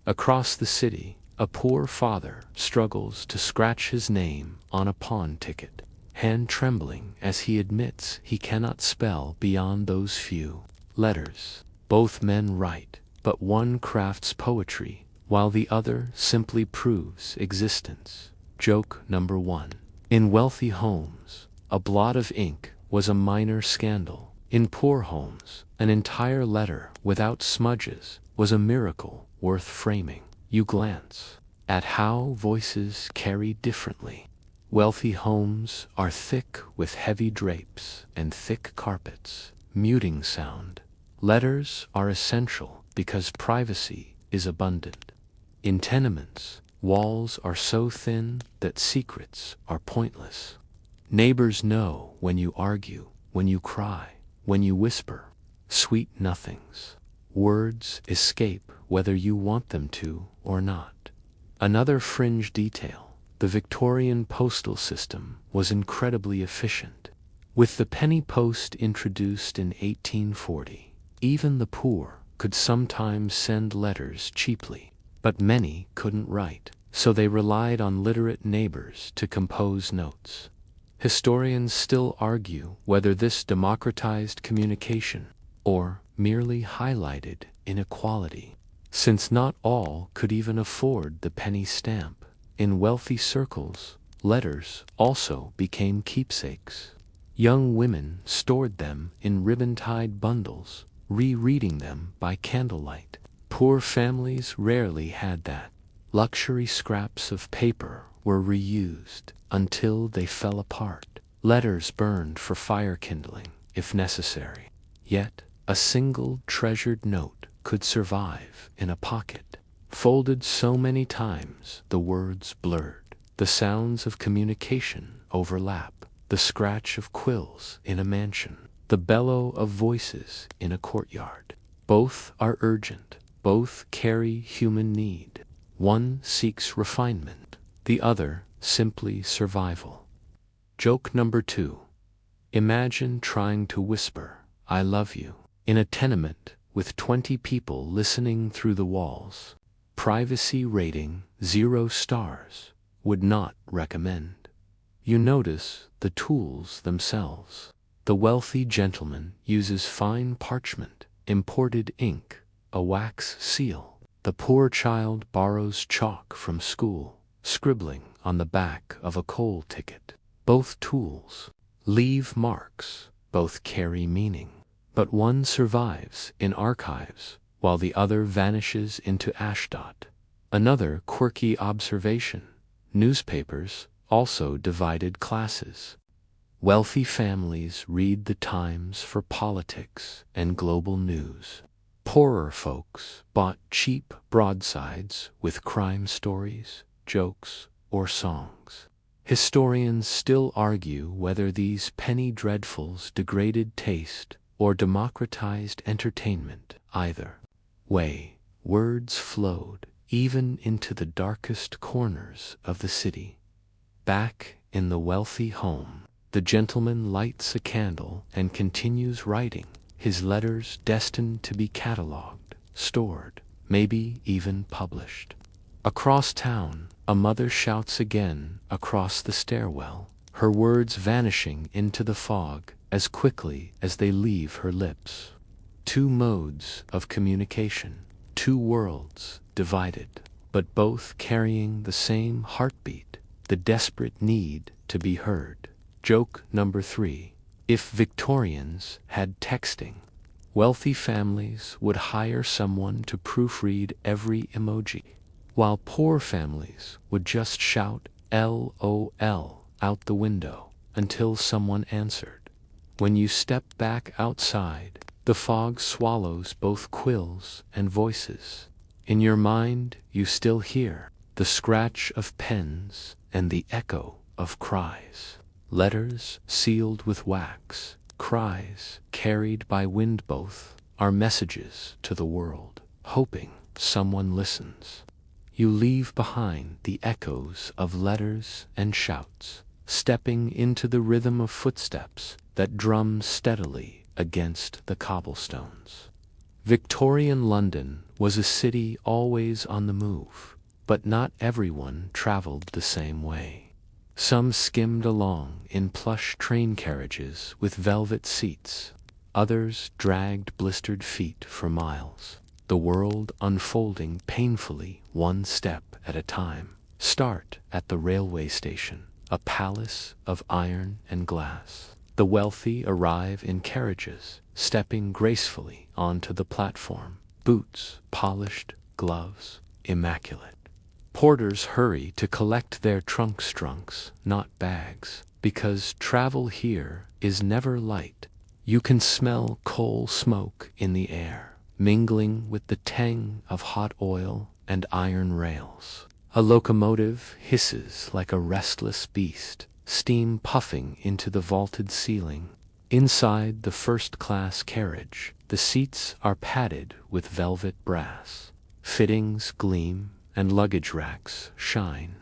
[SPEAKER 1] Across the city, a poor father struggles to scratch his name on a pawn ticket, hand trembling as he admits he cannot spell beyond those few letters. Both men write, but one crafts poetry, while the other simply proves existence. Joke number 1. In wealthy homes, a blot of ink was a minor scandal. In poor homes, an entire letter without smudges was a miracle worth framing. You glance at how voices carry differently. Wealthy homes are thick with heavy drapes and thick carpets, muting sound. Letters are essential because privacy is abundant. In tenements, Walls are so thin that secrets are pointless. Neighbors know when you argue, when you cry, when you whisper. Sweet nothings. Words escape whether you want them to or not. Another fringe detail: the Victorian postal system was incredibly efficient. With the penny post introduced in 1840, even the poor could sometimes send letters cheaply. But many couldn't write, so they relied on literate neighbors to compose notes. Historians still argue whether this democratized communication or merely highlighted inequality, since not all could even afford the penny stamp. In wealthy circles, letters also became keepsakes. Young women stored them in ribbon-tied bundles, rereading them by candlelight. Poor families rarely had that. Luxury scraps of paper were reused until they fell apart. Letters burned for fire kindling, if necessary. Yet, a single treasured note could survive in a pocket. Folded so many times, the words blurred. The sounds of communication overlap. The scratch of quills in a mansion. The bellow of voices in a courtyard. Both are urgent. Both carry human need. One seeks refinement. The other simply survival. Joke number 2. Imagine trying to whisper, "I love you," in a tenement with 20 people listening through the walls. Privacy rating 0 stars. Would not recommend. You notice the tools themselves. The wealthy gentleman uses fine parchment, imported ink, a wax seal. The poor child borrows chalk from school, scribbling on the back of a coal ticket. Both tools leave marks, both carry meaning. But one survives in archives, while the other vanishes into ashdot. Another quirky observation: newspapers also divided classes. Wealthy families read the Times for politics and global news. Poorer folks bought cheap broadsides with crime stories, jokes, or songs. Historians still argue whether these penny dreadfuls degraded taste or democratized entertainment. Either way, words flowed even into the darkest corners of the city. Back in the wealthy home, the gentleman lights a candle and continues writing, his letters destined to be catalogued, stored, maybe even published. Across town, a mother shouts again across the stairwell, her words vanishing into the fog as quickly as they leave her lips. Two modes of communication, two worlds divided, but both carrying the same heartbeat, the desperate need to be heard. Joke number 3. If Victorians had texting, wealthy families would hire someone to proofread every emoji, while poor families would just shout LOL out the window until someone answered. When you step back outside, the fog swallows both quills and voices. In your mind, you still hear the scratch of pens and the echo of cries. Letters sealed with wax, cries carried by wind, both are messages to the world, hoping someone listens. You leave behind the echoes of letters and shouts, stepping into the rhythm of footsteps that drum steadily against the cobblestones. Victorian London was a city always on the move, but not everyone traveled the same way. Some skimmed along in plush train carriages with velvet seats. Others dragged blistered feet for miles, the world unfolding painfully one step at a time. Start at the railway station, a palace of iron and glass. The wealthy arrive in carriages, stepping gracefully onto the platform, boots polished, gloves immaculate. Porters hurry to collect their trunks, not bags, because travel here is never light. You can smell coal smoke in the air, mingling with the tang of hot oil and iron rails. A locomotive hisses like a restless beast, steam puffing into the vaulted ceiling. Inside the first-class carriage, the seats are padded with velvet brass. Fittings gleam and luggage racks shine.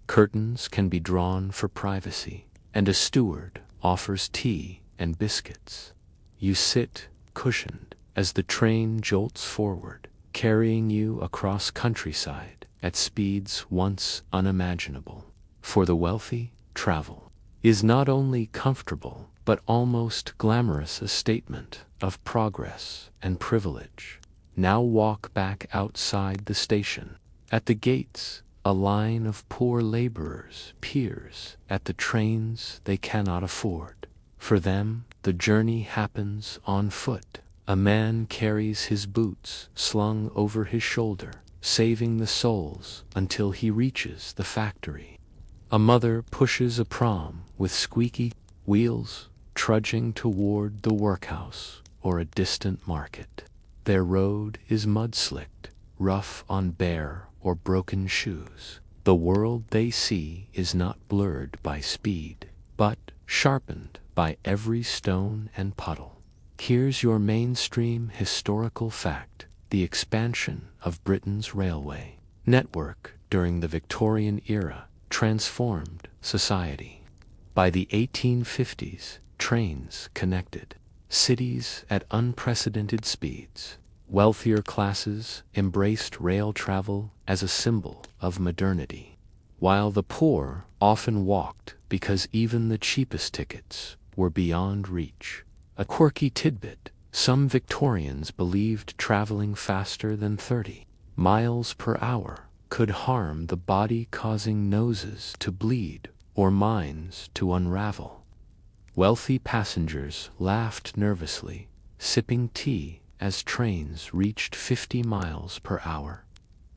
[SPEAKER 1] Curtains can be drawn for privacy, and a steward offers tea and biscuits. You sit cushioned as the train jolts forward, carrying you across countryside at speeds once unimaginable. For the wealthy, travel is not only comfortable but almost glamorous, a statement of progress and privilege. Now walk back outside the station. At the gates, a line of poor laborers peers at the trains they cannot afford. For them, the journey happens on foot. A man carries his boots slung over his shoulder, saving the soles until he reaches the factory. A mother pushes a pram with squeaky wheels, trudging toward the workhouse or a distant market. Their road is mud-slicked, rough on bare or broken shoes. The world they see is not blurred by speed, but sharpened by every stone and puddle. Here's your mainstream historical fact: the expansion of Britain's railway network during the Victorian era transformed society. By the 1850s, trains connected cities at unprecedented speeds. Wealthier classes embraced rail travel as a symbol of modernity, while the poor often walked because even the cheapest tickets were beyond reach. A quirky tidbit: some Victorians believed traveling faster than 30 miles per hour could harm the body, causing noses to bleed or minds to unravel. Wealthy passengers laughed nervously, sipping tea as trains reached 50 miles per hour.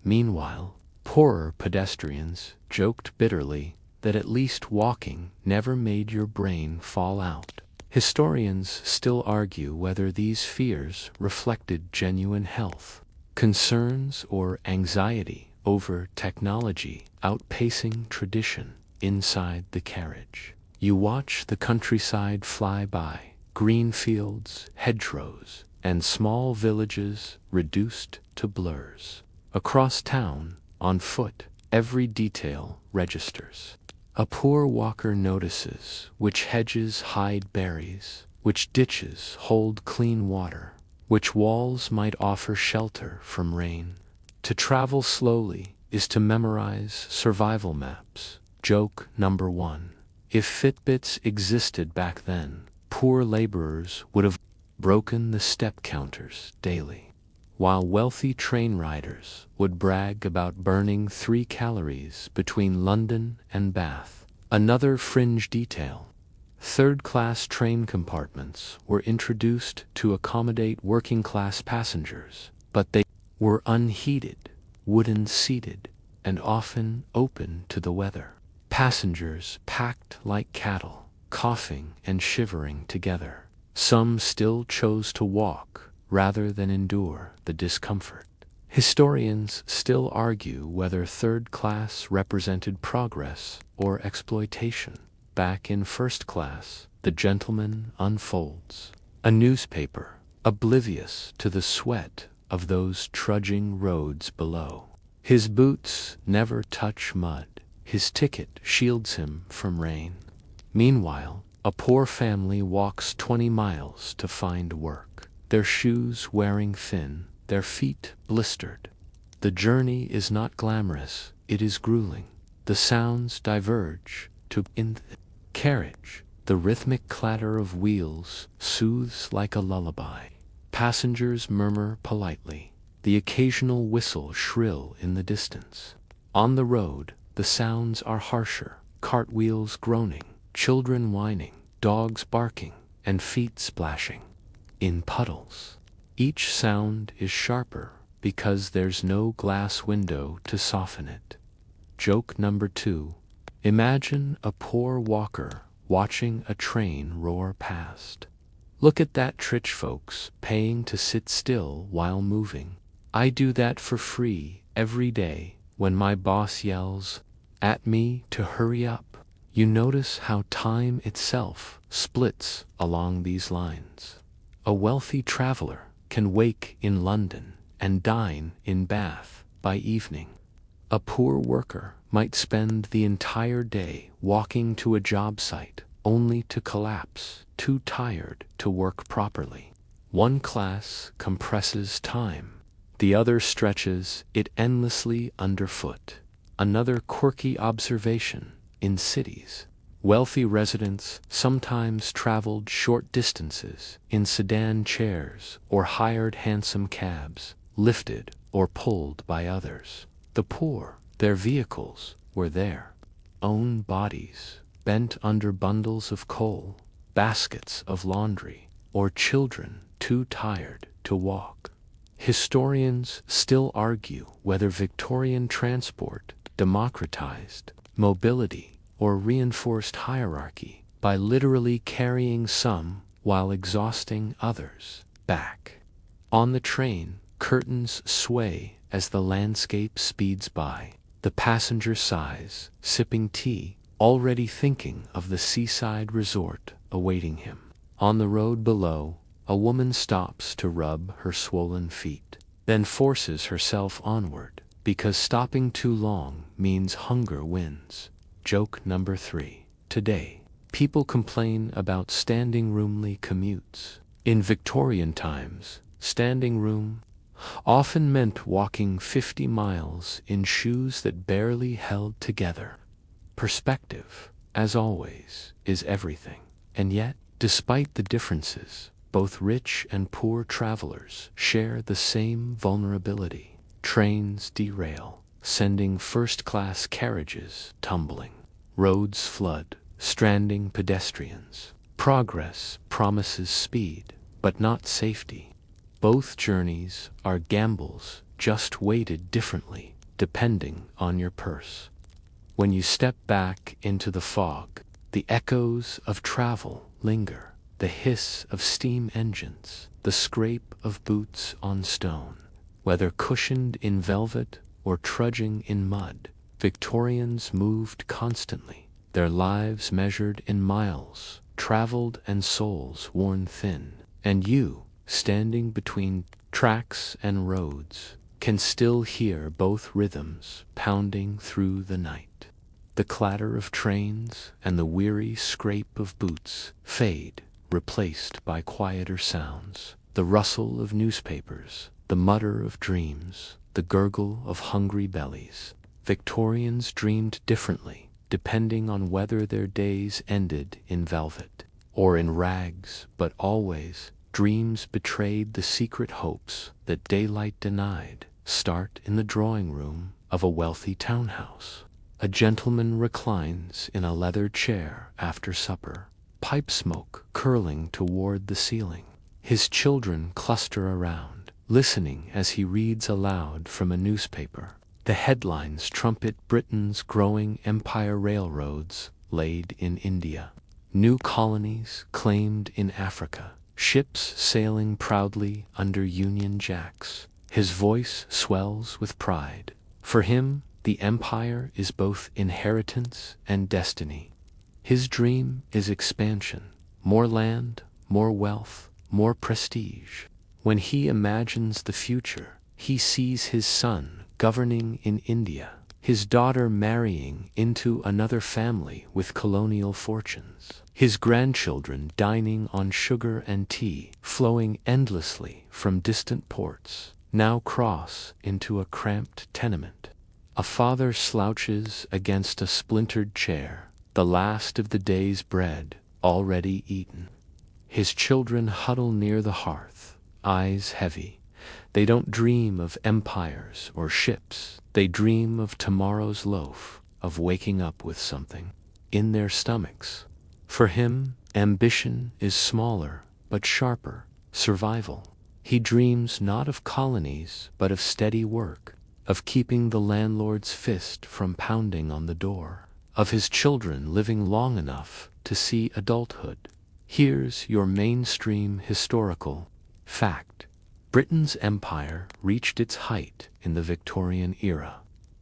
[SPEAKER 1] Meanwhile, poorer pedestrians joked bitterly that at least walking never made your brain fall out. Historians still argue whether these fears reflected genuine health concerns or anxiety over technology outpacing tradition. Inside the carriage, you watch the countryside fly by, green fields, hedgerows, and small villages reduced to blurs. Across town, on foot, every detail registers. A poor walker notices which hedges hide berries, which ditches hold clean water, which walls might offer shelter from rain. To travel slowly is to memorize survival maps. Joke number 1. If Fitbits existed back then, poor laborers would have broken the step counters daily, while wealthy train riders would brag about burning 3 calories between London and Bath. Another fringe detail: third-class train compartments were introduced to accommodate working-class passengers, but they were unheated, wooden-seated, and often open to the weather. Passengers packed like cattle, coughing and shivering together. Some still chose to walk rather than endure the discomfort. Historians still argue whether third class represented progress or exploitation. Back in first class, the gentleman unfolds a newspaper, oblivious to the sweat of those trudging roads below. His boots never touch mud. His ticket shields him from rain. Meanwhile, a poor family walks 20 miles to find work, their shoes wearing thin, their feet blistered. The journey is not glamorous, it is grueling. The sounds diverge in the carriage. The rhythmic clatter of wheels soothes like a lullaby. Passengers murmur politely, the occasional whistle shrill in the distance. On the road, the sounds are harsher: cartwheels groaning, children whining, dogs barking, and feet splashing in puddles. Each sound is sharper because there's no glass window to soften it. Joke number 2. Imagine a poor walker watching a train roar past. Look at that trich folks paying to sit still while moving. I do that for free every day when my boss yells at me to hurry up. You notice how time itself splits along these lines. A wealthy traveler can wake in London and dine in Bath by evening. A poor worker might spend the entire day walking to a job site only to collapse, too tired to work properly. One class compresses time, the other stretches it endlessly underfoot. Another quirky observation: in cities, wealthy residents sometimes traveled short distances in sedan chairs or hired handsome cabs, lifted or pulled by others. The poor, their vehicles were their own bodies, bent under bundles of coal, baskets of laundry, or children too tired to walk. Historians still argue whether Victorian transport democratized mobility or reinforced hierarchy by literally carrying some while exhausting others back. On the train, curtains sway as the landscape speeds by. The passenger sighs, sipping tea, already thinking of the seaside resort awaiting him. On the road below, a woman stops to rub her swollen feet, then forces herself onward, because stopping too long means hunger wins. Joke number 3. Today, people complain about standing roomly commutes. In Victorian times, standing room often meant walking 50 miles in shoes that barely held together. Perspective, as always, is everything. And yet, despite the differences, both rich and poor travelers share the same vulnerability. Trains derail, sending first-class carriages tumbling. Roads flood, stranding pedestrians. Progress promises speed, but not safety. Both journeys are gambles, just weighted differently, depending on your purse. When you step back into the fog, the echoes of travel linger. The hiss of steam engines, the scrape of boots on stone. Whether cushioned in velvet or trudging in mud, Victorians moved constantly, their lives measured in miles, traveled and souls worn thin. And you, standing between tracks and roads, can still hear both rhythms pounding through the night. The clatter of trains and the weary scrape of boots fade, replaced by quieter sounds. The rustle of newspapers, the mutter of dreams, the gurgle of hungry bellies. Victorians dreamed differently, depending on whether their days ended in velvet or in rags, but always dreams betrayed the secret hopes that daylight denied. Start in the drawing room of a wealthy townhouse. A gentleman reclines in a leather chair after supper, pipe smoke curling toward the ceiling. His children cluster around, listening as he reads aloud from a newspaper. The headlines trumpet Britain's growing empire, railroads laid in India, new colonies claimed in Africa, ships sailing proudly under Union Jacks. His voice swells with pride. For him, the empire is both inheritance and destiny. His dream is expansion, more land, more wealth, more prestige. When he imagines the future, he sees his son governing in India, his daughter marrying into another family with colonial fortunes, his grandchildren dining on sugar and tea flowing endlessly from distant ports, now cross into a cramped tenement. A father slouches against a splintered chair, the last of the day's bread already eaten. His children huddle near the hearth, eyes heavy. They don't dream of empires or ships. They dream of tomorrow's loaf, of waking up with something in their stomachs. For him, ambition is smaller but sharper, survival. He dreams not of colonies but of steady work, of keeping the landlord's fist from pounding on the door, of his children living long enough to see adulthood. Here's your mainstream historical fact. Britain's empire reached its height in the Victorian era.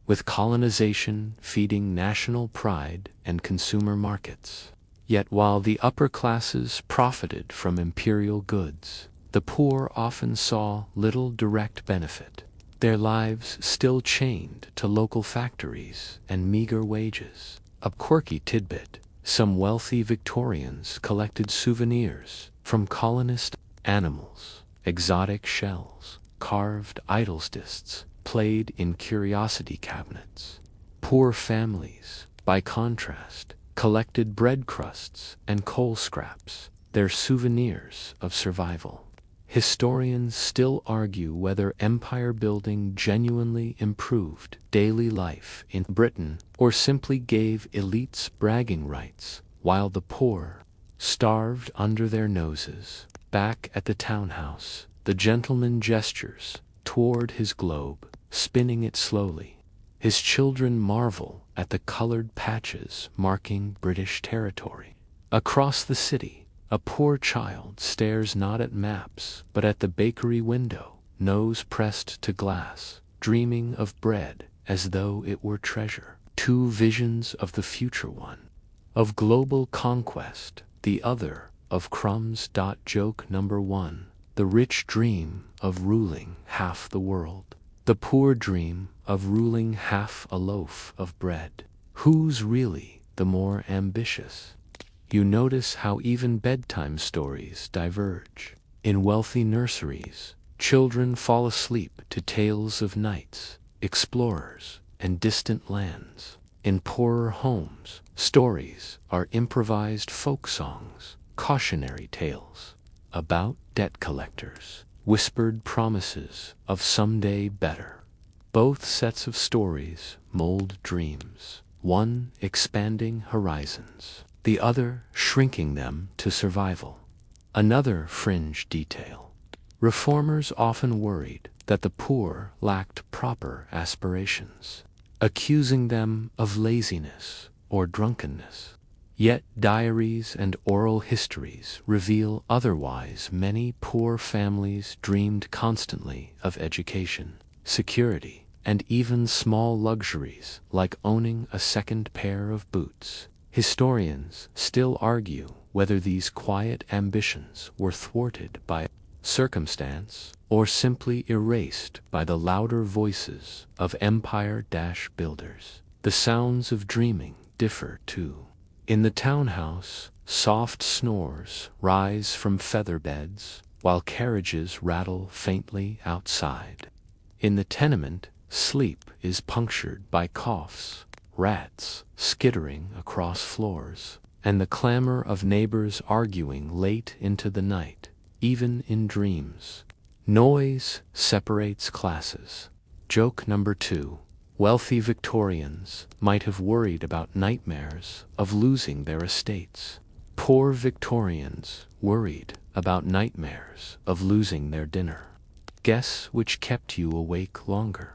[SPEAKER 1] with colonization feeding national pride and consumer markets. Yet while the upper classes profited from imperial goods, the poor often saw little direct benefit, their lives still chained to local factories and meager wages. A quirky tidbit: some wealthy Victorians collected souvenirs from colonist animals, exotic shells, carved idols discs, played in curiosity cabinets. Poor families, by contrast, collected bread crusts and coal scraps, their souvenirs of survival. Historians still argue whether empire building genuinely improved daily life in Britain or simply gave elites bragging rights, while the poor starved under their noses. Back at the townhouse, the gentleman gestures toward his globe, spinning it slowly. His children marvel at the colored patches marking British territory. Across the city, a poor child stares not at maps but at the bakery window, nose pressed to glass, dreaming of bread as though it were treasure. Two visions of the future: one of global conquest, the other of crumbs. Joke number 1. The rich dream of ruling half the world. The poor dream of ruling half a loaf of bread. Who's really the more ambitious? You notice how even bedtime stories diverge. In wealthy nurseries, children fall asleep to tales of knights, explorers, and distant lands. In poorer homes, stories are improvised folk songs, cautionary tales about debt collectors, whispered promises of someday better. Both sets of stories mold dreams, one expanding horizons, the other shrinking them to survival. Another fringe detail: reformers often worried that the poor lacked proper aspirations, accusing them of laziness or drunkenness. Yet diaries and oral histories reveal otherwise. Many poor families dreamed constantly of education, security, and even small luxuries like owning a second pair of boots. Historians still argue whether these quiet ambitions were thwarted by circumstance or simply erased by the louder voices of empire-builders. The sounds of dreaming differ too. In the townhouse, soft snores rise from feather beds, while carriages rattle faintly outside. In the tenement, sleep is punctured by coughs, rats skittering across floors, and the clamor of neighbors arguing late into the night. Even in dreams, noise separates classes. Joke number 2. Wealthy Victorians might have worried about nightmares of losing their estates. Poor Victorians worried about nightmares of losing their dinner. Guess which kept you awake longer?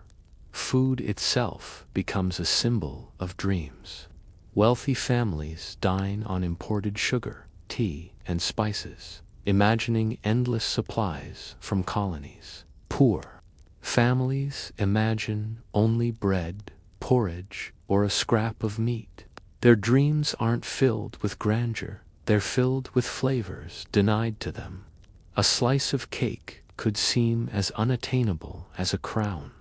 [SPEAKER 1] Food itself becomes a symbol of dreams. Wealthy families dine on imported sugar, tea, and spices, imagining endless supplies from colonies. Poor families imagine only bread, porridge, or a scrap of meat. Their dreams aren't filled with grandeur, they're filled with flavors denied to them. A slice of cake could seem as unattainable as a crown.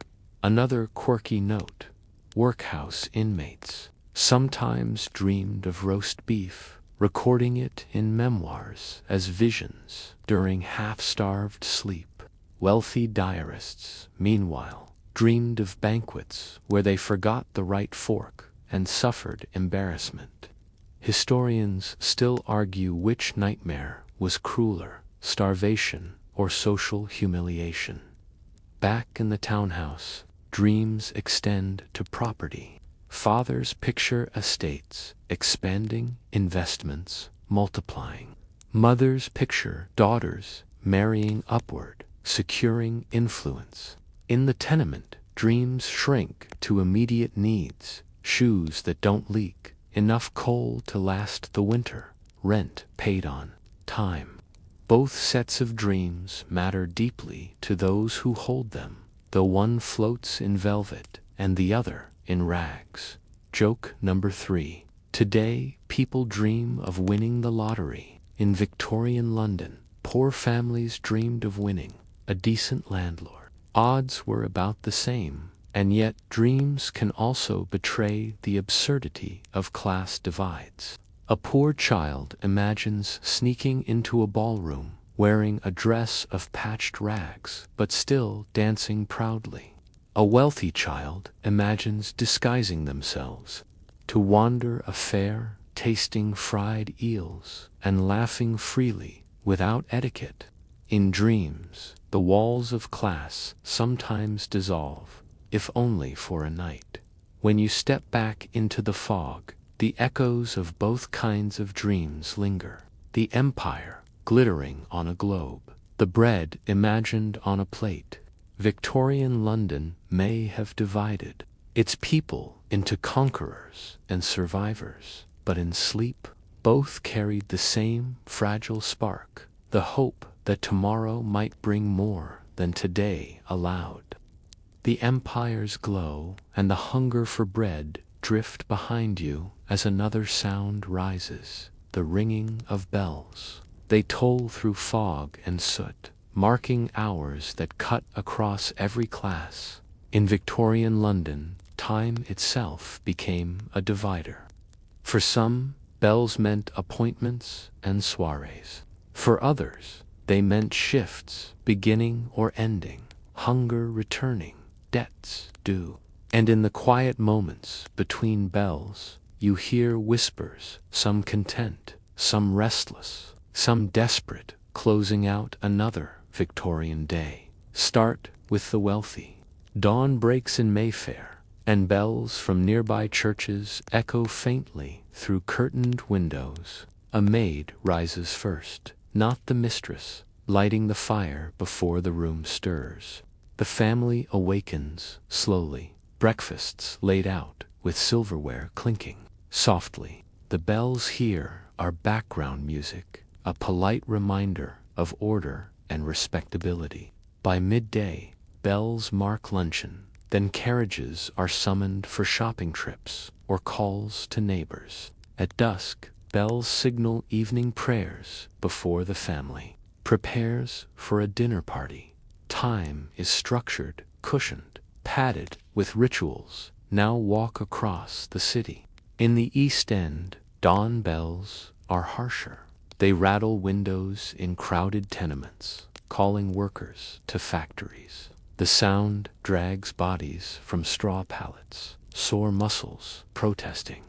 [SPEAKER 1] Another quirky note: workhouse inmates sometimes dreamed of roast beef, recording it in memoirs as visions during half-starved sleep. Wealthy diarists, meanwhile, dreamed of banquets where they forgot the right fork and suffered embarrassment. Historians still argue which nightmare was crueler, starvation or social humiliation. Back in the townhouse, dreams extend to property. Fathers picture estates expanding, investments multiplying. Mothers picture daughters marrying upward, securing influence. In the tenement, dreams shrink to immediate needs: shoes that don't leak, enough coal to last the winter, rent paid on time. Both sets of dreams matter deeply to those who hold them, though one floats in velvet and the other in rags. Joke number 3. Today, people dream of winning the lottery. In Victorian London, poor families dreamed of winning a decent landlord. Odds were about the same, and yet dreams can also betray the absurdity of class divides. A poor child imagines sneaking into a ballroom, wearing a dress of patched rags, but still dancing proudly. A wealthy child imagines disguising themselves to wander a fair, tasting fried eels and laughing freely without etiquette. In dreams, the walls of class sometimes dissolve, if only for a night. When you step back into the fog, the echoes of both kinds of dreams linger. The empire glittering on a globe, the bread imagined on a plate. Victorian London may have divided its people into conquerors and survivors, but in sleep, both carried the same fragile spark, the hope that tomorrow might bring more than today allowed. The empire's glow and the hunger for bread drift behind you as another sound rises, the ringing of bells. They toll through fog and soot, marking hours that cut across every class. In Victorian London, time itself became a divider. For some, bells meant appointments and soirees. For others, they meant shifts, beginning or ending, hunger returning, debts due. And in the quiet moments between bells, you hear whispers, some content, some restless, some desperate, closing out another Victorian day. Start with the wealthy. Dawn breaks in Mayfair, and bells from nearby churches echo faintly through curtained windows. A maid rises first, not the mistress, lighting the fire before the room stirs. The family awakens slowly, breakfasts laid out with silverware clinking softly. The bells here are background music, a polite reminder of order and respectability. By midday, bells mark luncheon, then carriages are summoned for shopping trips or calls to neighbors. At dusk, bells signal evening prayers before the family prepares for a dinner party. Time is structured, cushioned, padded with rituals. Now walk across the city. In the East End, dawn bells are harsher. They rattle windows in crowded tenements, calling workers to factories. The sound drags bodies from straw pallets, sore muscles protesting.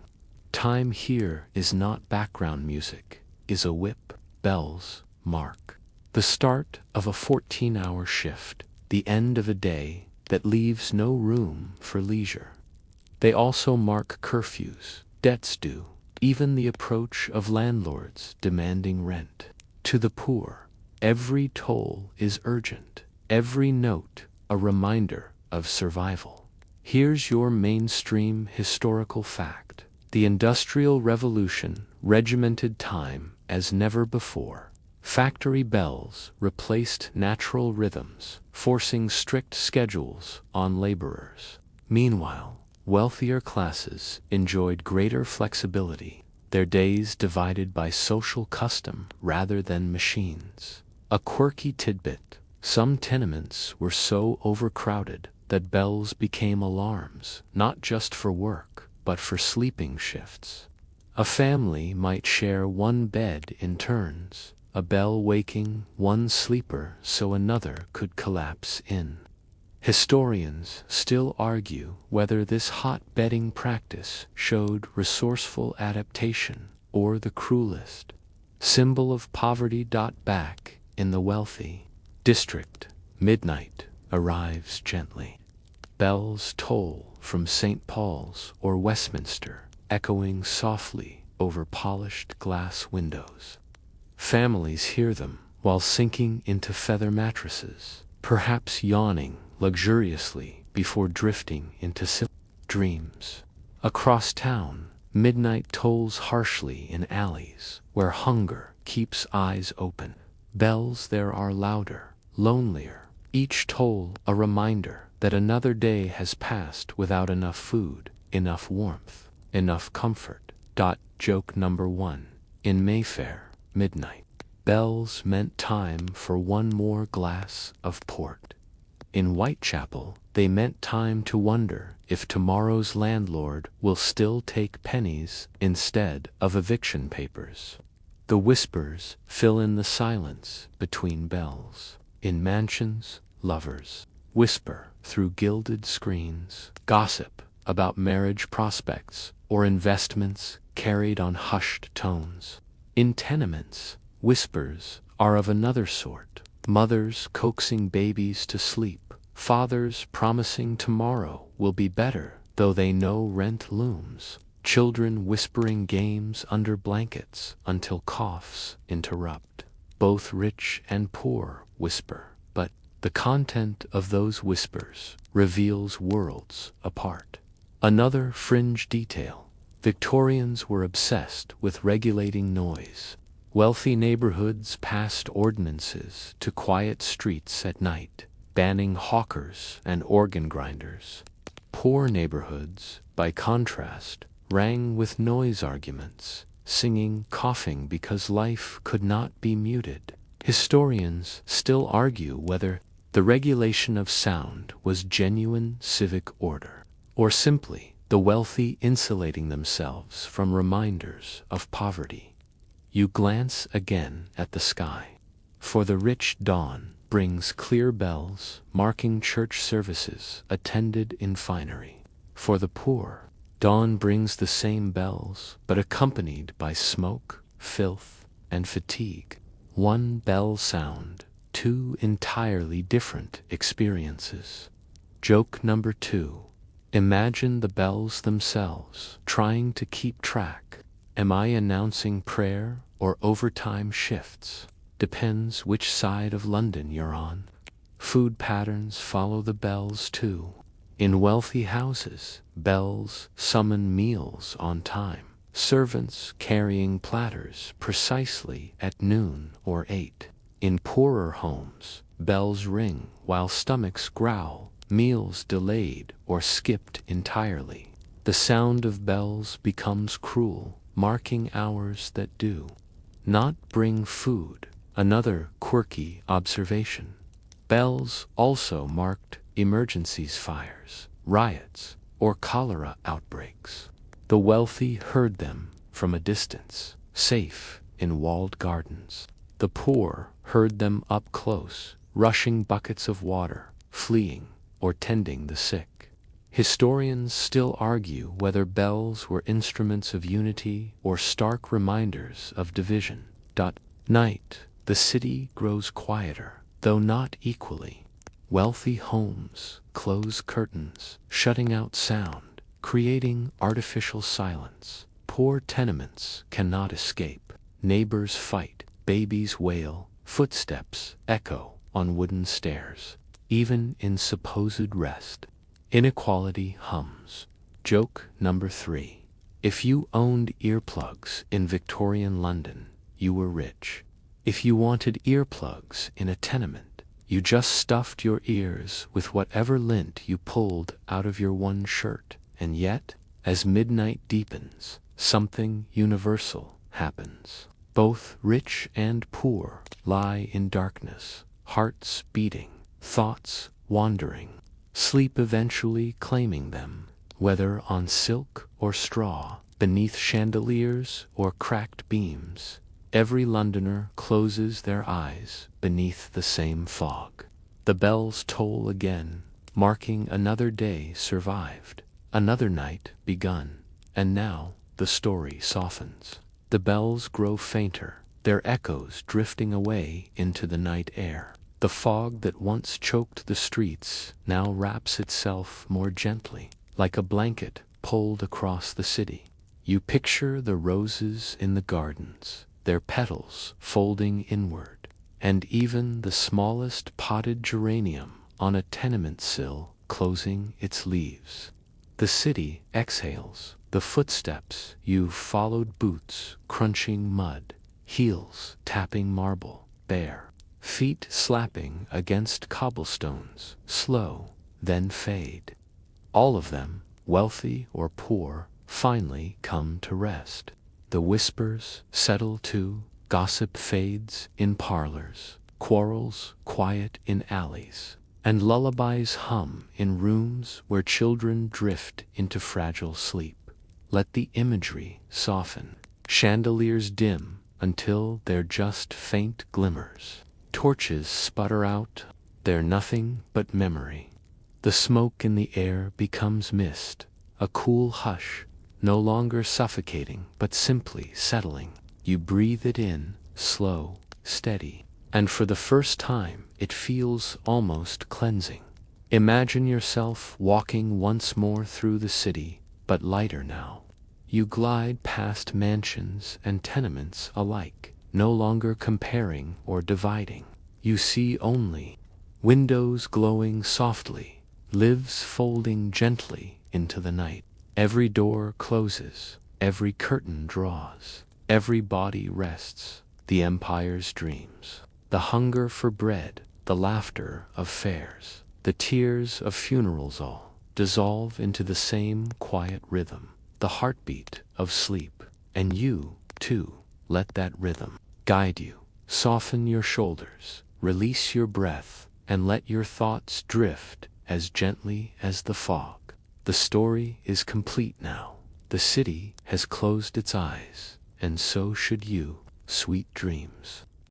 [SPEAKER 1] Time here is not background music, is a whip. Bells mark the start of a 14-hour shift, the end of a day that leaves no room for leisure. They also mark curfews, debts due, even the approach of landlords demanding rent. To the poor, every toll is urgent, every note a reminder of survival. Here's your mainstream historical fact. The Industrial Revolution regimented time as never before. Factory bells replaced natural rhythms, forcing strict schedules on laborers. Meanwhile, wealthier classes enjoyed greater flexibility, their days divided by social custom rather than machines. A quirky tidbit: some tenements were so overcrowded that bells became alarms, not just for work, but for sleeping shifts. A family might share one bed in turns, a bell waking one sleeper so another could collapse in. Historians still argue whether this hot-bedding practice showed resourceful adaptation or the cruelest symbol of poverty. Back in the wealthy district, midnight arrives gently. Bells toll from St. Paul's or Westminster, echoing softly over polished glass windows. Families hear them while sinking into feather mattresses, perhaps yawning luxuriously before drifting into dreams. Across town, midnight tolls harshly in alleys where hunger keeps eyes open. Bells there are louder, lonelier, each toll a reminder that another day has passed without enough food, enough warmth, enough comfort. Joke number 1. In Mayfair, midnight. Bells meant time for one more glass of port. In Whitechapel, they meant time to wonder if tomorrow's landlord will still take pennies instead of eviction papers. The whispers fill in the silence between bells. In mansions, lovers whisper through gilded screens, gossip about marriage prospects or investments carried on hushed tones. In tenements, whispers are of another sort. Mothers coaxing babies to sleep, fathers promising tomorrow will be better, though they know rent looms. Children whispering games under blankets until coughs interrupt. Both rich and poor whisper, but the content of those whispers reveals worlds apart. Another fringe detail. Victorians were obsessed with regulating noise. Wealthy neighborhoods passed ordinances to quiet streets at night, banning hawkers and organ grinders. Poor neighborhoods, by contrast, rang with noise arguments, singing, coughing because life could not be muted. Historians still argue whether the regulation of sound was genuine civic order, or simply the wealthy insulating themselves from reminders of poverty. You glance again at the sky. For the rich, dawn brings clear bells marking church services attended in finery. For the poor, dawn brings the same bells, but accompanied by smoke, filth, and fatigue. One bell sound, two entirely different experiences. Joke number 2. Imagine the bells themselves trying to keep track. Am I announcing prayer or overtime shifts? Depends which side of London you're on. Food patterns follow the bells too. In wealthy houses, bells summon meals on time. Servants carrying platters precisely at noon or 8. In poorer homes, bells ring while stomachs growl, meals delayed or skipped entirely. The sound of bells becomes cruel, marking hours that do not bring food. Another quirky observation. Bells also marked emergencies, fires, riots, or cholera outbreaks. The wealthy heard them from a distance, safe in walled gardens. The poor heard them up close, rushing buckets of water, fleeing, or tending the sick. Historians still argue whether bells were instruments of unity or stark reminders of division. Night, the city grows quieter, though not equally. Wealthy homes close curtains, shutting out sound, creating artificial silence. Poor tenements cannot escape. Neighbors fight, babies wail, footsteps echo on wooden stairs. Even in supposed rest, inequality hums. Joke number 3. If you owned earplugs in Victorian London, you were rich. If you wanted earplugs in a tenement, you just stuffed your ears with whatever lint you pulled out of your one shirt. And yet, as midnight deepens, something universal happens. Both rich and poor lie in darkness, hearts beating, thoughts wandering, sleep eventually claiming them, whether on silk or straw, beneath chandeliers or cracked beams. Every Londoner closes their eyes beneath the same fog. The bells toll again, marking another day survived, another night begun, and now the story softens. The bells grow fainter, their echoes drifting away into the night air. The fog that once choked the streets now wraps itself more gently, like a blanket pulled across the city. You picture the roses in the gardens, their petals folding inward, and even the smallest potted geranium on a tenement sill closing its leaves. The city exhales, the footsteps you've followed, boots crunching mud, heels tapping marble, bare feet slapping against cobblestones, slow, then fade. All of them, wealthy or poor, finally come to rest. The whispers settle too, gossip fades in parlors, quarrels quiet in alleys, and lullabies hum in rooms where children drift into fragile sleep. Let the imagery soften, chandeliers dim until they're just faint glimmers. Torches sputter out, they're nothing but memory. The smoke in the air becomes mist, a cool hush, no longer suffocating but simply settling. You breathe it in, slow, steady, and for the first time it feels almost cleansing. Imagine yourself walking once more through the city, but lighter now. You glide past mansions and tenements alike, no longer comparing or dividing. You see only windows glowing softly, lives folding gently into the night. Every door closes, every curtain draws, every body rests. The empire's dreams, the hunger for bread, the laughter of fairs, the tears of funerals all dissolve into the same quiet rhythm, the heartbeat of sleep. And you, too, let that rhythm guide you. Soften your shoulders, release your breath, and let your thoughts drift as gently as the fog. The story is complete now. The city has closed its eyes, and so should you. Sweet dreams.